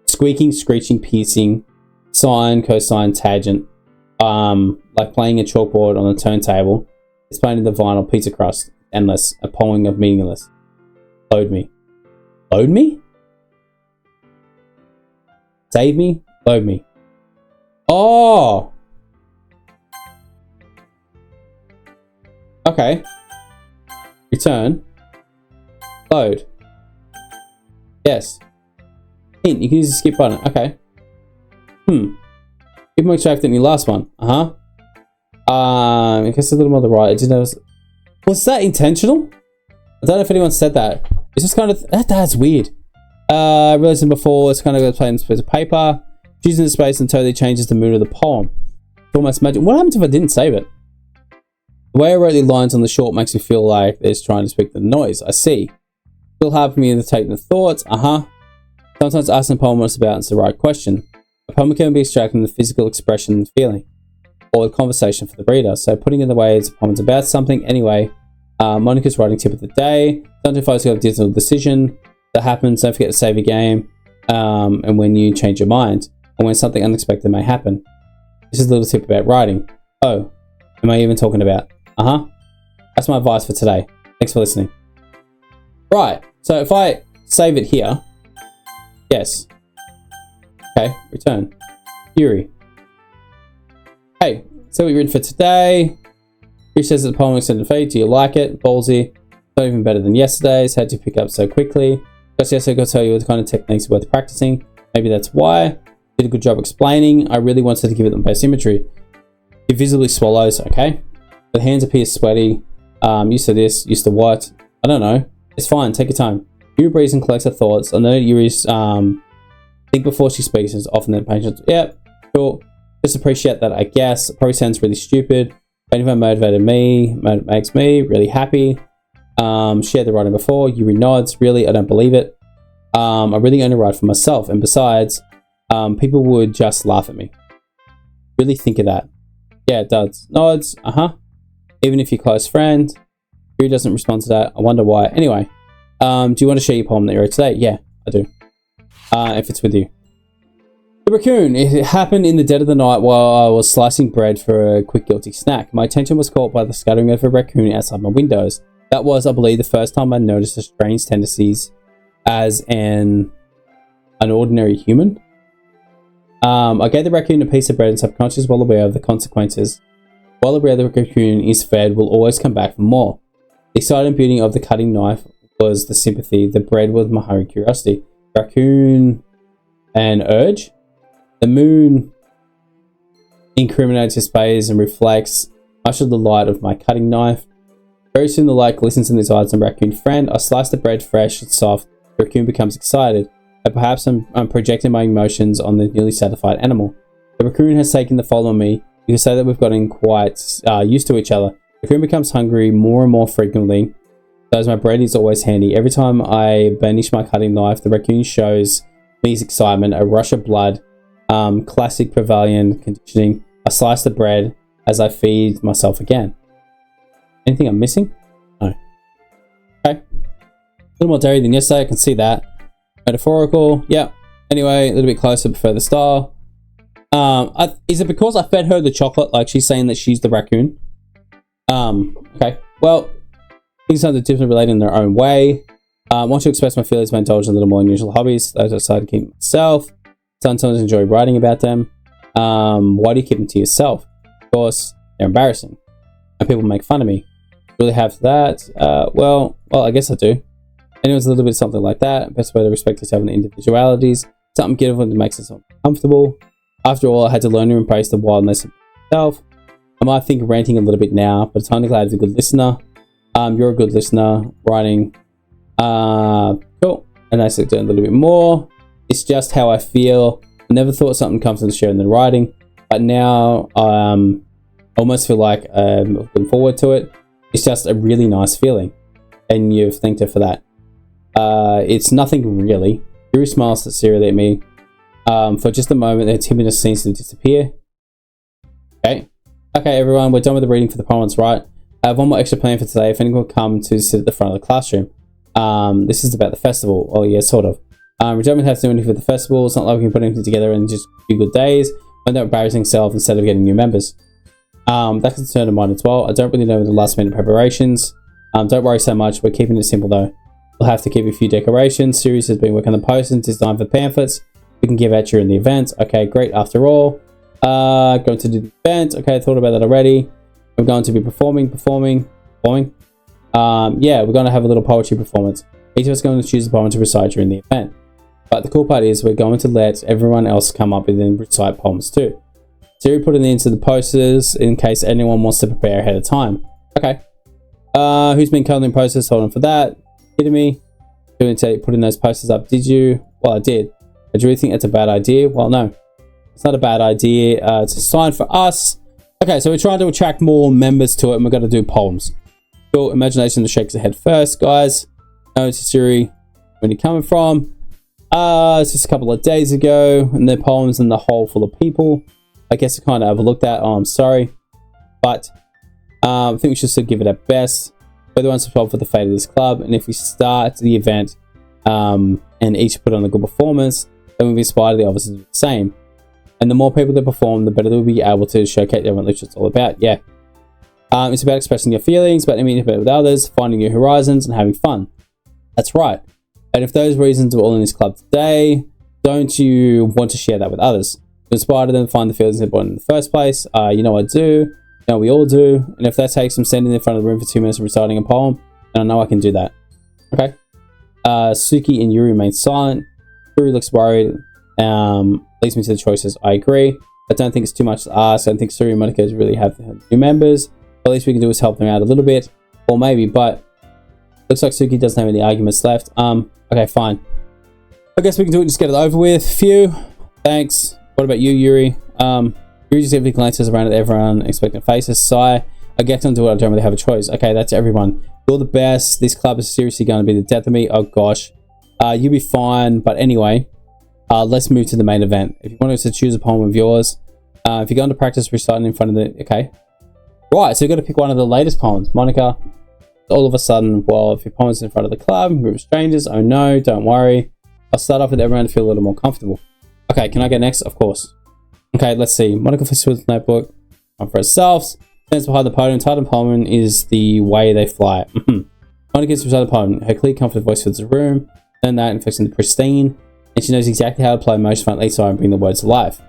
squeaking, screeching, piercing, sine, cosine, tangent, like playing a chalkboard on a turntable, explaining the vinyl pizza crust, endless, a poem of meaningless. Load me. Load me? Save me? Load me. Oh! Okay. Return. Load. Yes. Hint, you can use the skip button. Okay. Even more attractive than your last one. I guess a little more on the right. I didn't know. Was that intentional? I don't know if anyone said that. It's just kind of... That's weird. I realized it before. It's kind of like playing a piece of paper. Choosing the space and totally changes the mood of the poem. It's almost magic. What happens if I didn't save it? The way I wrote the lines on the short makes me feel like it's trying to speak the noise. I see. Still hard for me to take the thoughts. Sometimes asking a poem what it's about is the right question. A poem can be extracted from the physical expression and feeling, or the conversation for the reader. So putting in the ways a poem's about something. Anyway, Monika's writing tip of the day. Don't focus on a digital decision that happens. Don't forget to save your game. And when you change your mind, or when something unexpected may happen. This is a little tip about writing. Oh, am I even talking about? That's my advice for today. Thanks for listening. Right, so if I save it here, yes. Okay, return. Yuri. Hey, so what you written for today? Yuri says that the poem extended fate. Do you like it? Ballzy. Not even better than yesterday's. How'd you pick up so quickly? Just yesterday I got to tell you what kind of techniques are worth practicing. Maybe that's why. Did a good job explaining. I really wanted to give it the best imagery. It visibly swallows, okay? The hands appear sweaty. Used to this, used to what? I don't know. It's fine, take your time. Yuri breathes and collects her thoughts. I know Yuri's think before she speaks is often that patient. Yep, sure. Just appreciate that, I guess. It probably sounds really stupid. But if it makes me really happy. Shared the writing before. Yuri nods. Really, I don't believe it. I really only write for myself. And besides, people would just laugh at me. Really think of that. Yeah, it does. Nods. Even if you're close friend. Yuri doesn't respond to that. I wonder why. Anyway, do you want to share your poem that you wrote today? Yeah, I do. If it's with you. The raccoon. It happened in the dead of the night while I was slicing bread for a quick guilty snack. My attention was caught by the scattering of a raccoon outside my windows. That was, I believe, the first time I noticed the strange tendencies as an ordinary human. I gave the raccoon a piece of bread and subconscious, well aware of the consequences. While aware the raccoon is fed, will always come back for more. The exciting beauty of the cutting knife was the sympathy. The bread was my hungry curiosity. Raccoon and urge. The moon incriminates, displays, and reflects much of the light of my cutting knife. Very soon the light glistens in his eyes and raccoon friend. I slice the bread fresh and soft. The raccoon becomes excited. And perhaps I'm projecting my emotions on the newly satisfied animal. The raccoon has taken the fall on me. You can say that we've gotten quite used to each other. The raccoon becomes hungry more and more frequently. So as my bread is always handy. Every time I burnish my cutting knife, the raccoon shows me his excitement, a rush of blood, classic Pavilion conditioning. I slice the bread as I feed myself again. Anything I'm missing? No. Okay. A little more dairy than yesterday, I can see that. Metaphorical, yeah. Anyway, a little bit closer, prefer the star. Is it because I fed her the chocolate? Like she's saying that she's the raccoon? Okay. Well, things are different related in their own way. I want to express my feelings by indulging in a little more unusual hobbies. Those I decided to keep myself. Sometimes enjoy writing about them. Why do you keep them to yourself? Of course, they're embarrassing. And people make fun of me. Really have that? Well, I guess I do. Anyone's a little bit something like that. Best way to respect yourself and individualities. Something given that makes us comfortable. After all, I had to learn to embrace the wildness of myself. I might think of ranting a little bit now, but I'm glad you're a good listener. You're a good listener. Writing. Cool. And I said a little bit more. It's just how I feel. I never thought something comes from the sharing the writing, but now I almost feel like I'm looking forward to it. It's just a really nice feeling, and you've thanked her for that. It's nothing really. Yuri smiles sincerely at me. For just a moment, their timidness seems to disappear. Okay, everyone, we're done with the reading for the poems, right? I have one more extra plan for today. If anyone will come to sit at the front of the classroom. This is about the festival. Oh yeah, sort of. We don't have to do anything for the festival. It's not like we can put anything together in just a few good days. We're not embarrassing ourselves instead of getting new members. That's a concern of mine as well. I don't really know the last minute preparations. Don't worry so much. We're keeping it simple though. We'll have to keep a few decorations. Series has been working on the posters, designed for pamphlets. We can give out during the event. Okay, great. After all, going to do the event. Okay, I thought about that already. We're going to be performing. Yeah, we're going to have a little poetry performance. Each of us is going to choose a poem to recite during the event. But the cool part is we're going to let everyone else come up and then recite poems too. Sayori put it into the posters in case anyone wants to prepare ahead of time. Okay. Who's been coloring posters? Hold on for that. Kidding me? Putting those posters up. Did you? Well, I did. Do you really think it's a bad idea? Well, no. It's not a bad idea. It's a sign for us. Okay, so we're trying to attract more members to it, and we're going to do poems. Cool. Imagination that shakes ahead first, guys. No, it's Sayori. Where are you coming from? It's just a couple of days ago, and their poems in the hole full of people. I guess I kind of overlooked that. Oh, I'm sorry. But I think we should still give it our best. We're the ones responsible for the fate of this club, and if we start the event and each put on a good performance, then we'll be inspired the others to do the same. And the more people that perform, the better they'll be able to showcase everyone what it's all about. Yeah. It's about expressing your feelings, about communicating with others, finding new horizons, and having fun. That's right. And if those reasons are all in this club today, don't you want to share that with others? To inspire them to find the feelings they brought in the first place. You know I do. You know we all do. And if that takes some standing in front of the room for 2 minutes and reciting a poem, then I know I can do that. Okay. Suki and Yuri remain silent. Yuri looks worried. Leads me to the choices. I agree. I don't think it's too much to ask. I don't think Sayori and Monika really have new members. But at least we can do is help them out a little bit. Or maybe, but looks like Suki doesn't have any arguments left. Okay, fine. I guess we can do it, just get it over with. Phew. Thanks. What about you, Yuri? Yuri just simply glances around at everyone, expecting faces. Sigh. I get onto it, I don't really have a choice. Okay, that's everyone. You're the best. This club is seriously going to be the death of me. Oh gosh. You'll be fine. But anyway, let's move to the main event. If you want us to choose a poem of yours, if you're going to practice reciting in front of the... Okay. Right, so you've got to pick one of the latest poems. Monika, all of a sudden, well, if your poem's in front of the club, group of strangers, oh no, don't worry. I'll start off with everyone to feel a little more comfortable. Okay, can I go next? Of course. Okay, let's see. Monika fishes with notebook. One for herself. Stands behind the podium. Title poem is The Way They Fly. Monika gets beside the poem. Her clear, confident voice fills the room. Then that infects into pristine, and she knows exactly how to play motion frontly so and bring the words to life.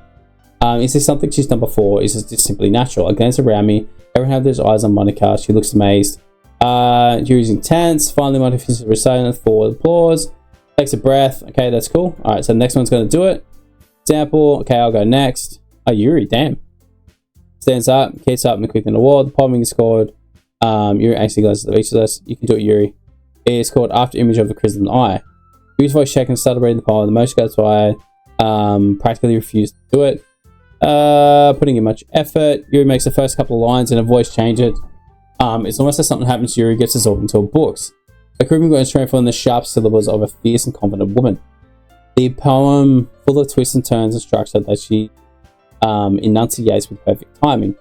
Is this something she's done before? Is this just simply natural? I glance around me. Everyone has those eyes on Monika. She looks amazed. Yuri's intense. Finally, Monika finishes reciting for applause. Takes a breath. Okay, that's cool. Alright, so the next one's going to do it. Example. Okay, I'll go next. Oh, Yuri, damn. Stands up, keeps up, and quick in the wall. The poem is called Yuri actually glances at each of us. You can do it, Yuri. It's called After Image of a Crimson Eye. Yuri's voice shaken and started reading the poem. The motion goes why practically refused to do it. Putting in much effort. Yuri makes the first couple of lines and her voice changes. It's almost like something happens to Yuri gets absorbed into her books. A creeping going straight from the sharp syllables of a fierce and confident woman. The poem, full of twists and turns and structure that she enunciates with perfect timing.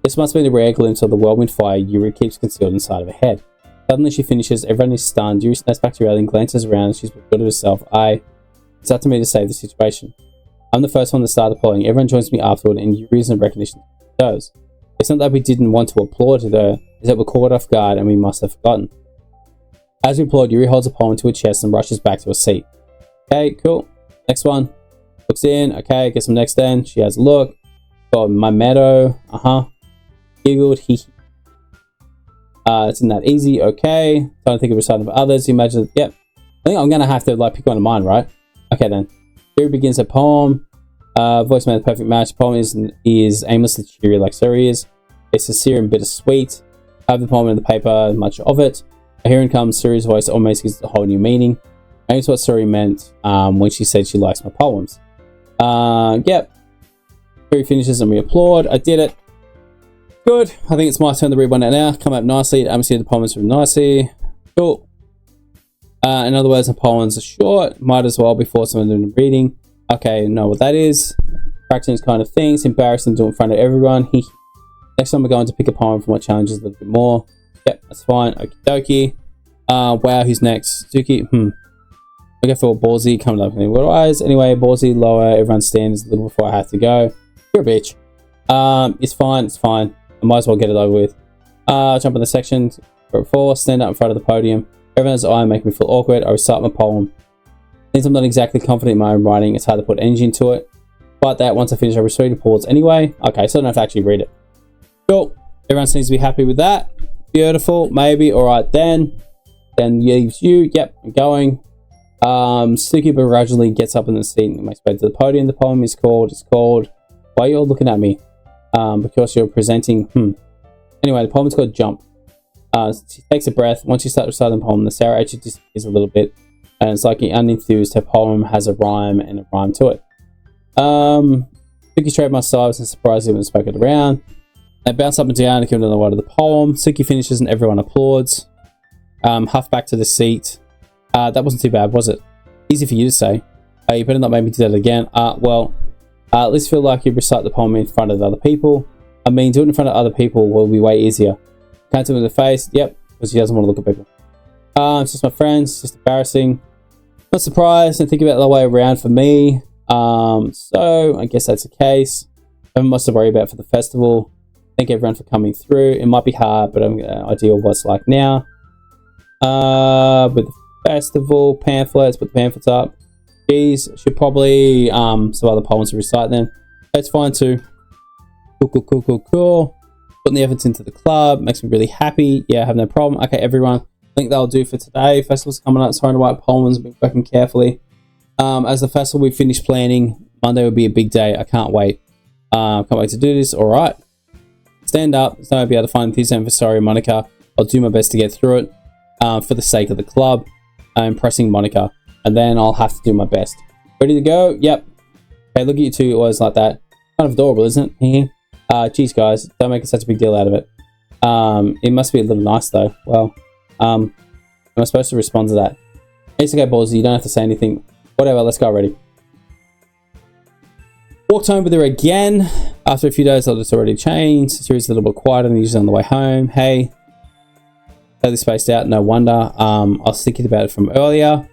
This must be the rare glimpse of the whirlwind fire Yuri keeps concealed inside of her head. Suddenly she finishes, everyone is stunned. Yuri snaps back to reality and glances around and she's good of herself. It's up to me to save the situation. I'm the first one to start applauding. Everyone joins me afterward and Yuri is in recognition shows. It's not that we didn't want to applaud her, it's that we're caught off guard and we must have forgotten. As we applaud, Yuri holds a poem to her chest and rushes back to her seat. Okay, cool. Next one. Looks in. Okay, guess I'm next then. She has a look. Got my meadow. Giggled. Hee. It's not that easy. Okay. Trying to think of a side of others. Imagine. Yep. I think I'm gonna have to pick one of mine, right? Okay then. Yuri begins her poem. Voice made a perfect match. The poem is aimlessly cheery like Sayori is. It's sincere and bittersweet. I have the poem in the paper, much of it. Here in comes Sayori's voice. Almost gives a whole new meaning. I guess what Sayori meant when she said she likes my poems. Yep. Yuri finishes and we applaud. I did it. Good. I think it's my turn to read one out now. Come up nicely. I'm seeing the poems from nicely. Cool. In other words, the poems are short. Might as well before someone doing the reading. Okay, know what that is. Practicing kind of things. Embarrassing to do in front of everyone. Next time we're going to pick a poem from what challenges a little bit more. Yep, that's fine. Okie dokie. Wow, who's next? Suki. We go for Ballzy coming up in the eyes. Anyway, Ballzy lower. Everyone stands a little before I have to go. You're a bitch. It's fine. It's fine. I might as well get it over with. Jump in the section. Group 4. Stand up in front of the podium. Everyone's eye making me feel awkward. I recite my poem. Since I'm not exactly confident in my own writing, it's hard to put energy into it. But that once I finish, I read the pause anyway. Okay, so I don't have to actually read it. Cool. Everyone seems to be happy with that. Beautiful. Maybe. Alright then. Then leaves you. Yep, I'm going. Suki begrudgingly gets up in the seat and makes way to the podium. The poem is called, Why are you all looking at me? Because you're presenting, Anyway, the poem is called Jump. She takes a breath. Once she starts reciting the poem, the Sarah actually disappears a little bit. And it's like unenthused. Her poem has a rhyme and a rhyme to it. Suki straight my sides and surprised even spoke it around. They bounce up and down to give another word of the poem. Suki finishes and everyone applauds. Huff back to the seat. That wasn't too bad, was it? Easy for you to say. You better not make me do that again. At least feel like you recite the poem in front of other people. I mean, doing it in front of other people will be way easier. Can't do it in the face. Yep, because he doesn't want to look at people. It's just my friends. It's just embarrassing. Not surprised. And think about it the way around for me. So I guess that's the case. Nothing much to worry about for the festival. Thank everyone for coming through. It might be hard, but I'm ideal what's like now. With the festival pamphlets, put the pamphlets up. Geez, should probably some other poems to recite then. That's fine too. Cool. Putting the efforts into the club makes me really happy. Yeah, I have no problem. Okay, everyone. I think that'll do for today. Festival's coming up. Trying to write poems. I've been working carefully. As the festival we finished planning, Monday will be a big day. I can't wait. Can't wait to do this. All right. Stand up. So I'll be able to find enthusiasm for Sayori and Monika. I'll do my best to get through it for the sake of the club. I'm impressing Monika. And then I'll have to do my best. Ready to go? Yep. Okay, look at you two. Always like that. Kind of adorable, isn't it? Geez, guys. Don't make such a big deal out of it. It must be a little nice, though. Well, am I supposed to respond to that? It's okay, Ballzy. You don't have to say anything. Whatever. Let's go already. Walked home with her again. After a few days, it's already changed. The series a little bit quieter than usually on the way home. Hey. Totally spaced out. No wonder. I was thinking about it from earlier.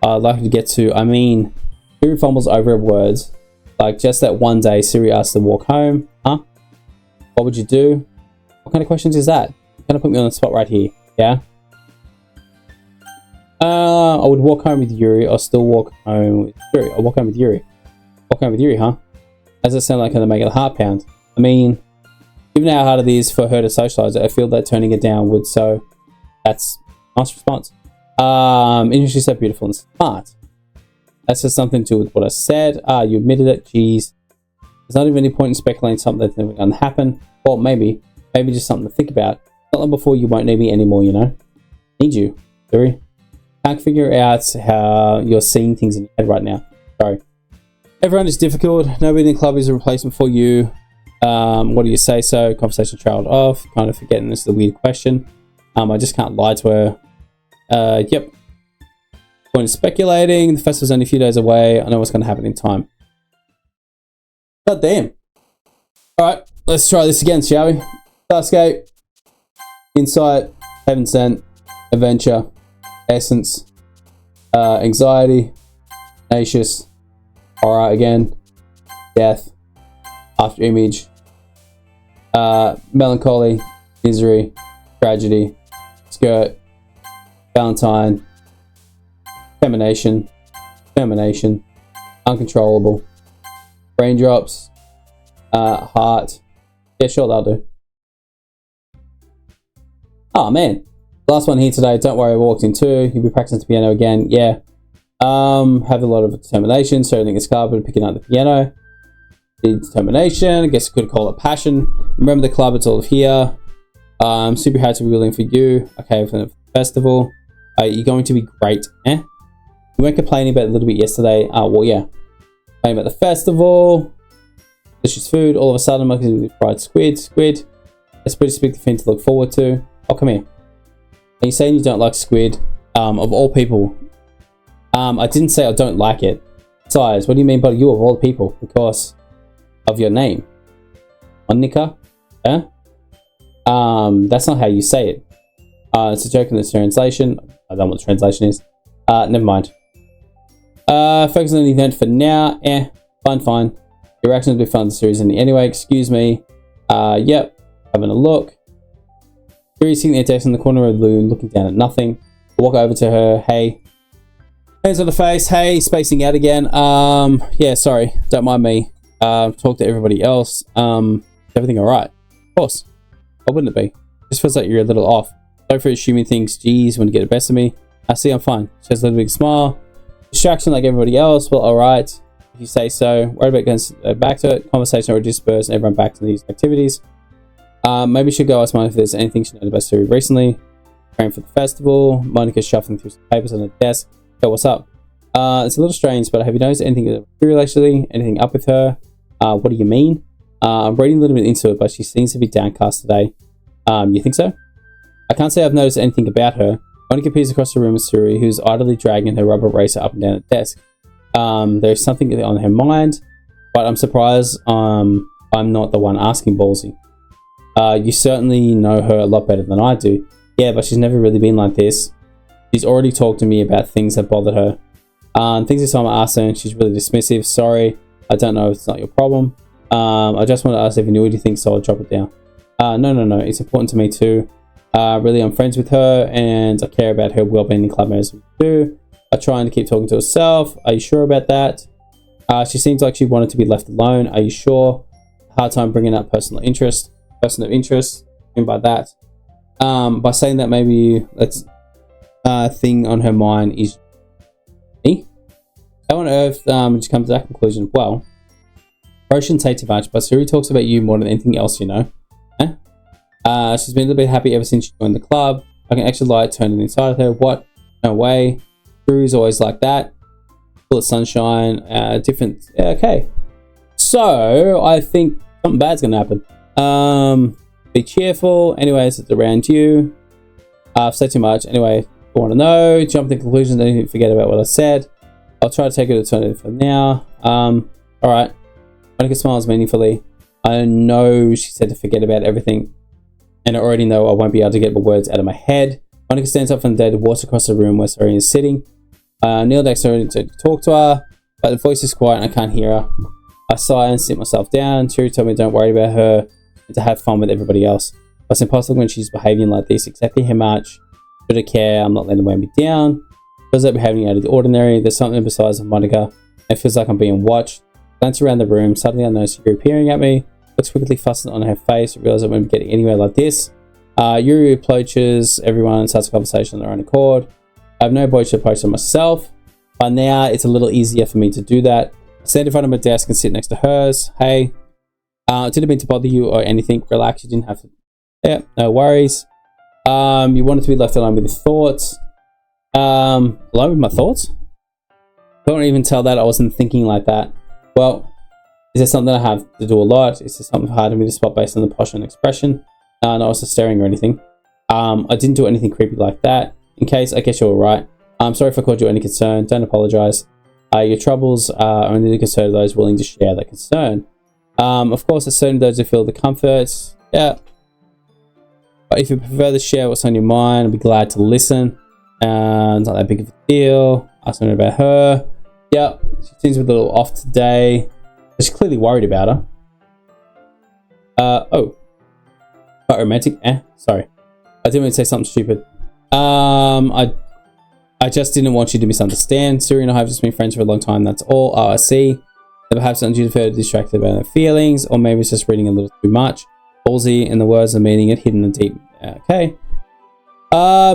I'd like to get to, Yuri fumbles over her words. Like, just that one day, Siri asked to walk home. Huh? What would you do? What kind of questions is that? You're going to put me on the spot right here. Yeah? I would walk home with Yuri, or still walk home with Yuri. I'll walk home with Yuri. Walk home with Yuri, huh? Does that sound like I'm gonna make it a heart pound? I mean, given how hard it is for her to socialize, I feel that turning it down would, so that's a nice response. She's so beautiful and smart. That's just something to do with what I said. You admitted it, jeez. There's not even any point in speculating something that's never gonna happen. Well, maybe just something to think about. Not long before you won't need me anymore, you know? Need you, Yuri. Can't figure out how you're seeing things in your head right now. Sorry. Everyone is difficult. Nobody in the club is a replacement for you. What do you say so? Conversation trailed off. Kind of forgetting this is a weird question. I just can't lie to her. Yep. Point of speculating. The festival's only a few days away. I know what's going to happen in time. God damn. Alright, let's try this again, shall we? Starscape. Insight. Heaven Sent. Adventure. Essence. Anxiety. Tenacious. Horror again. Death. After image. Melancholy. Misery. Tragedy. Skirt. Valentine. Termination. Termination. Uncontrollable. Raindrops. Heart. Yeah, sure, that'll do. Oh man. Last one here today. Don't worry, I walked in too. You'll be practicing the piano again. Yeah. Have a lot of determination. Certainly it's carpet, picking up the piano. Determination. I guess I could call it passion. Remember the club, it's all here. Super hard to be willing for you. Okay, for the festival. You're going to be great. You weren't complaining about it a little bit yesterday. Well, yeah. Complaining about the festival. Delicious food. All of a sudden, I'm going to fried squid. Squid. That's a pretty big thing to look forward to. Oh, come here. Are you saying you don't like squid? Of all people. I didn't say I don't like it. Besides, what do you mean by you of all people? Because of your name. Monika? Huh? That's not how you say it. It's a joke in the translation. I don't know what the translation is. Never mind. Focus on the event for now. Fine. Your reactions will be fun in the series anyway. Excuse me. Yep. Having a look. Yuri sitting there desk in the corner of the room, looking down at nothing. I walk over to her. Hey. Hands on the face. Hey, spacing out again. Yeah, sorry. Don't mind me. Talk to everybody else. Is everything alright? Of course. Why wouldn't it be? Just feels like you're a little off. Sorry for assuming things. Geez, when you get the best of me. I see, I'm fine. She has a little big smile. Distraction like everybody else. Well, alright. If you say so. Worried about going back to it. Conversation already dispersed and everyone back to these activities. Maybe she should go ask Monika if there's anything she knows about Sayori recently. Praying for the festival. Monika's shuffling through some papers on the desk. Hey, what's up? It's a little strange, but have you noticed anything lately? Anything up with her? What do you mean? I'm reading a little bit into it, but she seems to be downcast today. You think so? I can't say I've noticed anything about her. Monika peers across the room with Sayori, who's idly dragging her rubber racer up and down the desk. There's something on her mind, but I'm surprised I'm not the one asking Ballzy. You certainly know her a lot better than I do. Yeah, but she's never really been like this. She's already talked to me about things that bothered her. Things this time I asked her and she's really dismissive. Sorry, I don't know if it's not your problem. I just want to ask if you knew anything, so I'll drop it down. No. It's important to me too. Really, I'm friends with her and I care about her well-being in club as we do. I'm trying to keep talking to herself. Are you sure about that? She seems like she wanted to be left alone. Are you sure? Hard time bringing up person of interest. And by that, by saying that maybe that's thing on her mind is me. How on earth did you come to that conclusion? Well, I shouldn't say too much, but Sayori talks about you more than anything else, you know. She's been a little bit happy ever since she joined the club. I can actually light turning inside of her. What? No way. Sayori's always like that. Full of sunshine. Different. Yeah, okay. So I think something bad's gonna happen. Be cheerful. Anyways, it's around you. I've said too much. Anyway, if you want to know, jump to conclusions, don't forget about what I said. I'll try to take an alternative for now. Alright. Monika smiles meaningfully. I know she said to forget about everything, and I already know I won't be able to get my words out of my head. Monika stands up from the bed and walks across the room where Sayori is sitting. Kneel next to her to talk to her, but the voice is quiet and I can't hear her. I sigh and sit myself down. Yuri told me don't worry about her and to have fun with everybody else. But it's impossible when she's behaving like this. Exactly how much should I care? I'm not letting her weigh me down. Feels like behaving out of the ordinary. There's something besides Monika. It feels like I'm being watched. Glance around the room. Suddenly I notice Yuri peering at me. Looks quickly fastened on her face. I realize I won't be getting anywhere like this. Yuri approaches everyone and starts a conversation on their own accord. I have no approach to approach them myself. By now, it's a little easier for me to do that. I stand in front of my desk and sit next to hers. Hey, I didn't mean to bother you or anything. Relax, you didn't have to. Yeah, no worries. You wanted to be left alone with your thoughts. Alone with my thoughts? Don't even tell that I wasn't thinking like that. Well, is there something I have to do a lot? Is there something hard for me to spot based on the posture and expression? No, I wasn't staring or anything. I didn't do anything creepy like that. In case, I guess you're alright. I'm sorry if I caused you any concern. Don't apologize. Your troubles are only the concern of those willing to share that concern. Of course, there's certainly those who feel the comforts. Yeah. But if you prefer to share what's on your mind, I'll be glad to listen. It's not that big of a deal. Ask me about her. Yep. She seems a little off today. She's clearly worried about her. Oh. Quite romantic. Sorry. I didn't mean to say something stupid. I just didn't want you to misunderstand. Sayori and I have just been friends for a long time. That's all. Oh, I see. That perhaps I'm due to distracted by their feelings, or maybe it's just reading a little too much. Ballzy in the words of meaning it hidden and deep. Okay.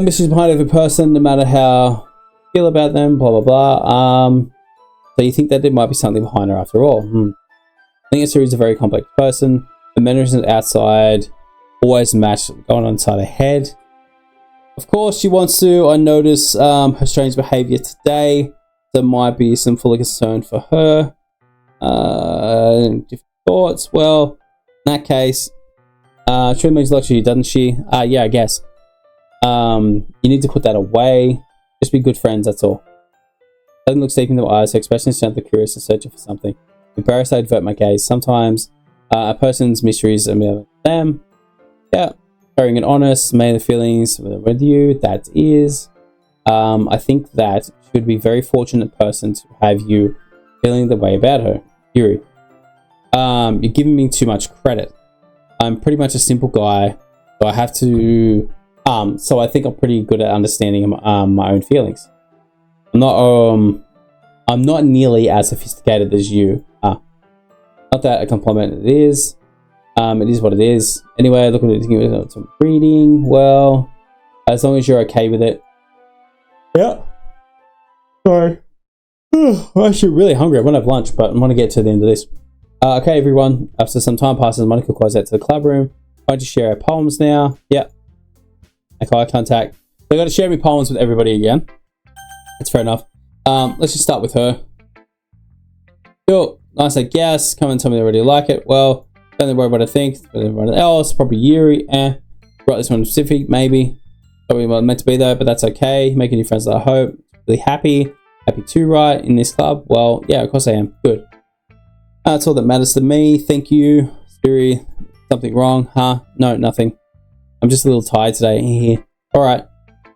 Mysteries behind every person, no matter how you feel about them, blah, blah, blah. So you think that there might be something behind her after all? I think Sayori is a very complex person. The mannerisms outside always match going on inside her head. Of course, she wants to. I notice her strange behavior today. There might be some full concern for her. Different thoughts. Well, in that case, she makes luxury, doesn't she? Yeah, I guess. You need to put that away. Just be good friends, that's all. Doesn't look deep into my eyes, her expression is gently curious and searching for something. Embarrassed, I divert my gaze. Sometimes a person's mysteries are mere them. Yeah. Caring and honest, may the feelings with you, that is. I think that she would be a very fortunate person to have you feeling the way about her. Yuri. You're giving me too much credit. I'm pretty much a simple guy, so I have to so I think I'm pretty good at understanding my own feelings. I'm not nearly as sophisticated as you are. Not that a compliment, it is. It is what it is. Anyway, look at it. Some reading. Well, as long as you're okay with it. Yeah. Sorry. I'm actually really hungry. I want to have lunch, but I want to get to the end of this. Okay, everyone. After some time passes, Monika goes out to the club room. Going to share our poems now. Yep. Okay, eye contact. So I got to share my poems with everybody again. That's fair enough. Let's just start with her. Cool. Nice, I guess. Come and tell me they already like it. Well, don't worry what I think. But everyone else, probably Yuri. Write this one specific, maybe. Probably not meant to be though, but that's okay. Making new friends, I hope. Really happy. Happy to write in this club. Well, yeah, of course I am. Good. That's all that matters to me. Thank you. Yuri. Something wrong? Huh? No, nothing. I'm just a little tired today. Alright.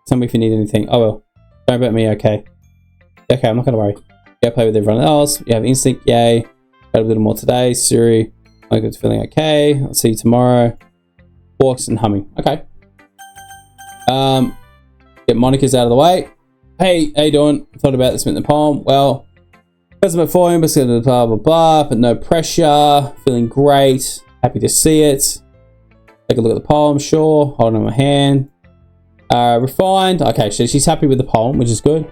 Tell me if you need anything. Oh well. Don't about me, okay. Okay, I'm not gonna worry. Yeah, play with everyone else. You have instinct, yay. Got a little more today. Sayori. I'm feeling okay. I'll see you tomorrow. Walks and humming. Okay. Get Monika's out of the way. Hey, how you doing? Thought about this in the poem. Well, because I'm for him, but blah blah blah, but no pressure. Feeling great. Happy to see it. Take a look at the poem, sure. Holding my hand. Refined. Okay, so she's happy with the poem, which is good.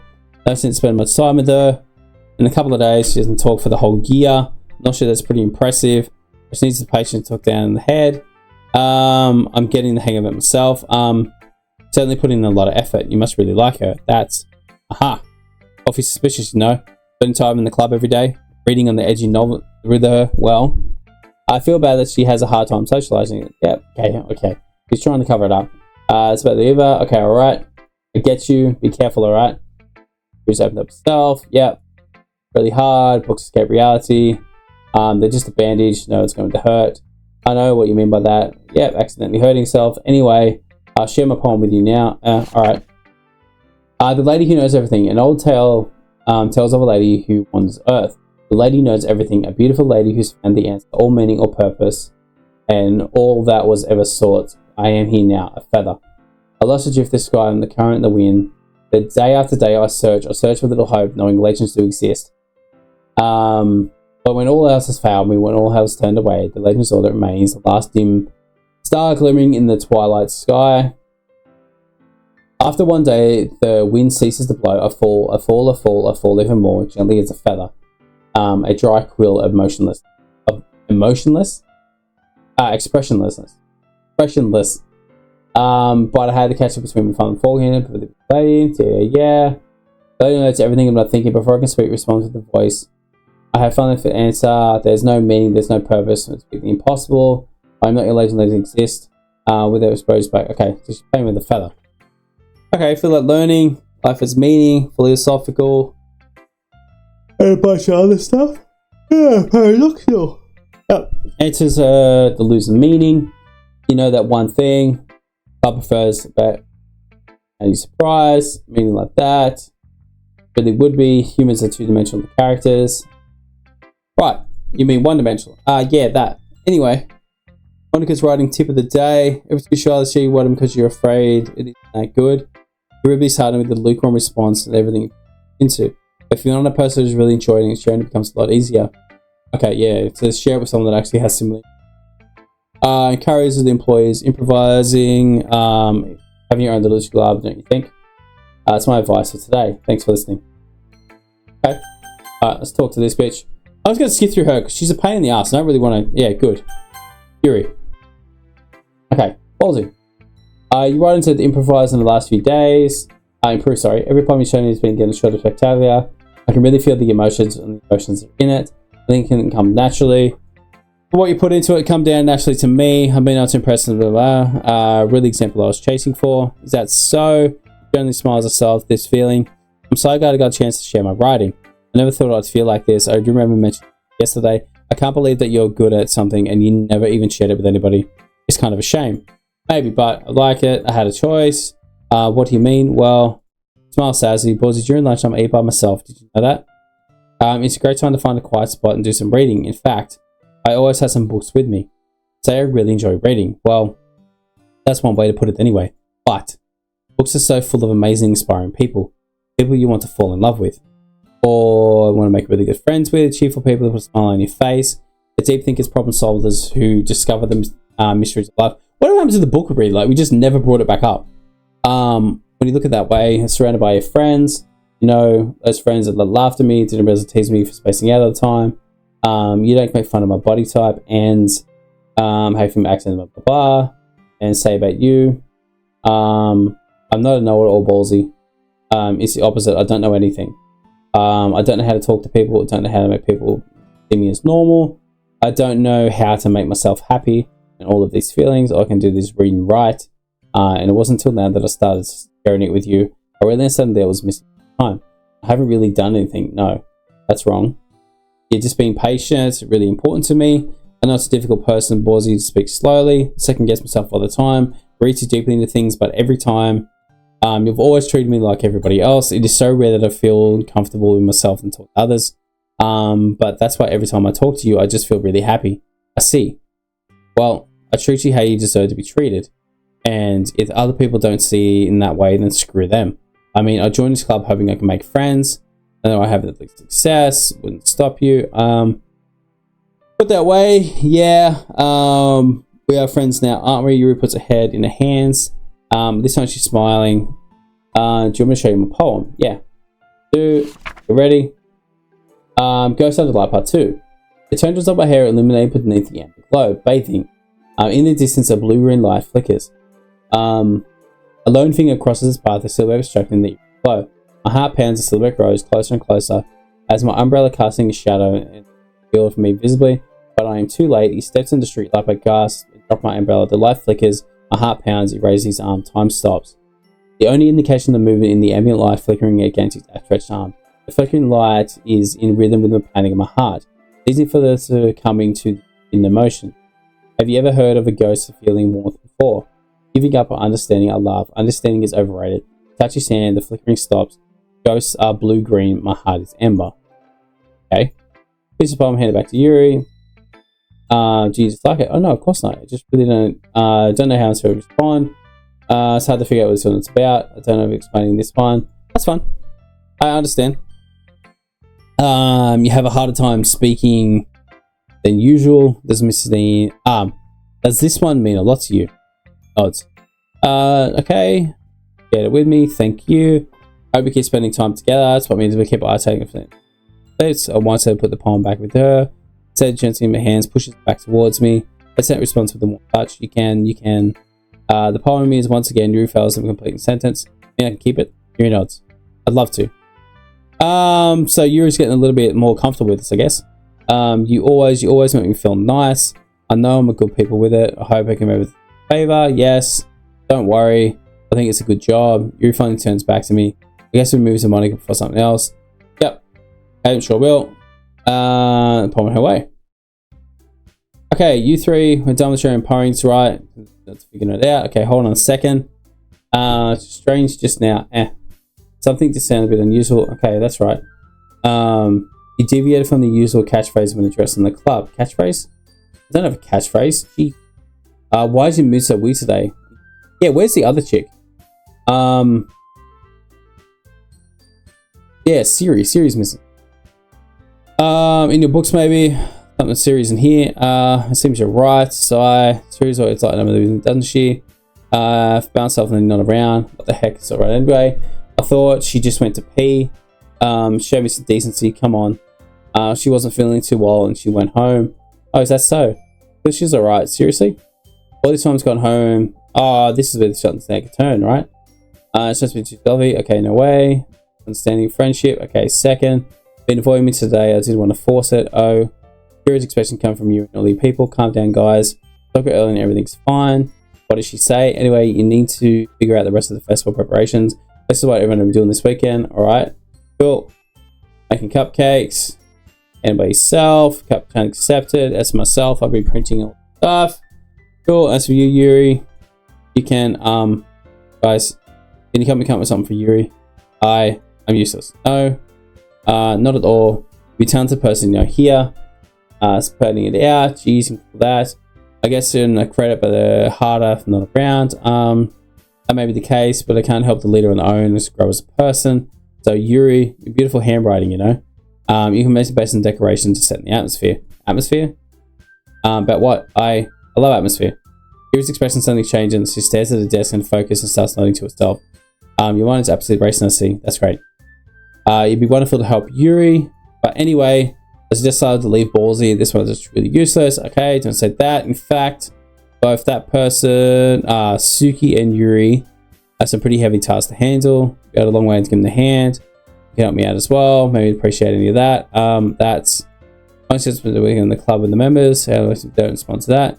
I've since spent much time with her. In a couple of days, she doesn't talk for the whole year. Not sure that's pretty impressive. Just needs the patience to talk down in the head. I'm getting the hang of it myself. Certainly putting in a lot of effort. You must really like her. That's awfully suspicious, you know. Spending time in the club every day, reading on the edgy novel with her. Well, I feel bad that she has a hard time socializing. Yeah, okay. He's trying to cover it up. It's about the Eva. Okay, alright. I get you. Be careful, alright. He's opened up himself. Yep. Really hard. Books escape reality. They're just a bandage. No, it's going to hurt. I know what you mean by that. Yep, accidentally hurting himself. Anyway, I'll share my poem with you now. Alright. The lady who knows everything. An old tale tells of a lady who wanders Earth. The lady knows everything. A beautiful lady who's found the answer to all meaning or purpose and all that was ever sought. I am here now, a feather. I lost adrift the sky and the current, the wind. The day after day I search with little hope, knowing legends do exist. But when all else has failed me, when all else turned away, the legend is all that remains, the last dim star glimmering in the twilight sky. After one day, the wind ceases to blow. I fall even more, gently as a feather. A dry quill of expressionless. But I had to catch up between the fun and falling in it. Yeah. Letting notes everything I'm not thinking before I can speak, respond with the voice. I have fun with the answer. There's no meaning, there's no purpose. It's completely impossible. I'm not your legend, legend exist. Without exposed back. Okay, just playing with the feather. Okay, I feel like learning, life has meaning, philosophical, and a bunch of other stuff. Yeah, paradoxical. Oh, answers the losing meaning. You know that one thing. God prefers that. Any surprise, meaning like that. Really would be. Humans are two-dimensional characters. Right, you mean one-dimensional? Yeah, that. Anyway, Monika's writing tip of the day. Every too shy to see you want him because you're afraid it isn't that good. You're really disheartened with the lukewarm response and everything you're into. If you're not a person who's really enjoying it, sharing it becomes a lot easier. Okay, yeah, it says share it with someone that actually has similar. Encourages the employees, improvising, having your own little club, don't you think? That's my advice for today. Thanks for listening. Okay, let's talk to this bitch. I was going to skip through her because she's a pain in the ass. I don't really want to. Yeah, good. Yuri. Okay, Ballzy. You write into the improvise in the last few days. Improve, sorry. Every time you've shown me has been getting short of spectacular. I can really feel the emotions and the emotions are in it. I think it can come naturally. What you put into it come down naturally to me. I've been able to impress blah, blah, blah. Really example I was chasing for. Is that so? Generally smiles herself, this feeling. I'm so glad I got a chance to share my writing. I never thought I'd feel like this. I do remember mentioning yesterday. I can't believe that you're good at something and you never even shared it with anybody. It's kind of a shame. Maybe, but I like it. I had a choice. What do you mean? Well, smile sassy. Ballzy, during lunchtime I eat by myself. Did you know that? It's a great time to find a quiet spot and do some reading. In fact, I always have some books with me. Say I really enjoy reading. Well, that's one way to put it anyway. But books are so full of amazing, inspiring people. People you want to fall in love with. Or want to make really good friends with. Cheerful people who put a smile on your face. The deep thinkers, problem solvers who discover the mysteries of life. What happens to the book we read? Like, we just never brought it back up. When you look at that way, surrounded by your friends, you know, those friends that laughed at me, didn't realize to tease me for spacing out at the time. You don't make fun of my body type and hate from accent, blah, blah, blah, and say about you. I'm not a know-it-all, Ballzy. It's the opposite. I don't know anything. I don't know how to talk to people. I don't know how to make people see me as normal. I don't know how to make myself happy and all of these feelings. All I can do is read and write. And it wasn't until now that I started sharing it with you. I really understand there was missing time. I haven't really done anything. No, that's wrong. You're just being patient. It's really important to me. I know it's a difficult person, Ballzy, to speak slowly. Second guess myself all the time. Read too deeply into things, but every time. You've always treated me like everybody else. It is so rare that I feel comfortable with myself and talk to others. But that's why every time I talk to you, I just feel really happy. I see. Well, I treat you how you deserve to be treated. And if other people don't see in that way, then screw them. I mean, I joined this club hoping I can make friends. I know I have at least success. Wouldn't stop you. Put that way, yeah. We are friends now, aren't we? Yuri puts her head in her hands. This time she's smiling. Do you want me to show you my poem? Yeah. You ready? Ghost Under Light Part 2. The tendrils of my hair illuminate beneath the amber glow, bathing. In the distance, a blue-green light flickers. A lone finger crosses its path, a silhouette obstructing the glow. My heart pounds, the silhouette grows closer and closer as my umbrella casting a shadow and revealed for me visibly, but I am too late. He steps in the street like I gasp and drop my umbrella. The light flickers. My heart pounds, he raises his arm, time stops. The only indication of the movement in the ambient light flickering against his outstretched arm. The flickering light is in rhythm with the pounding of my heart. It's easy for this to coming to in the motion. Have you ever heard of a ghost feeling warmth before? Giving up or understanding our love. Understanding is overrated. Touch his hand, the flickering stops. Ghosts are blue-green, my heart is ember. Okay. Piece of poem, hand it back to Yuri. Jesus, like it? Oh no, of course not. I just really don't know how I'm supposed to respond. It's hard to figure out what this one's about. I don't know if explaining this one. That's fine. I understand. You have a harder time speaking than usual. Does this one mean a lot to you? Odds. Okay. Get it with me. Thank you. I hope we keep spending time together. That's what means we keep eye taking it. I want to put the palm back with her. Said gently in my hands, pushes it back towards me. I sent response with a warm touch. You can. The poem means once again, Yuri fails in completing sentence. I can keep it. Yuri nods. I'd love to. So Yuri's getting a little bit more comfortable with this, I guess. You always make me feel nice. I know I'm a good people with it. I hope I can remember the favor. Yes. Don't worry. I think it's a good job. Yuri finally turns back to me. I guess we move to Monika for something else. Yep. I sure will. Palm her way. Okay, you three. We're done with sharing points, right? Let's figure it out. Okay, hold on a second. Strange just now. Something just sounded a bit unusual. Okay, that's right. You deviated from the usual catchphrase when addressing the club. Catchphrase? I don't have a catchphrase. Gee. Why did you move so weird today? Yeah, where's the other chick? Yeah, Siri's missing. In your books maybe. Something Siri's in here. It seems you're right. Siri's always like number, doesn't she? Found herself and not around. What the heck? It's alright anyway. I thought she just went to pee. Show me some decency. Come on. She wasn't feeling too well and she went home. Oh, is that so? But she's alright. Seriously? All this time's gone home. Oh, this is where the shot take a turn, right? It's just been too lovely. Okay, no way. Understanding friendship. Okay, second. Been avoiding me today. I didn't want to force it. Oh. Here's expectation come from you and all the people. Calm down, guys. Talk early and everything's fine. What did she say? Anyway, you need to figure out the rest of the festival preparations. This is what everyone will be doing this weekend. Alright. Cool. Making cupcakes. And by yourself. Cupcake accepted. As for myself, I'll be printing all the stuff. Cool. As for you, Yuri, you can, guys, can you help me come up with something for Yuri? I'm useless. No. Not at all. Be a talented person, you know, here. Spreading it out. Jeez, for that. I guess in a credit, but they're harder if not around. That may be the case, but I can't help the leader on their own. Let's grow as a person. So Yuri, beautiful handwriting, you know. You can make it based on decorations to set in the atmosphere. Atmosphere? But what? I love atmosphere. Yuri's expressing something changing. She stares at the desk and focuses and starts nodding to herself. Your mind is absolutely racing, I see. That's great. It'd be wonderful to help Yuri. But anyway, I decided to leave Ballzy. This one is just really useless. Okay, don't say that. In fact, both that person, Suki and Yuri, have some pretty heavy tasks to handle. We got a long way to give them the hand. You can help me out as well. Maybe appreciate any of that. That's once it's the weekend in the club with the members. How don't respond to that.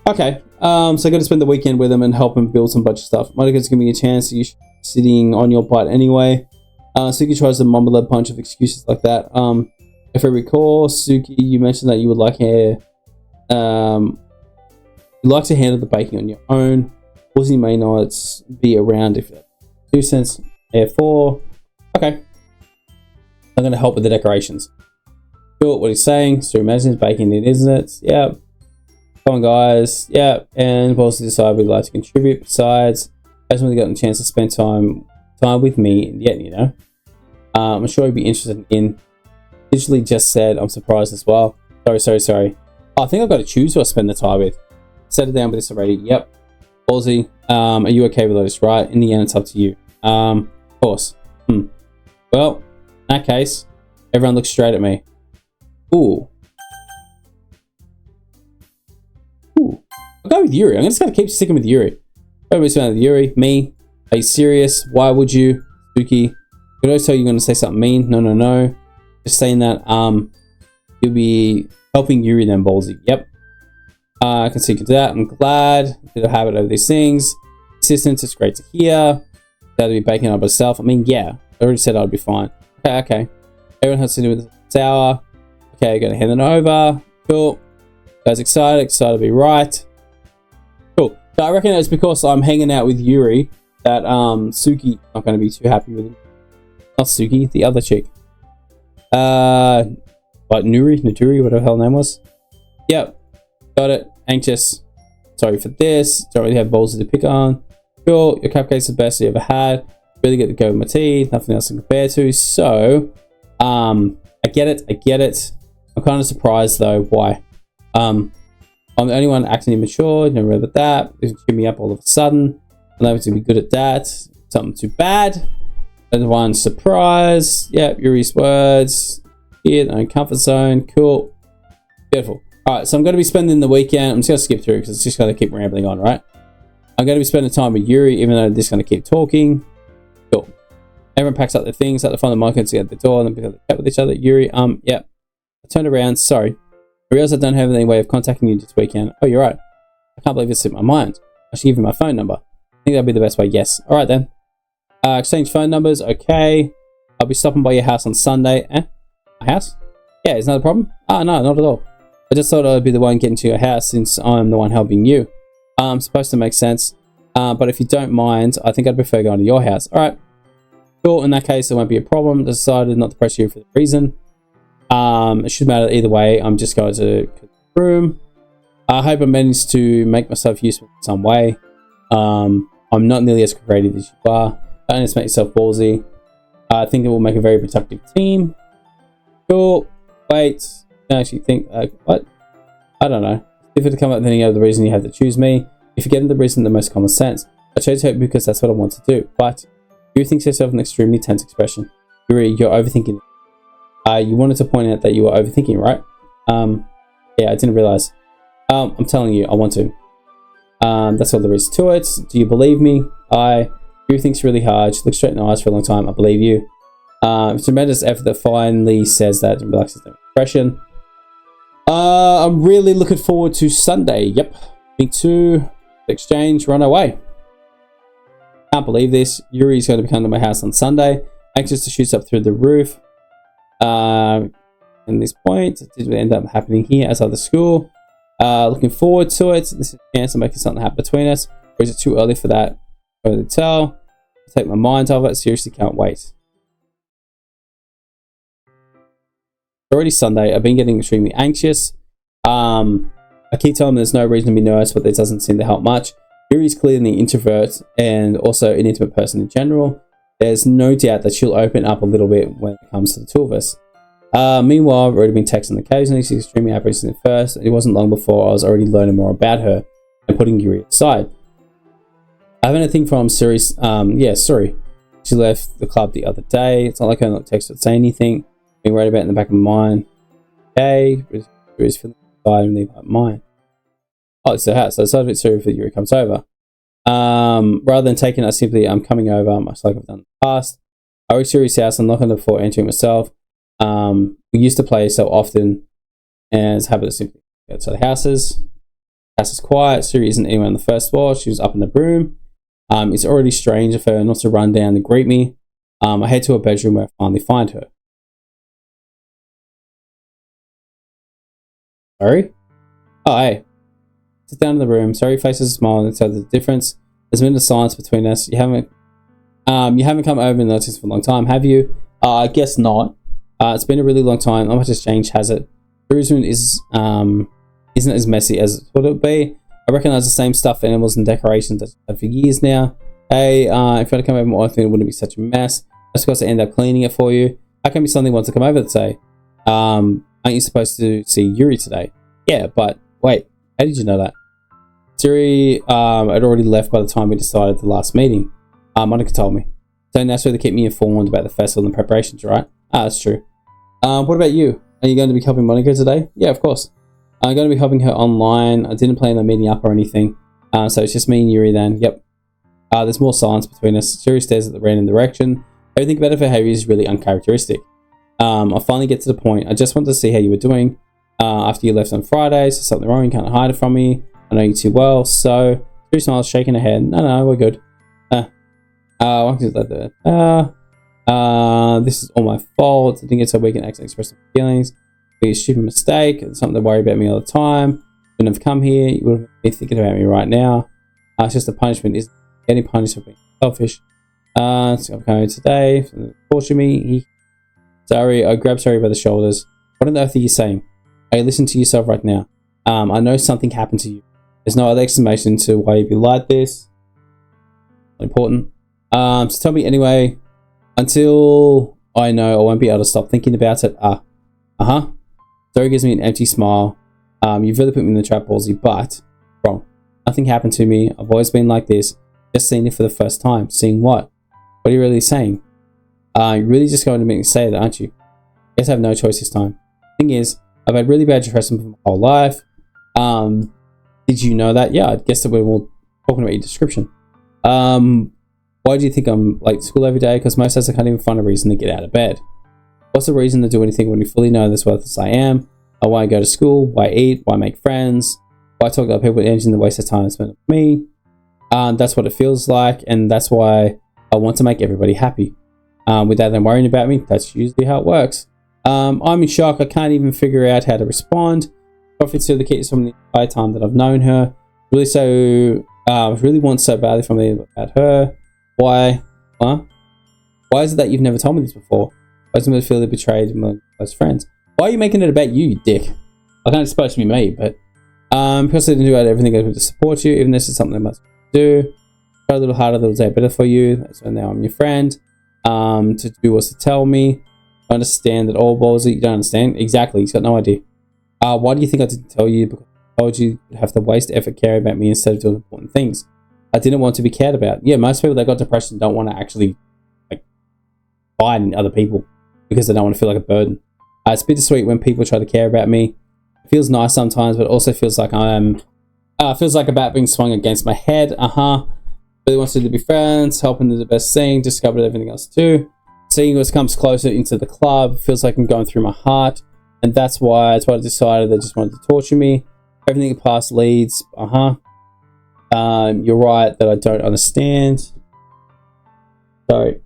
Okay, so I got to spend the weekend with them and help them build some bunch of stuff. Monika's giving me a chance. You're sitting on your butt anyway. Suki tries to mumble a bunch of excuses like that. If I recall, Suki, you mentioned that you would like to handle the baking on your own. Ballzy may not be around if that makes sense. Therefore, okay. I'm going to help with the decorations. Cool, what he's saying. So imagine baking it, isn't it? Yeah. Come on, guys. Yeah. And Ballzy decided we'd like to contribute. Besides, I just want to get a chance to spend time with me yet, you know. I'm sure he'd be interested in. Literally just said I'm surprised as well. Sorry. Oh, I think I've got to choose who I spend the time with. Set it down with this already. Yep. Ballzy, are you okay with this, right? In the end, it's up to you. Of course. Well, in that case, everyone looks straight at me. Ooh. I'll go with Yuri. I'm just going to keep sticking with Yuri. Everybody's going with Yuri. Me. Are you serious? Why would you? Suki. Could I tell you're going to say something mean? No. Just saying that you'll be helping Yuri then Ballzy. Yep. I can see you can do that. I'm glad to have it over these things. Assistance, it's great to hear. That'll be baking up herself. I mean, yeah. I already said I'd be fine. Okay. Everyone has to do with the sour. Okay, gonna hand it over. Cool. Guys excited to be right. Cool. So I reckon it's because I'm hanging out with Yuri that Suki not gonna be too happy with him. Not Suki, the other chick. What, Naturi, whatever the hell her name was. Yep, got it. Anxious. Sorry for this. Don't really have Ballzy to pick on. Cool, your cupcake's the best you ever had. Really good to go with my tea. Nothing else to compare to. So, I get it. I'm kind of surprised though. Why? I'm the only one acting immature. Never read about that. It cheered me up all of a sudden. I'm able to be good at that. Something too bad. And one surprise. Yep, Yuri's words. Here, no comfort zone. Cool. Beautiful. Alright, so I'm going to be spending the weekend. I'm just going to skip through because it's just going to keep rambling on, right? I'm going to be spending time with Yuri, even though this is going to keep talking. Cool. Everyone packs up their things at the front of the market to get the door and then pick up the chat with each other. Yuri, yeah. I turned around. Sorry. I realized I don't have any way of contacting you this weekend. Oh, you're right. I can't believe it slipped my mind. I should give you my phone number. I think that'd be the best way. Yes. Alright then. Exchange phone numbers. Okay. I'll be stopping by your house on Sunday. My house? Yeah, is that a problem? Oh, no, not at all. I just thought I'd be the one getting to your house since I'm the one helping you. Supposed to make sense. But if you don't mind, I think I'd prefer going to your house. Alright. Cool. In that case, it won't be a problem. I decided not to press you for the reason. It shouldn't matter either way. I'm just going to the room. I hope I managed to make myself useful in some way. I'm not nearly as creative as you are. Don't underestimate yourself, Ballzy. I think it will make a very productive team. Cool. Wait. I actually think, what? I don't know. It's difficult to come up with any other reason you have to choose me. If you're getting the reason, the most common sense. I chose hope because that's what I want to do. But you think to yourself an extremely tense expression. You're overthinking. You wanted to point out that you were overthinking, right? Yeah, I didn't realize. I'm telling you, I want to. That's all there is to it. Do you believe me? You think's really hard. She looked straight in the eyes for a long time. I believe you. It's a tremendous effort that finally says that and relaxes the expression. I'm really looking forward to Sunday. Yep. Me too. Exchange, run away. Can't believe this. Yuri's going to be coming to my house on Sunday. Anxious to shoot up through the roof. In this point, it did end up happening here as other school. Looking forward to it. This is a chance of making something happen between us. Or is it too early for that? Early to tell. Take my mind off it. Seriously, can't wait. Already Sunday. I've been getting extremely anxious. I keep telling them there's no reason to be nervous, but it doesn't seem to help much. Yuri's clearly an introvert and also an intimate person in general. There's no doubt that she'll open up a little bit when it comes to the two of us. Meanwhile, I've already been texting occasionally. She's extremely apprehensive at first. It wasn't long before I was already learning more about her and putting Yuri aside. I haven't anything from Suri's, sorry. She left the club the other day. It's not like I not text or say anything. Being worried about it in the back of my mind. Okay, Yuri's feeling inside and leave my mind. Oh, it's the house. So I decided a bit sorry if Yuri comes over. Rather than taking it simply, I'm coming over, much like I've done in the past. I reached Yuri's house. I'm knocking before entering myself. We used to play so often, and it's habit to simply go to the houses. The house is quiet. Yuri isn't anywhere on the first floor. She was up in the room. It's already strange of her not to run down and greet me. I head to her bedroom where I finally find her. Sorry? Oh, hey. Sit down in the room. Sorry faces a smile and tells the difference. There's been a silence between us. You haven't come over and noticed for a long time, have you? I guess not. It's been a really long time. Not much has changed, has it? Jerusalem isn't as messy as it thought it would be. I recognize the same stuffed animals and decorations that I've had for years now. Hey, if you want to come over more often, it wouldn't be such a mess. Just because I end up cleaning it for you. How come something wants to come over today? Aren't you supposed to see Yuri today? Yeah, but wait, how did you know that? Yuri had already left by the time we decided the last meeting. Monika told me. So naturally they keep me informed about the festival and preparations, right? That's true. What about you? Are you going to be helping Monika today? Yeah, of course. I'm going to be helping her online. I didn't plan on meeting up or anything. So it's just me and Yuri then. Yep. There's more silence between us. Yuri stares at the random direction. Everything about her behavior is really uncharacteristic. I finally get to the point. I just wanted to see how you were doing. After you left on Friday, so something wrong, you can't hide it from me. I know you too well, so Yuri smiles, shaking her head. No, we're good. This is all my fault. I think it's so we can actually express my feelings. It's a stupid mistake. It's something to worry about me all the time. Wouldn't have come here. You would have been thinking about me right now. It's just a punishment. Isn't getting punished for being selfish. So I'm coming today. Torture me. Sorry, I grabbed Sayori by the shoulders. What on earth are you saying? Hey, listen to yourself right now. I know something happened to you. There's no other explanation to why you'd be like this. Not important. So tell me anyway. Until I know, I won't be able to stop thinking about it. Sayori gives me an empty smile. You've really put me in the trap, Ballzy, but wrong. Nothing happened to me. I've always been like this. Just seeing it for the first time. Seeing what? What are you really saying? You're really just going to make me say that, aren't you? I guess I have no choice this time. Thing is, I've had really bad depression for my whole life. Did you know that? Yeah, I guess that we're all talking about your description. Why do you think I'm late to school every day? Because most days I can't even find a reason to get out of bed. What's the reason to do anything when you fully know this worthless I am? Why go to school? Why eat? Why make friends? Why talk to other people with energy and the waste of time spent with me? That's what it feels like, and that's why I want to make everybody happy. Without them worrying about me, that's usually how it works. I'm in shock. I can't even figure out how to respond. Profits to the kids from the entire time that I've known her. Really want so badly from me about her. Why? Huh? Why is it that you've never told me this before? Why does it feel betrayed among close friends? Why are you making it about you, you dick? I can't supposed to be me, but because I didn't do everything I could to support you, even this is something I must do. Try a little harder, a little day better for you. So now I'm your friend. To do was to tell me. I understand that all Ballzy. You don't understand? Exactly. He's got no idea. Why do you think I didn't tell you? Because I told you you'd have to waste effort caring about me instead of doing important things. I didn't want to be cared about. Yeah, most people that got depression don't want to actually find other people because they don't want to feel like a burden. It's bittersweet when people try to care about me. It feels nice sometimes, but it also feels like feels like a bat being swung against my head. Really wants to be friends, helping is the best thing, discovered everything else too. Seeing us comes closer into the club, feels like I'm going through my heart, and that's why I decided they just wanted to torture me. Everything past leads, you're right that I don't understand. Sorry.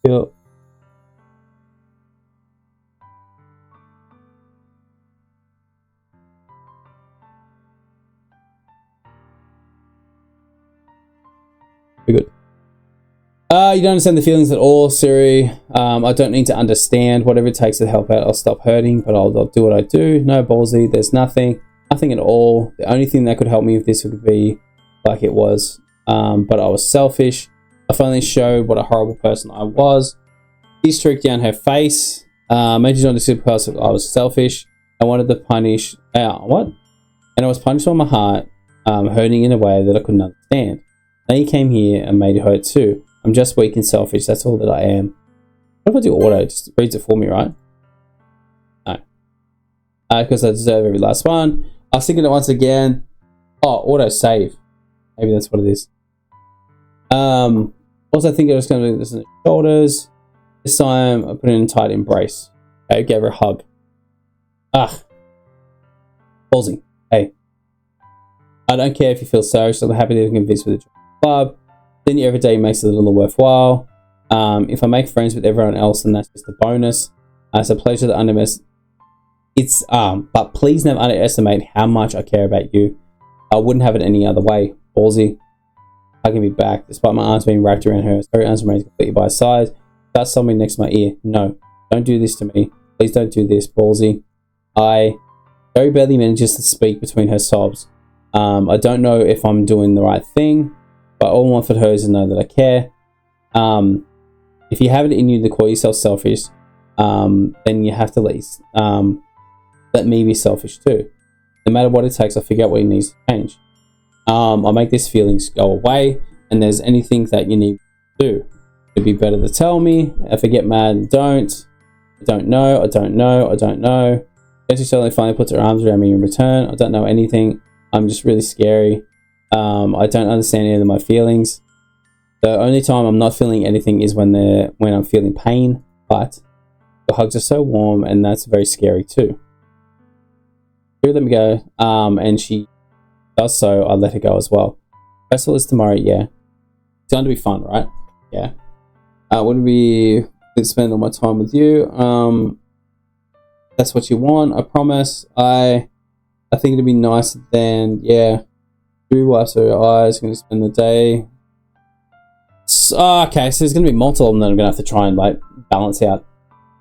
Yep. Very good. You don't understand the feelings at all, Sayori. I don't need to understand. Whatever it takes to help out, I'll stop hurting, but I'll do what I do. No, Ballzy, there's nothing at all. The only thing that could help me with this would be like it was. But I was selfish. I finally showed what a horrible person I was. She streaked down her face. Made you not a super person. I was selfish. I wanted to punish. What? And I was punished on my heart, hurting in a way that I couldn't understand. Now you came here and made it hurt too. I'm just weak and selfish. That's all that I am. What if I do auto? It just reads it for me, right? No. Because I deserve every last one. I was thinking it once again. Oh, auto save. Maybe that's what it is. Also thinking I was going to do this in the shoulders. This time I put it in a tight embrace. Okay, give her a hug. Ballzy. Hey. I don't care if you feel sorry, so I'm happy to convince with the club. Then every day makes it a little worthwhile. If I make friends with everyone else, then that's just a bonus. It's a pleasure to underestimate. But please never underestimate how much I care about you. I wouldn't have it any other way. Ballzy. Hugging me back, despite my arms being wrapped around her. Her arms remain completely by her side. That's something next to my ear. No, don't do this to me. Please don't do this, Ballzy. Very barely manages to speak between her sobs. I don't know if I'm doing the right thing, but all I want for her is to know that I care. If you have it in you to call yourself selfish, then you have to let me be selfish too. No matter what it takes, I'll figure out what it needs to change. I'll make these feelings go away, and there's anything that you need to do. It'd be better to tell me. If I get mad and don't. I don't know. Guess she suddenly finally puts her arms around me in return. I don't know anything. I'm just really scary. I don't understand any of my feelings. The only time I'm not feeling anything is when I'm feeling pain, but the hugs are so warm, and that's very scary too. She let me go, and she does so. I let her go as well. Festival is tomorrow, yeah. It's going to be fun, right? Yeah. Would be to spend all my time with you. That's what you want, I promise. I think it'd be nicer than, yeah. 3 wipes of your eyes, going to spend the day. Okay, so there's going to be multiple of them that I'm going to have to try and balance out.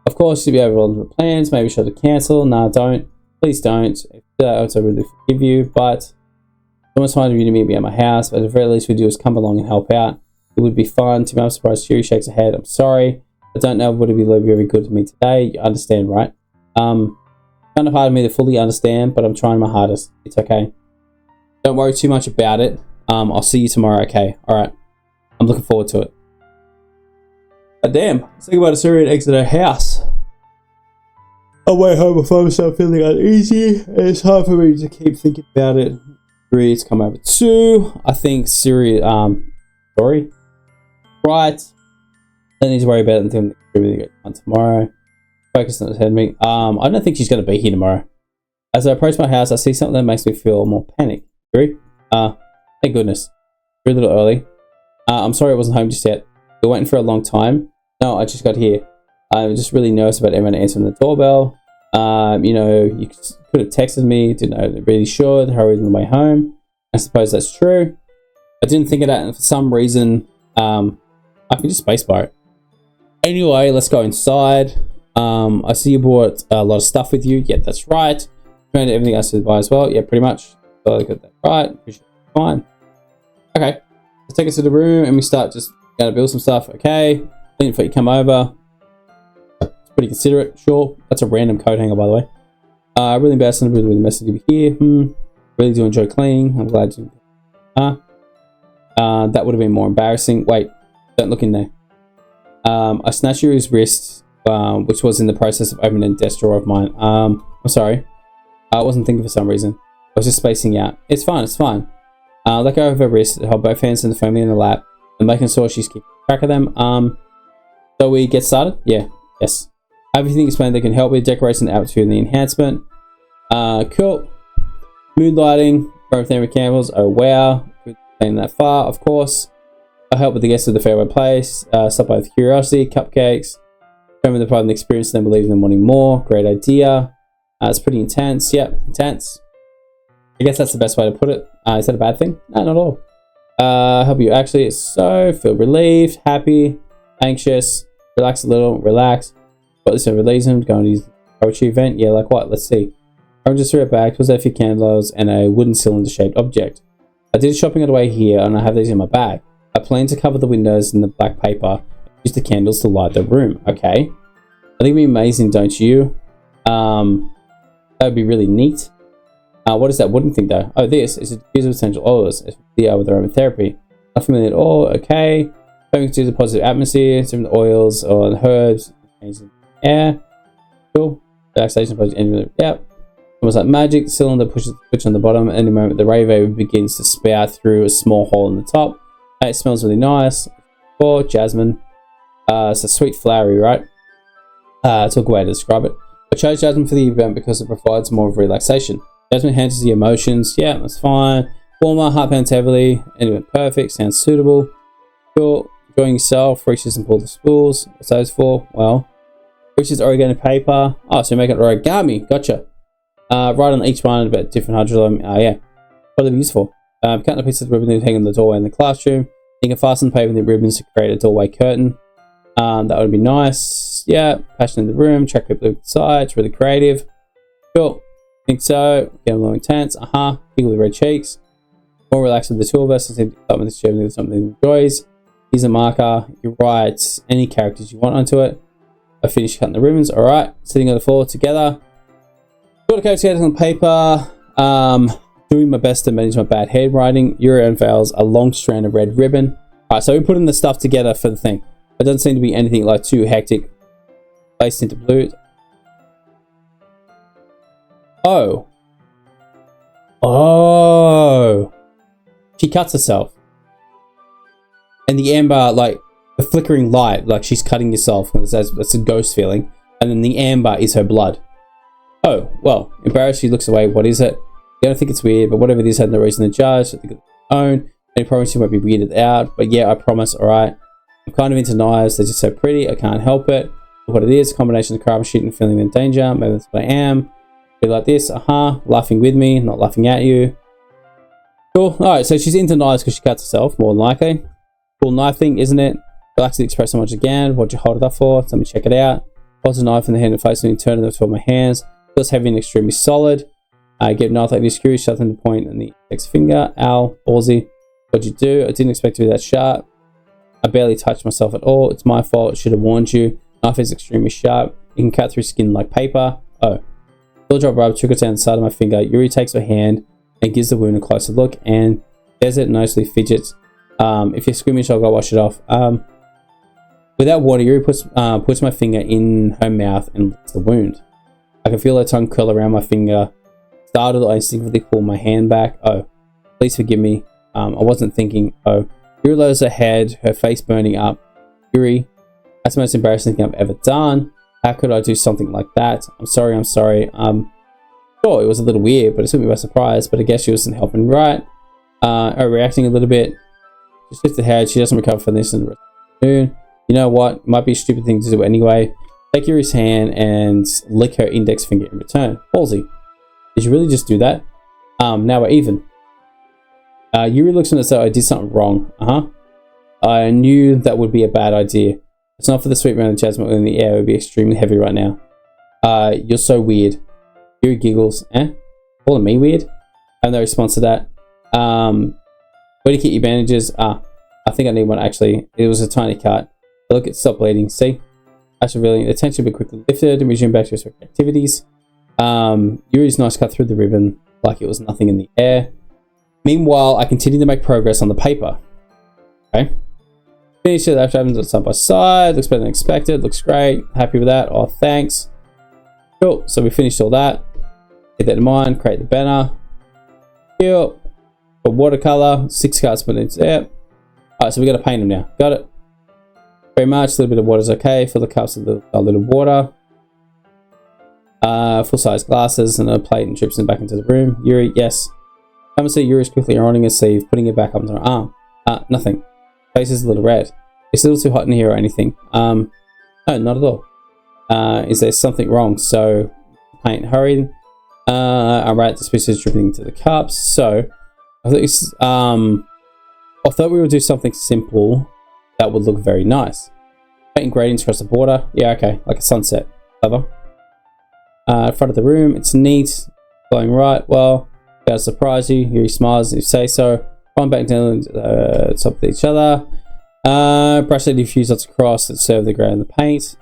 Of course, you'll be able to all the plans. Maybe should have cancel. No, don't. Please don't. If you do that, I really forgive you. But Someone's fine of you to meet me at my house, but at the very least we do is come along and help out. It would be fun. To me, I'm surprised Yuri shakes her head. I'm sorry. I don't know would it be very good to me today. You understand, right? Kind of hard for me to fully understand, but I'm trying my hardest. It's okay. Don't worry too much about it. I'll see you tomorrow, okay? Alright. I'm looking forward to it. Damn. Let's think about Sayori and exit her house. On way home, I find myself feeling uneasy. It's hard for me to keep thinking about it. Yuri's come over too. I think Sayori, sorry. Right. Don't need to worry about it until everything gets done tomorrow. Focus on ahead of me. I don't think she's going to be here tomorrow. As I approach my house, I see something that makes me feel more panic. Yuri? Thank goodness. You're a little early. I'm sorry I wasn't home just yet. You're waiting for a long time. No, I just got here. I'm just really nervous about everyone answering the doorbell. You know, you could have texted me. Didn't know they really should. Hurry on the way home. I suppose that's true. I didn't think of that, and for some reason, I can just spacebar it. Anyway, let's go inside. I see you brought a lot of stuff with you. Yeah, that's right. Found everything else to buy as well. Yeah, pretty much. So I got that right. Fine. Okay. Let's take us to the room and we start just going to build some stuff. Okay. Waiting for you to come over. It's pretty considerate. Sure. That's a random coat hanger, by the way. Really embarrassed with the message over here. Really do enjoy cleaning. I'm glad you. That would have been more embarrassing. Wait. Don't look in there. I snatched Yuri's wrist, which was in the process of opening a desk drawer of mine. I'm sorry. I wasn't thinking for some reason. I was just spacing out. It's fine. It's fine. Let go of her wrist, hold both hands in the firmly in the lap, and making sure she's keeping track of them. So we get started? Yeah. Yes. Everything explained that can help with decoration, the atmosphere, and the enhancement. Cool. Mood lighting, aromatherapy candles. Oh wow. Playing that far, of course. I help with the guests of the fairway place. Stop by with curiosity, cupcakes. Show me the pride and the experience, then believe in them wanting more. Great idea. It's pretty intense. Yep, intense. I guess that's the best way to put it. Is that a bad thing? No, not at all. Help you actually feel relieved, happy, anxious, relax a little, relax. Got this realism, going to use poetry event. Yeah, like what? Let's see. I just threw it back. Was there a few candles and a wooden cylinder shaped object? I did shopping on the way here and I have these in my bag. I plan to cover the windows in the black paper. Use the candles to light the room. Okay. I think it'd be amazing, don't you? That would be really neat. What is that wooden thing though? Oh, this is a diffuser of essential oils. It's with aromatherapy. Not familiar at all. Okay. Hoping to the positive atmosphere. Some of the oils or the herbs. Air. Cool. Relaxation. Yep. Almost like magic. Cylinder pushes the switch on the bottom. At any moment, the rave begins to spout through a small hole in the top. It smells really nice. Or jasmine. It's a sweet flowery, right? It's a good way to describe it. I chose jasmine for the event because it provides more of relaxation. Jasmine enhances the emotions. Yeah, that's fine. Warmer, heart pounds heavily. Anyway, perfect. Sounds suitable. Cool. Enjoying yourself. Reaches and pull the spools. What's those for? Well, reaches origami paper. Oh, so you make it origami. Gotcha. Right on each one about different hydrogen. Yeah. What are they useful? Cutting a piece of ribbon and hang on the doorway in the classroom. You can fasten the paper with the ribbons to create a doorway curtain. That would be nice. Yeah. Passion in the room. Track people inside. It's really creative. Cool. Think so. Get a little intense. People with red cheeks. More relaxed with the two of us. Something to share with something he enjoys. Here's a marker. You write any characters you want onto it. I finished cutting the ribbons. Alright. Sitting on the floor together. Got a coat together on paper. Doing my best to manage my bad handwriting. Yuri unveils a long strand of red ribbon. Alright, so we're putting the stuff together for the thing. It doesn't seem to be anything like too hectic. Placed into blue. Oh. Oh. She cuts herself. And the amber, like, the flickering light, like she's cutting herself. That's a ghost feeling. And then the amber is her blood. Oh, well. Embarrassed, she looks away. What is it? I don't think it's weird, but whatever it is, I had no reason to judge. I think it's own. I promise you won't be weirded out. But yeah, I promise, alright. I'm kind of into knives. They're just so pretty. I can't help it. Look what it is. A combination of craftsmanship and feeling in danger. Maybe that's what I am. Be like this. Laughing with me, not laughing at you. Cool. Alright, so she's into knives because she cuts herself, more than likely. Cool knife thing, isn't it? Relax the express so much again. What'd you hold it up for? Let me check it out. Holds a knife in the hand and face and turn it toward my hands. Feels heavy and extremely solid. I gave Knife like this curious shut in the point and the index finger. Ow, ballsy. What'd you do? I didn't expect to be that sharp. I barely touched myself at all. It's my fault. Should have warned you. Knife is extremely sharp. You can cut through skin like paper. Oh. Little drop rub trickles down the side of my finger. Yuri takes her hand and gives the wound a closer look, and Desert nicely fidgets. If you're squeamish, I'll go wash it off. Without water, Yuri puts my finger in her mouth and licks the wound. I can feel her tongue curl around my finger. Startled, I instinctively pull my hand back. Oh, please forgive me. I wasn't thinking. Oh. Yuri lowers her head, her face burning up. Yuri, that's the most embarrassing thing I've ever done. How could I do something like that? I'm sorry, I'm sorry. Sure, it was a little weird, but it took me by surprise, but I guess she wasn't helping right. Reacting a little bit. She shifts her head, she doesn't recover from this in the rest of the afternoon. You know what? Might be a stupid thing to do anyway. Take Yuri's hand and lick her index finger in return. Ballsy. Did you really just do that? Now we're even. Yuri looks at me as though I did something wrong. I knew that would be a bad idea. It's not for the sweet amount of jasmine in the air. It would be extremely heavy right now. You're so weird. Yuri giggles. Calling me weird? I have no response to that. Where do you keep your bandages? I think I need one actually. It was a tiny cut. Look, it stopped bleeding. See? Actually, really, the tension will be quickly lifted and resume back to respective activities. Yuri's nice cut through the ribbon like it was nothing in the air. Meanwhile, I continue to make progress on the paper. Okay. Finish it after having it side by side. Looks better than expected. Looks great. Happy with that. Oh, thanks. Cool. So we finished all that. Keep that in mind. Create the banner. Cool. For watercolor, 6 cards put into there. Alright, so we got to paint them now. Got it. Very much. A little bit of water is okay. Fill the cups with a little water. Full-size glasses and a plate and trips them back into the room. Yuri, yes. Come and see Yuri's quickly ironing her sleeve, putting it back up to her arm. Nothing. Face is a little red. It's a little too hot in here or anything. No, not at all. Is there something wrong? So, paint hurried. Alright, the space is dripping into the cups. So, I thought we would do something simple that would look very nice. Painting gradients across the border. Yeah, okay. Like a sunset. Clever. Front of the room. It's neat. Going right. Well, gotta surprise you. Yuri smiles and you say so. Run back down top of each other. Brush the diffuse dots across and serve the ground in the paint.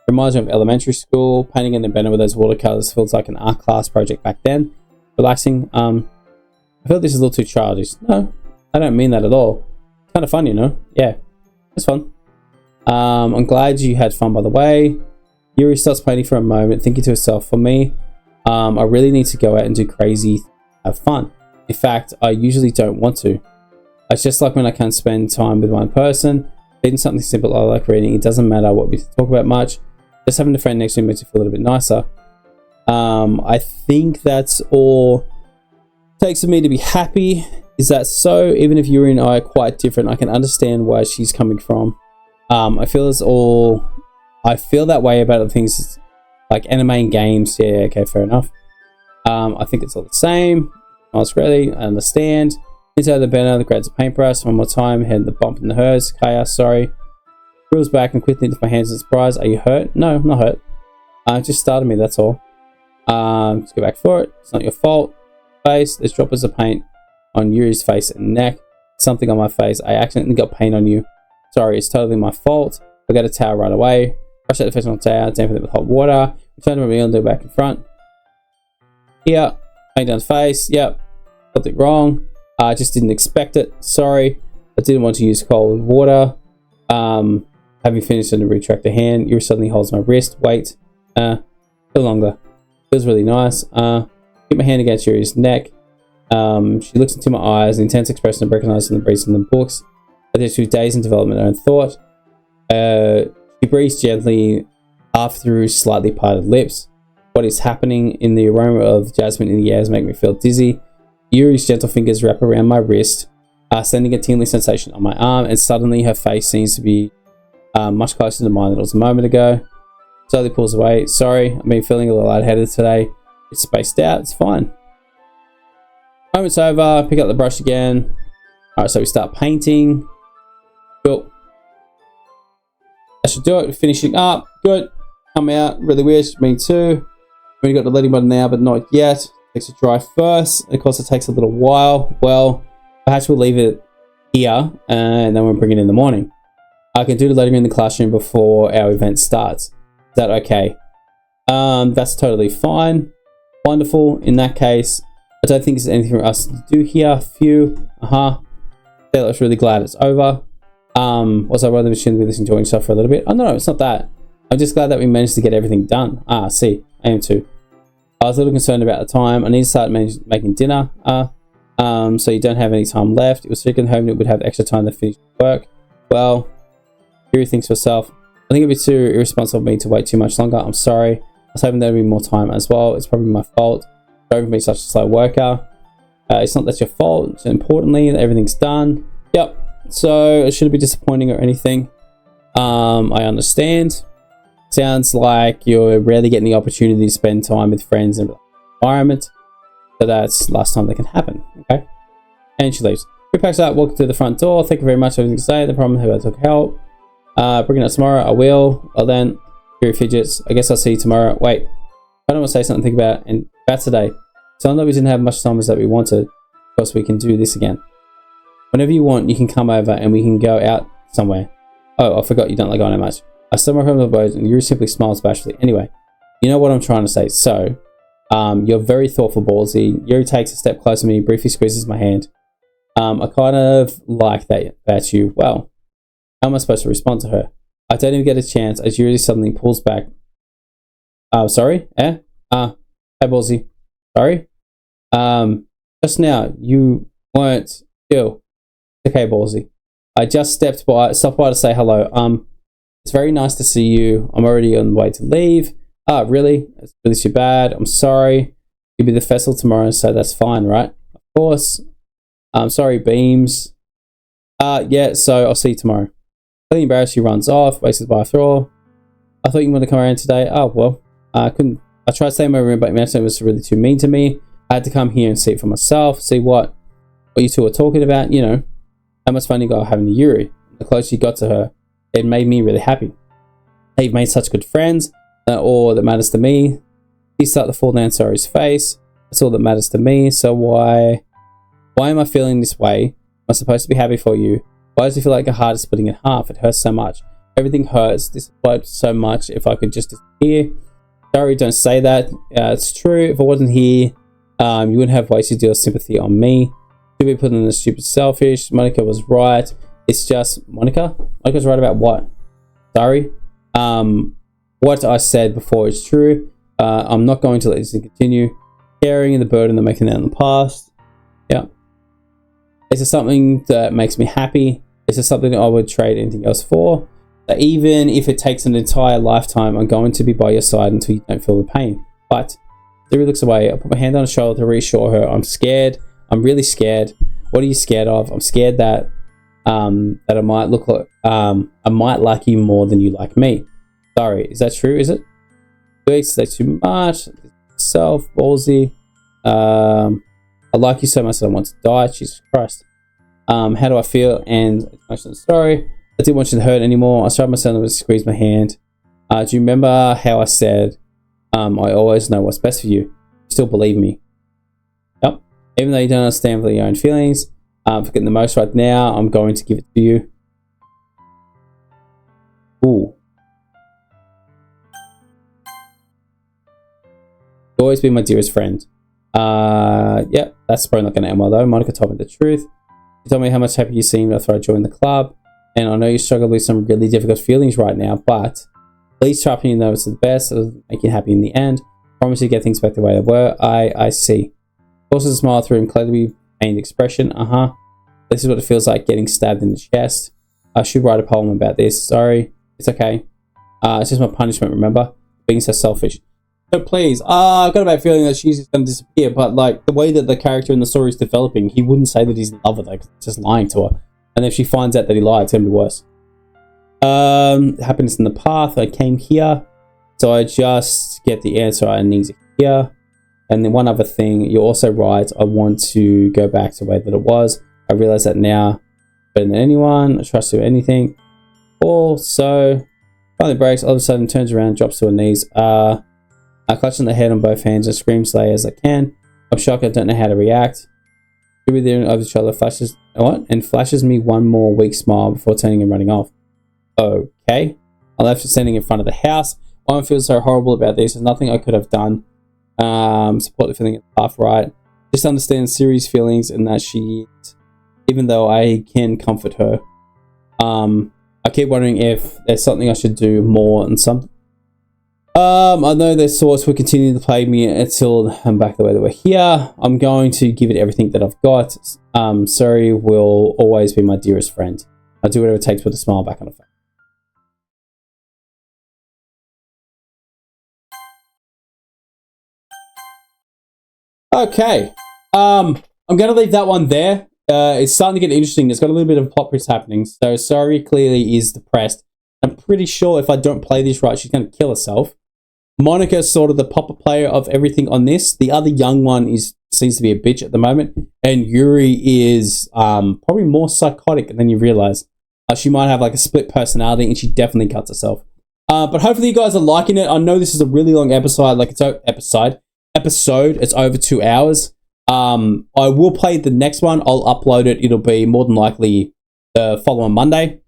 Reminds me of elementary school. Painting in the banner with those watercolors feels like an art class project back then. Relaxing. I feel this is a little too childish. No, I don't mean that at all. It's kind of fun, you know? Yeah, it's fun. I'm glad you had fun, by the way. Yuri starts painting for a moment, thinking to herself, for me, I really need to go out and do crazy, have fun. In fact, I usually don't want to. It's just like when I can't spend time with one person. Reading something simple I like reading, it doesn't matter what we talk about much. Just having a friend next to me makes me feel a little bit nicer. I think that's all it takes for me to be happy. Is that so? Even if Yuri and I are quite different, I can understand where she's coming from. I feel that way about other things like anime and games. Yeah, okay, fair enough. I think it's all the same. Nice, really. I understand. Inside the banner, the grabs a paintbrush. One more time, head the bump in the hers. Chaos, sorry. Drills back and quickly into my hands in surprise. Are you hurt? No, I'm not hurt. It just started me, that's all. Just go back for it. It's not your fault. Face. There's droppers of paint on Yuri's face and neck. Something on my face. I accidentally got paint on you. Sorry, it's totally my fault. I got a towel right away. Brush out the face on the towel. Dampen it with hot water. Return to my meal and do it back in front. Here. Paint down the face. Yep. Something wrong. I just didn't expect it. Sorry. I didn't want to use cold water. Having finished and retract the hand, Yuri suddenly holds my wrist. Wait. A little longer. Feels really nice. Keep my hand against Yuri's neck. She looks into my eyes, an intense expression I recognize in the breeze in the books. I did 2 days in development of her own thought. She breathes gently, half through slightly parted lips. What is happening in the aroma of jasmine in the air make me feel dizzy. Yuri's gentle fingers wrap around my wrist, sending a tingling sensation on my arm, and suddenly her face seems to be much closer to mine than it was a moment ago. Slowly pulls away. Sorry, I've been feeling a little lightheaded today. It's spaced out, it's fine. Moment's over, pick up the brush again. Alright, so we start painting. Cool. That should do it. Finishing up. Good. Come out. Really wish. Me too. We got the letting button now, but not yet. Takes to dry first. Of course, it takes a little while. Well, perhaps we'll leave it here and then we'll bring it in the morning. I can do the lettering in the classroom before our event starts. Is that okay? That's totally fine. Wonderful. In that case, I don't think there's anything for us to do here. Phew. Yeah, I was really glad it's over. Was I rather shouldn't be enjoying stuff for a little bit? Oh no, it's not that. I'm just glad that we managed to get everything done. See, I am too. I was a little concerned about the time. I need to start making dinner. So you don't have any time left. It was second home that would have extra time to finish work. Well, Yuri thinks for herself. I think it'd be too irresponsible of me to wait too much longer. I'm sorry. I was hoping there'd be more time as well. It's probably my fault. Don't be such a slow worker. It's not that's your fault. So importantly, everything's done. Yep. So it shouldn't be disappointing or anything. I understand. Sounds like you're rarely getting the opportunity to spend time with friends in the environment. So that's the last time that can happen. Okay. And she leaves. She packs up, walks to the front door. Thank you very much for everything to say. The problem who I took help. Bring it up tomorrow. I will. Well then, Yuri fidgets. I guess I'll see you tomorrow. Wait. I don't want to say something to think about and about today. So I know we didn't have much time as that we wanted. Of course, we can do this again. Whenever you want, you can come over and we can go out somewhere. Oh, I forgot you don't like going out much. I stumble from the boat and Yuri simply smiles bashfully. Anyway, you know what I'm trying to say. So, you're very thoughtful, Ballzy. Yuri takes a step closer to me, briefly squeezes my hand. I kind of like that about you. Well, how am I supposed to respond to her? I don't even get a chance as Yuri suddenly pulls back. Sorry? Hey, Ballzy. Sorry? Just now, you weren't ill. Okay, Ballzy. I just stopped by to say hello. It's very nice to see you. I'm already on the way to leave. Really? It's really too bad. I'm sorry. You'll be the festival tomorrow, so that's fine, right? Of course. Sorry, Beams. Yeah, so I'll see you tomorrow. Feeling embarrassed, she runs off, wasted by a throw. I thought you wanted to come around today. Oh, well, I couldn't. I tried to stay in my room, but Manson was really too mean to me. I had to come here and see it for myself, see what you two were talking about, you know. How much fun you got having the Yuri. The closer you got to her, it made me really happy. You've made such good friends. All that matters to me. He started to fall down Sayori's face. That's all that matters to me. So why am I feeling this way? I'm supposed to be happy for you. Why does it feel like a heart is splitting in half? It hurts so much. Everything hurts. This hurts so much. If I could just disappear. Sorry, don't say that. It's true. If I wasn't here, you wouldn't have wasted your sympathy on me. Should be put in the stupid selfish. Monika was right. It's just Monika. Monika's right about what? Sorry. What I said before is true. I'm not going to let this continue. Carrying the burden that making that in the past. Yeah. Is it something that makes me happy? Is it something that I would trade anything else for? That even if it takes an entire lifetime, I'm going to be by your side until you don't feel the pain. But Yuri looks away. I put my hand on her shoulder to reassure her. I'm scared. I'm really scared. What are you scared of? I'm scared that I might look like I might like you more than you like me. Sorry, is that true? Is it? That's too much. Self, Ballzy. I like you so much that I want to die. Jesus Christ. How do I feel? And sorry, I didn't want you to hurt anymore. I started myself to squeeze my hand. Do you remember how I said, I always know what's best for you? You still believe me? Yep. Even though you don't understand for your own feelings, for getting the most right now, I'm going to give it to you. Ooh. You'll always be my dearest friend. Yeah, that's probably not going to end well though. Monika told me the truth. She told me how much happy you seemed after I joined the club. And I know you struggle with some really difficult feelings right now, but please try to know it's the best. It'll make you happy in the end. Promise you get things back the way they were. I see. Also smile through incredibly pained expression. This is what it feels like getting stabbed in the chest. I should write a poem about this. Sorry. It's okay. It's just my punishment, remember? Being so selfish. So please, I've got a bad feeling that she's just going to disappear, but like the way that the character in the story is developing, he wouldn't say that he's in love with her, 'cause he's just lying to her. And if she finds out that he lied, it's going to be worse. Happiness in the path. I came here, so I just get the answer I need here. And then one other thing, you're also right. I want to go back to the way that it was. I realize that now better than anyone. I trust you anything. Also, finally breaks. All of a sudden, turns around, drops to her knees. I clutch on the head on both hands and scream as loud as I can. I'm shocked. I don't know how to react. With the of each other flashes what? And flashes me one more weak smile before turning and running off. Okay. I left her standing in front of the house. I feel so horrible about this. There's nothing I could have done. Support the feeling half right. Just understand Siri's feelings and that she, even though I can comfort her. I keep wondering if there's something I should do more and something. I know their source will continue to play me until I'm back the way that we're here. I'm going to give it everything that I've got. Sorry will always be my dearest friend. I'll do whatever it takes to put a smile back on her face. Okay. I'm going to leave that one there. It's starting to get interesting. There's got a little bit of plot twist happening. So Sayori clearly is depressed. I'm pretty sure if I don't play this right, she's going to kill herself. Monika's sort of the popper player of everything on this. The other young one seems to be a bitch at the moment. And Yuri is probably more psychotic than you realize. She might have like a split personality and she definitely cuts herself. But hopefully you guys are liking it. I know this is a really long episode. Like it's episode. It's over 2 hours. I will play the next one. I'll upload it. It'll be more than likely the following Monday.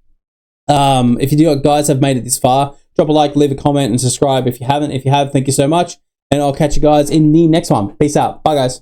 If you guys have made it this far, drop a like, leave a comment, and subscribe if you haven't. If you have, thank you so much. And I'll catch you guys in the next one. Peace out. Bye, guys.